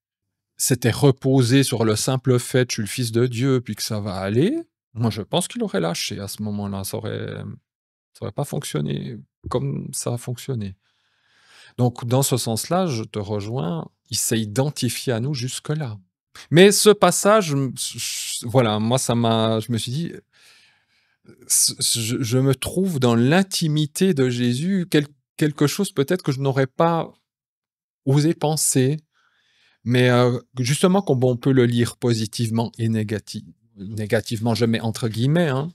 [SPEAKER 2] s'était reposé sur le simple fait, je suis le Fils de Dieu, puis que ça va aller, moi je pense qu'il aurait lâché à ce moment-là. Ça aurait pas fonctionné comme ça a fonctionné. Donc dans ce sens-là, je te rejoins, il s'est identifié à nous jusque-là. Mais ce passage, voilà, moi je me suis dit, je me trouve dans l'intimité de Jésus, quelque chose peut-être que je n'aurais pas osé penser. Mais justement, comme on peut le lire positivement et négativement, je mets entre guillemets, hein,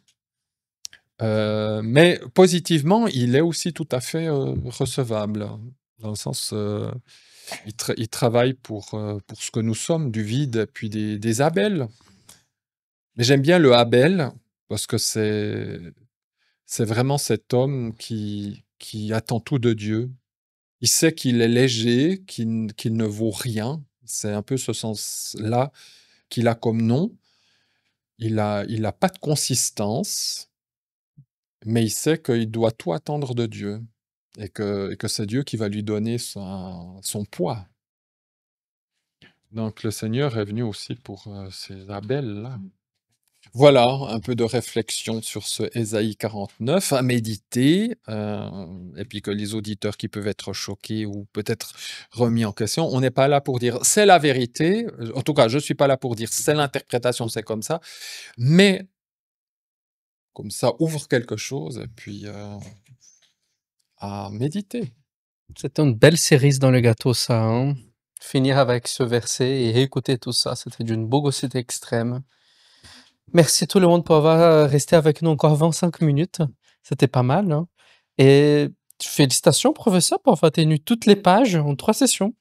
[SPEAKER 2] mais positivement, il est aussi tout à fait recevable, dans le sens, il travaille pour ce que nous sommes, du vide, puis des Abel. Mais j'aime bien le Abel, parce que c'est vraiment cet homme qui attend tout de Dieu. Il sait qu'il est léger, qu'il ne vaut rien. C'est un peu ce sens-là qu'il a comme nom. Il a pas de consistance, mais il sait qu'il doit tout attendre de Dieu et que c'est Dieu qui va lui donner son poids. Donc le Seigneur est venu aussi pour ces Abel-là. Voilà, un peu de réflexion sur ce Ésaïe 49 à méditer, et puis que les auditeurs qui peuvent être choqués ou peut-être remis en question, on n'est pas là pour dire c'est la vérité, en tout cas je ne suis pas là pour dire c'est l'interprétation, c'est comme ça, mais comme ça ouvre quelque chose et puis à méditer.
[SPEAKER 1] C'était une belle cerise dans le gâteau, ça, hein. Finir avec ce verset et réécouter tout ça, c'était d'une bogosité extrême. Merci tout le monde pour avoir resté avec nous encore 25 minutes. C'était pas mal, hein. Et félicitations, professeur, pour avoir tenu toutes les pages en 3 sessions.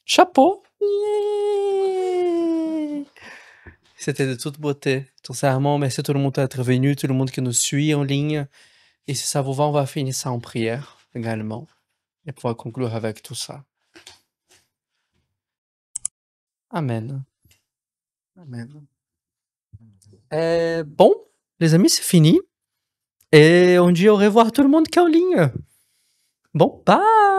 [SPEAKER 1] Chapeau! Yeah! C'était de toute beauté. Sincèrement, merci tout le monde d'être venu, tout le monde qui nous suit en ligne. Et si ça vous va, on va finir ça en prière également. Et pouvoir conclure avec tout ça. Amen. Amen. Bon, les amis, c'est fini. Et on dit au revoir à tout le monde qui est en ligne. Bon, bye!